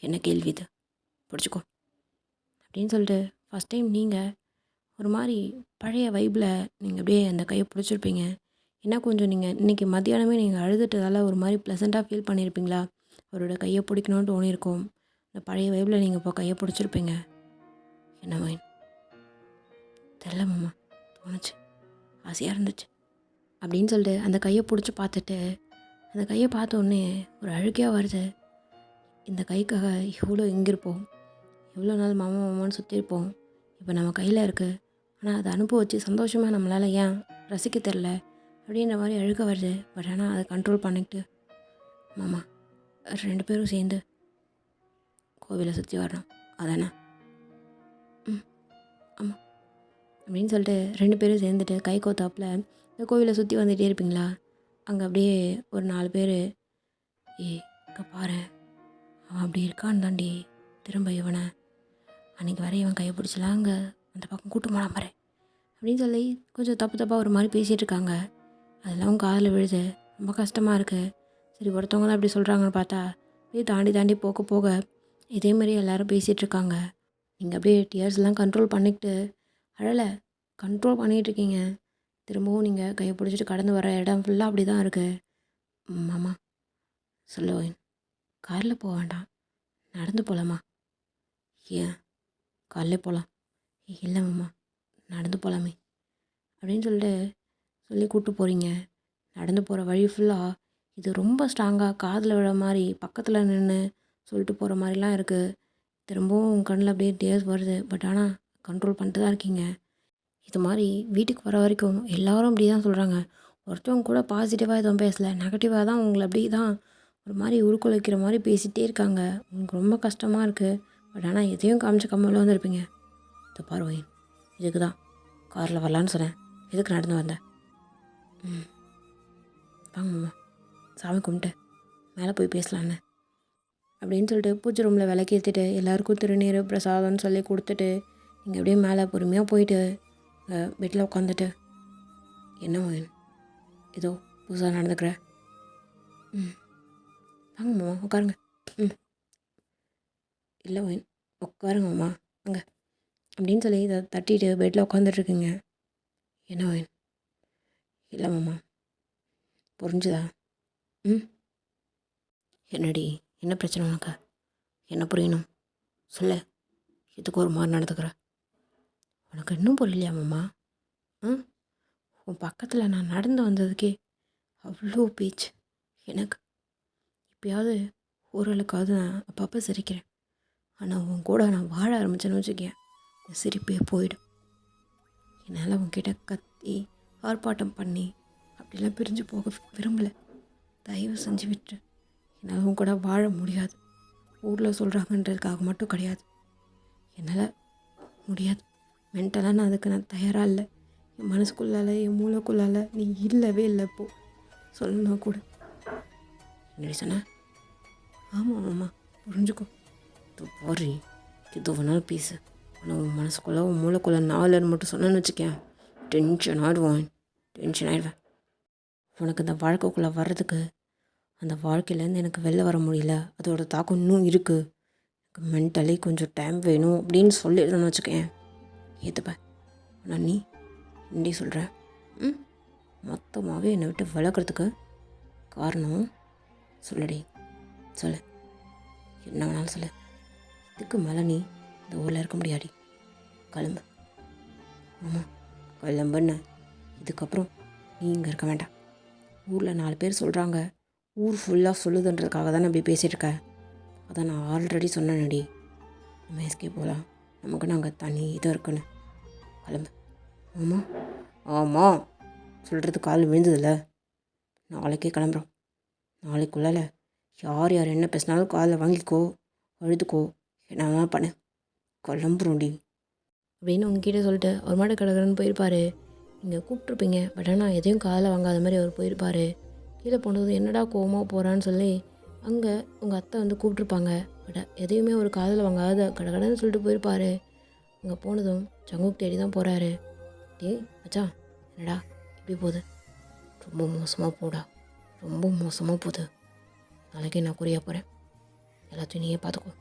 என்ன கேள்வி இது, பிடிச்சிக்கோ அப்படின்னு சொல்லிட்டு ஃபஸ்ட் டைம் நீங்கள் ஒரு மாதிரி பழைய வைப்பில் நீங்கள் அப்படியே அந்த கையை பிடிச்சிருப்பீங்க. ஏன்னா கொஞ்சம் நீங்கள் இன்றைக்கி மத்தியானமே நீங்கள் அழுதுட்டதால் ஒரு மாதிரி ப்ளசண்ட்டாக ஃபீல் பண்ணியிருப்பீங்களா, அவரோட கையை பிடிக்கணும்னு தோணியிருக்கும். இந்த பழைய வைப்பில் நீங்கள் இப்போ கையை பிடிச்சிருப்பீங்க. என்ன மைண்ட் தெரில மாமா, தோணுச்சு, ஆசையாக இருந்துச்சு அப்படின்னு சொல்லிட்டு அந்த கையை பிடிச்சி பார்த்துட்டு அந்த கையை பார்த்தோன்னே ஒரு அழுகையாக வருது. இந்த கைக்காக இவ்வளோ எங்கிருப்போம், எவ்வளோ நாள் மாமா மாமான்னு சுற்றிருப்போம், இப்போ நம்ம கையில் இருக்குது. ஆனால் அதை அனுபவிச்சு சந்தோஷமாக நம்மளால் ஏன் ரசிக்க தெரில அப்படின்ற மாதிரி அழுக வருது. பட் ஆனால் அதை கண்ட்ரோல் பண்ணிக்கிட்டு, மாமா 2 பேரும் சேர்ந்து கோவிலை சுற்றி வரணும் அதானே? ஆமாம் அப்படின்னு சொல்லிட்டு 2 பேரும் சேர்ந்துட்டு கை கோத்தாப்பில் இந்த கோவிலை சுற்றி வந்துகிட்டே இருப்பீங்களா. அங்கே அப்படியே ஒரு 4 பேர், இங்கே பாரு அவன் அப்படி இருக்கான்னு தாண்டி, திரும்ப இவனை அன்றைக்கி வர இவன் கையை பிடிச்சலாம் அங்கே அந்த பக்கம் கூட்டு போனான் பாரு அப்படின்னு சொல்லி கொஞ்சம் தப்பு தப்பாக ஒரு மாதிரி பேசிகிட்டு இருக்காங்க. அதெல்லாம் காதில் விழுது. ரொம்ப கஷ்டமாக இருக்குது. சரி ஒருத்தவங்க தான் அப்படி சொல்கிறாங்கன்னு பார்த்தா அப்படியே தாண்டி தாண்டி போக போக இதேமாரி எல்லோரும் பேசிகிட்டு இருக்காங்க. நீங்கள் அப்படியே டியர்ஸ்லாம் கண்ட்ரோல் பண்ணிக்கிட்டு அழலை கண்ட்ரோல் பண்ணிகிட்ருக்கீங்க. திரும்பவும் நீங்கள் கையை பிடிச்சிட்டு கடந்து வர இடம் ஃபுல்லாக அப்படி தான் இருக்குது. மாமா சொல்லு ஒயின். காரில் போக வேண்டாம், நடந்து போகலாமா? ஏன் காலைல போகலாம்? இல்லை மாமா, நடந்து போகலாமே அப்படின்னு சொல்லி கூப்பிட்டு போகிறீங்க. நடந்து போகிற வழி ஃபுல்லாக இது ரொம்ப ஸ்ட்ராங்காக காதில் விழ மாதிரி பக்கத்தில் நின்று சொல்லிட்டு போகிற மாதிரிலாம் இருக்குது. திரும்பவும் உங்கள் கண்ணில் அப்படியே டேஸ் வருது. பட் ஆனால் கண்ட்ரோல் பண்ணிட்டு தான் இருக்கீங்க. இது மாதிரி வீட்டுக்கு வர வரைக்கும் எல்லோரும் அப்படி தான் சொல்கிறாங்க. ஒருத்தவங்க கூட பாசிட்டிவாக எதுவும் பேசலை, நெகட்டிவாக தான் உங்களை அப்படி தான் ஒரு மாதிரி உருக்குலைக்கிற மாதிரி பேசிகிட்டே இருக்காங்க. உங்களுக்கு ரொம்ப கஷ்டமாக இருக்குது. பட் ஆனால் எதையும் காமிச்ச கம்மியில் வந்துருப்பீங்க. இதை பாரு ஒயின், இதுக்கு தான் காரில் வரலான்னு சொன்னேன். எதுக்கு நடந்து வந்தேன்? வாங்க மாமா, சாமி கும்பிட்டு மேலே போய் பேசலான்னு அப்படின்னு சொல்லிட்டு பூஜை ரூமில் விளக்கேற்றிட்டு எல்லாருக்கும் திருநீர் பிரசாதம்னு சொல்லி கொடுத்துட்டு நீங்கள் அப்படியே மேலே பொறுமையாக போயிட்டு பெட்டில் உட்காந்துட்டு, என்ன ஒயின் ஏதோ புதுசாக நடந்துக்கிற? வாங்க மாமா உட்காருங்க. இல்லை ஒயின் உட்காருங்க மாமா அங்கே அப்படின்னு சொல்லி இதை தட்டிட்டு பெட்டில் உட்காந்துட்ருக்குங்க. என்ன ஒயின்? இல்லை மாமா, புரிஞ்சுதா? என்னடி, என்ன பிரச்சனை உனக்கு? என்ன புரியணும் சொல்ல? இதுக்கு ஒரு மாதிரி நடந்துக்கிற? உனக்கு இன்னும் புரியலையா மாமா? உன் பக்கத்தில் நான் நடந்து வந்ததுக்கே அவ்வளோ பேச்சு. எனக்கு இப்போயாவது ஓரளவுக்காவது நான் அப்பப்போ சிரிக்கிறேன். ஆனால் உன் கூட நான் வாழ ஆரம்பித்தேன்னு வச்சுக்கேன், என் சிரிப்பே போயிடும். என்னால் உன்கிட்ட கத்தி ஆர்ப்பாட்டம் பண்ணி அப்படிலாம் பிரிஞ்சு போக விரும்பலை. தயவு செஞ்சு விட்டு. என்னால் உன் கூட வாழ முடியாது. ஊரில் சொல்கிறாங்கன்றதுக்காக மட்டும் கிடையாது, என்னால் முடியாது. மென்டலாக நான் தயாராக இல்லை. என் மனசுக்குள்ளால் என் மூளைக்குள்ளால் நீ இல்லவே இல்லை. இப்போ சொல்லணும்னா கூட என்னடி சொன்ன? ஆமாம் ஆமாம், புரிஞ்சுக்கோ. இது போறி, இது வேணாலும் பேசு. ஆனால் உன் மனசுக்குள்ளே உன் மூளைக்குள்ளே நாலுன்னு மட்டும் சொன்னேன்னு வச்சுக்கேன், டென்ஷன் ஆகிடுவேன். உனக்கு இந்த வாழ்க்கைக்குள்ளே வர்றதுக்கு, அந்த வாழ்க்கையிலேருந்து எனக்கு வெளில வர முடியல, அதோட தாக்கம் இன்னும் இருக்குது, எனக்கு மென்டலி கொஞ்சம் டைம் வேணும் அப்படின்னு சொல்லிடுறேன்னு வச்சுக்கேன், ஏற்றுப்பேன். ஆனால் நீ எப்படி சொல்கிற? மொத்தமாகவே என்னை விட்டு விளக்குறதுக்கு காரணம் சொல்லுடி, சொல்லு. என்ன வேணாலும் சொல்லு. இதுக்கு மேலே நீ இந்த ஊரில் இருக்க முடியாடி. கிளம்பு. ஆமாம் கிளம்புன்னு. இதுக்கப்புறம் நீ இங்கே இருக்க வேண்டாம். ஊரில் 4 பேர் சொல்கிறாங்க, ஊர் ஃபுல்லாக சொல்லுதுன்றதுக்காக தானே அப்படி பேசிகிட்ருக்க. அதான் நான் ஆல்ரெடி சொன்னேன்டி, நம்ம எஸ்கே போகலாம், நமக்கு நாங்கள் தனி இதாக இருக்குன்னு. கிளம்பு. ஆமாம் ஆமாம் சொல்கிறது கால் விழுந்ததில்ல. நாளைக்கே கிளம்புறோம். நாளைக்குள்ளால் யார் என்ன பேசினாலும் காலில் வாங்கிக்கோ, அழுதுக்கோ, என்ன பண்ணு. கிளம்புறோண்டி அப்படின்னு உங்ககிட்ட சொல்லிட்டு ஒரு மாடு கடற்கரைன்னு போயிருப்பார். நீங்கள் கூப்பிட்ருப்பீங்க, பட் ஆனால் எதையும் காதில் வாங்காத மாதிரி அவர் போயிருப்பார். கீழே போனது என்னடா கோவமாக போகிறான்னு சொல்லி அங்கே உங்கள் அத்தை வந்து கூப்பிட்ருப்பாங்க. பட் எதையுமே ஒரு காதில் வாங்காத கடற்கரைன்னு சொல்லிட்டு போயிருப்பார். அங்கே போனதும் சங்குக்கு தேடி தான் போகிறாரு. டேய் மச்சான், என்னடா இப்படி போகுது? ரொம்ப மோசமாக போடா, ரொம்ப மோசமாக போகுது. நாளைக்கு நான் குறியாக போகிறேன், எல்லாத்தையும் நீயே பார்த்துக்கோ.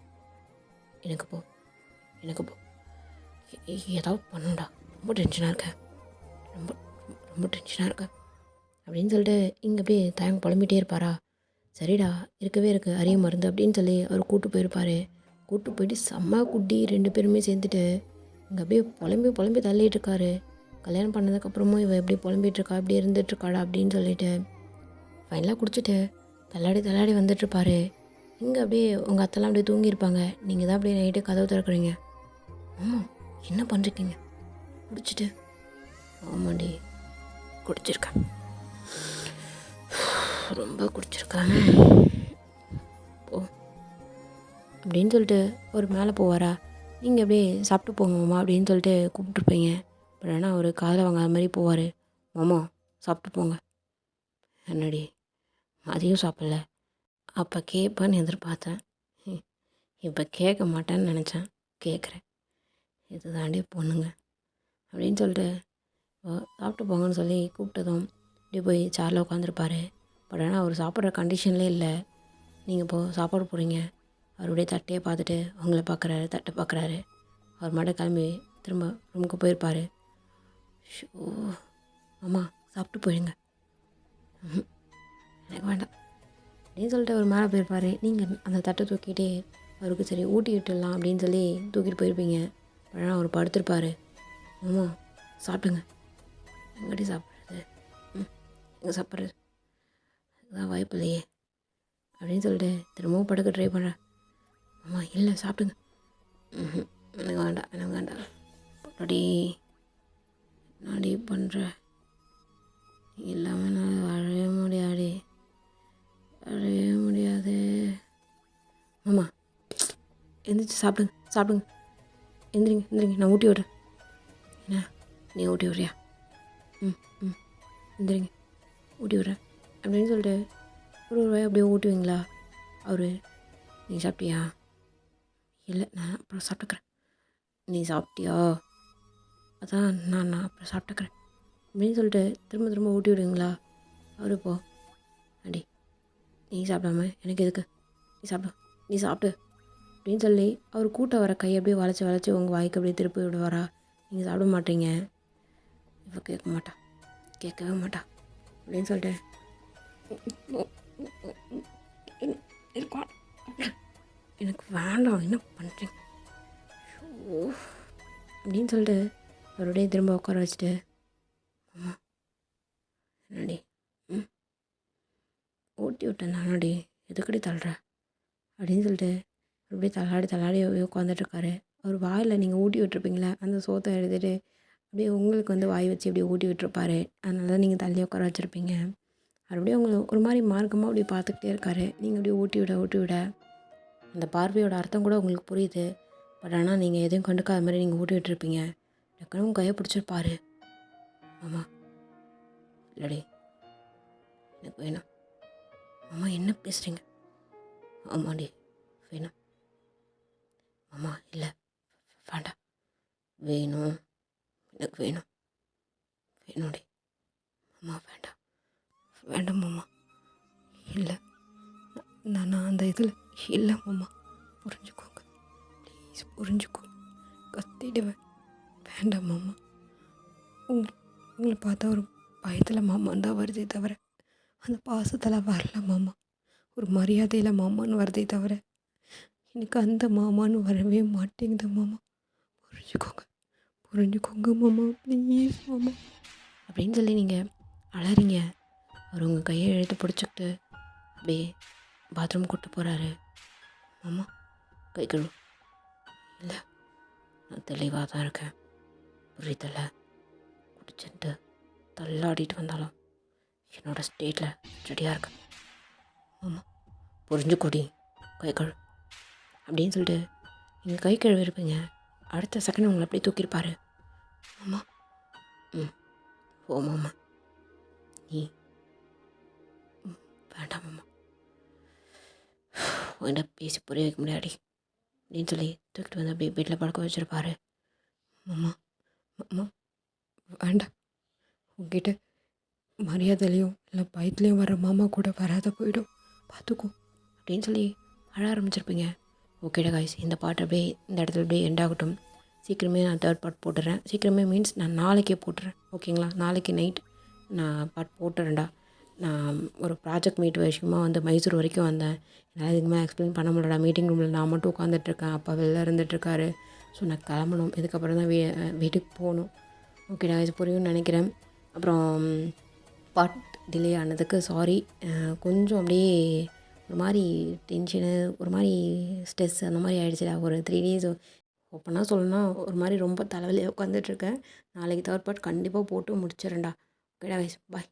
எனக்கு போ ஏதாவது பண்ணுண்டா, ரொம்ப டென்ஷனாக இருக்கேன், ரொம்ப ரொம்ப டென்ஷனாக இருக்கேன் அப்படின்னு சொல்லிட்டு இங்கே அப்படியே தயங்க புலம்பிகிட்டே இருப்பாரா? சரிடா, இருக்கவே இருக்குது அரிய மருந்து அப்படின்னு சொல்லி அவர் கூப்பிட்டு போயிருப்பார். கூப்பிட்டு போயிட்டு செம்ம குட்டி 2 பேருமே சேர்ந்துட்டு இங்கே அப்படியே புலம்பி தள்ளிட்டு இருக்காரு. கல்யாணம் பண்ணதுக்கப்புறமும் இவ எப்படி புலம்பிகிட்ருக்கா, இப்படி இருந்துகிட்ருக்காடா அப்படின்னு சொல்லிட்டு ஃபைனலாக குடிச்சிட்டு தள்ளாடி வந்துட்டுருப்பாரு. இங்கே அப்படியே உங்கள் அத்தெல்லாம் அப்படியே தூங்கியிருப்பாங்க. நீங்கள் தான் அப்படியே நைட்டு கதவு திறக்கிறீங்க. ஆமாம், என்ன பண்ணுறீங்க? குடிச்சிட்டு? ஆமாண்டி, குடிச்சிருக்கேன், ரொம்ப குடிச்சிருக்கேன், ஓ அப்படின்னு சொல்லிட்டு ஒரு மேலே போவாரா? நீங்கள் அப்படியே சாப்பிட்டு போங்க மாமா அப்படின்னு சொல்லிட்டு கூப்பிட்ருப்பீங்க. பட் ஆனால் அவர் காதில் வாங்காத மாதிரி போவார். மாமா சாப்பிட்டு போங்க. என்னடி அதையும் சாப்பிடல? அப்போ கேட்பான்னு எதிர்பார்த்தேன், இப்போ கேட்க மாட்டேன்னு நினச்சேன், கேட்குறேன். இது தாண்டி பொண்ணுங்க அப்படின்னு சொல்லிட்டு சாப்பிட்டு போங்கன்னு சொல்லி கூப்பிட்டதும் இப்படி போய் சேரில் உட்காந்துருப்பாரு. பட் ஆனால் அவர் சாப்பிட்ற கண்டிஷன்லே இல்லை. நீங்கள் இப்போது சாப்பாடு போகிறீங்க, அவருடைய தட்டையை பார்த்துட்டு அவங்கள பார்க்குறாரு, தட்டை பார்க்குறாரு. அவர் மட்டும் கிளம்பி திரும்ப ரூமுக்கு போயிருப்பார். ஷோ அம்மா சாப்பிட்டு போயிடுங்க, எனக்கு வேண்டாம் அப்படின்னு சொல்லிட்டு அவர் மேலே போயிருப்பார். நீங்கள் அந்த தட்டை தூக்கிட்டே அவருக்கு சரி ஊட்டி விட்டுடலாம் அப்படின்னு சொல்லி தூக்கிட்டு போயிருப்பீங்க. ஆனால் அவர் படுத்திருப்பார். மாமா சாப்பிடுங்க. எங்கடி சாப்பிட்றது? எங்கே சாப்பிட்றது? அதுதான் வாய்ப்பு இல்லையே அப்படின்னு சொல்லிட்டு திரும்பவும் படுக்க ட்ரை பண்ணுறேன். மாமா இல்லை சாப்பிடுங்க. எனக்கு வேண்டாம் எனக்கு வேண்டாம். அப்படி நாடி பண்ணுற இல்லாமல் நான் வாழவே முடியாது மாமா. எந்திரிச்சு சாப்பிடுங்க சாப்பிடுங்க. எந்திரிங்க நான் ஊட்டி விட்றேன். என்ன நீ ஊட்டி விட்றியா? எந்திரிங்க ஊட்டி விட்றேன் அப்படின்னு சொல்லிட்டு ஒரு ரூபாய் அப்படியே ஊட்டுவீங்களா? அவர் நீ சாப்பிட்டியா? இல்லை நான் அப்புறம் சாப்பிட்டுக்கிறேன். நீ சாப்பிட்டியா? அதான் நான் அப்புறம் சாப்பிட்டுக்கிறேன் அப்படின்னு சொல்லிட்டு திரும்ப ஊட்டி விடுவீங்களா? அவர் இப்போ அடி நீ சாப்பிடாம எனக்கு எதுக்கு? நீ சாப்பிடு அப்படின்னு சொல்லி அவர் கூட்ட வர கையை அப்படியே வளைச்சி உங்கள் வாய்க்கு அப்படியே திருப்பி விடுவாரா? நீங்கள் சாப்பிட மாட்டீங்க. இப்போ கேட்கவே மாட்டா அப்படின்னு சொல்லிட்டு எனக்கு வேண்டாம் என்ன பண்ணுறீங்க அப்படின்னு சொல்லிட்டு அவருடைய திரும்ப உட்கார வச்சுட்டு அம்மா என்னடி ஊட்டி விட்டேன் நானடி எதுக்கடி தள்ளுற அப்படின்னு சொல்லிட்டு அப்படியே தள்ளாடி உட்காந்துட்ருக்காரு. அவர் வாயில் நீங்கள் ஊட்டி விட்டுருப்பீங்களே அந்த சோத்தை எடுத்துகிட்டு அப்படியே உங்களுக்கு வந்து வாய் வச்சு அப்படியே ஊட்டி விட்டுருப்பாரு. அதனால தான் நீங்கள் தள்ளி உட்கார வச்சுருப்பீங்க. அப்படியே உங்களை ஒரு மாதிரி மார்க்கமாக அப்படியே பார்த்துக்கிட்டே இருக்காரு. நீங்கள் அப்படியே ஊட்டி விட அந்த பார்வையோட அர்த்தம் கூட உங்களுக்கு புரியுது. பட் ஆனால் நீங்கள் எதையும் கண்டுக்காத மாதிரி நீங்கள் ஊட்டி விட்டுருப்பீங்க. டக்குனு உங்கள் கையை பிடிச்சிருப்பாரு. மாமா இல்லடி எனக்கு வேணும். மாமா என்ன பேசுகிறீங்க? ஆமாடி வேணும். மாமா இல்லை வேண்டாம் வேணும் எனக்கு வேணும்டி. மாமா வேண்டாம் மாமா இல்லை நான் அந்த இதில் இல்லை மாமா புரிஞ்சுக்கோங்க ப்ளீஸ் புரிஞ்சுக்கோங்க. கத்திடுவேன். வேண்டாம் மாமா. உங்களை பார்த்தா ஒரு பயத்தில் மாமான்னு தான் வருதே தவிர அந்த பாசத்தில் வரல மாமா. ஒரு மரியாதையில் மாமான்னு வருதே தவிர எனக்கு அந்த மாமான்னு வரவே மாட்டேங்குது மாமா. புரிஞ்சுக்கோங்க மாமா ப்ளீஸ் மாமா அப்படின்னு சொல்லி நீங்கள் அலறீங்க. அவர் உங்கள் கையை இழுத்து பிடிச்சிக்கிட்டு அப்படியே பாத்ரூம் கூப்பிட்டு போகிறாரு. மாமா கை கழுவு. இல்லை நான் தெளிவாக தான் இருக்கேன் புரியுதில்ல. குடிச்சுட்டு தள்ளாடிட்டு வந்தாலும் என்னோடய ஸ்டேட்டில் ரெடியாக இருக்கேன். மாமா புரிஞ்சுக்கூடி கை கழுவு அப்படின்னு சொல்லிட்டு நீங்கள் கை கழுவி இருப்பீங்க. அடுத்த செகண்ட் உங்களை அப்படியே தூக்கியிருப்பார். மாமா ஓ மாமா நீ வேண்டாம் மாமா என்ன பேசி புரிய வைக்க முடியாடி அப்படின்னு சொல்லி தூக்கிட்டு வந்து அப்படியே வீட்டில் பழக்க வச்சுருப்பாரு. மாமா வேண்டாம். உங்ககிட்ட மரியாதையிலையும் இல்லை பயத்துலேயும் வர மாமா கூட வராத போயிடும் பார்த்துக்கோ அப்படின்னு சொல்லி அழ ஆரம்பிச்சிருப்பீங்க. ஓகேடா காய்ஸ், இந்த பாட்டு அப்படியே இந்த இடத்துல அப்படியே எண்ட் ஆகட்டும். சீக்கிரமே நான் 3rd பார்ட் போட்டுறேன். சீக்கிரமே மீன்ஸ் நான் நாளைக்கே போட்டுறேன். ஓகேங்களா? நாளைக்கு நைட் நான் பார்ட் போட்டுறேன்டா. நான் ஒரு ப்ராஜெக்ட் மீட் விஷயமா வந்து மைசூர் வரைக்கும் வந்தேன். என்னால் இதுக்கு மேலே எக்ஸ்பிளைன் பண்ண முடியலடா. மீட்டிங் ரூமில் நான் மட்டும் உட்காந்துட்ருக்கேன். அப்பா வெளில இருந்துகிட்ருக்காரு. ஸோ நான் கிளம்பணும். இதுக்கப்புறம் தான் வீட்டுக்கு போகணும். ஓகேடா இது புரியும்னு நினைக்கிறேன். அப்புறம் பார்ட் டிலே ஆனதுக்கு சாரி. கொஞ்சம் அப்படியே ஒரு மாதிரி டென்ஷனு, ஒரு மாதிரி ஸ்ட்ரெஸ் அந்த மாதிரி ஆகிடுச்சுடா. ஒரு 3 days ஓப்பனாக சொல்லணும்னா ஒரு மாதிரி ரொம்ப தலைவலியாக உட்காந்துட்ருக்கேன். நாளைக்கு 3rd பார்ட் கண்டிப்பாக போட்டு முடிச்சிடறேன்டா. ஓகேடா கைஸ், பாய்.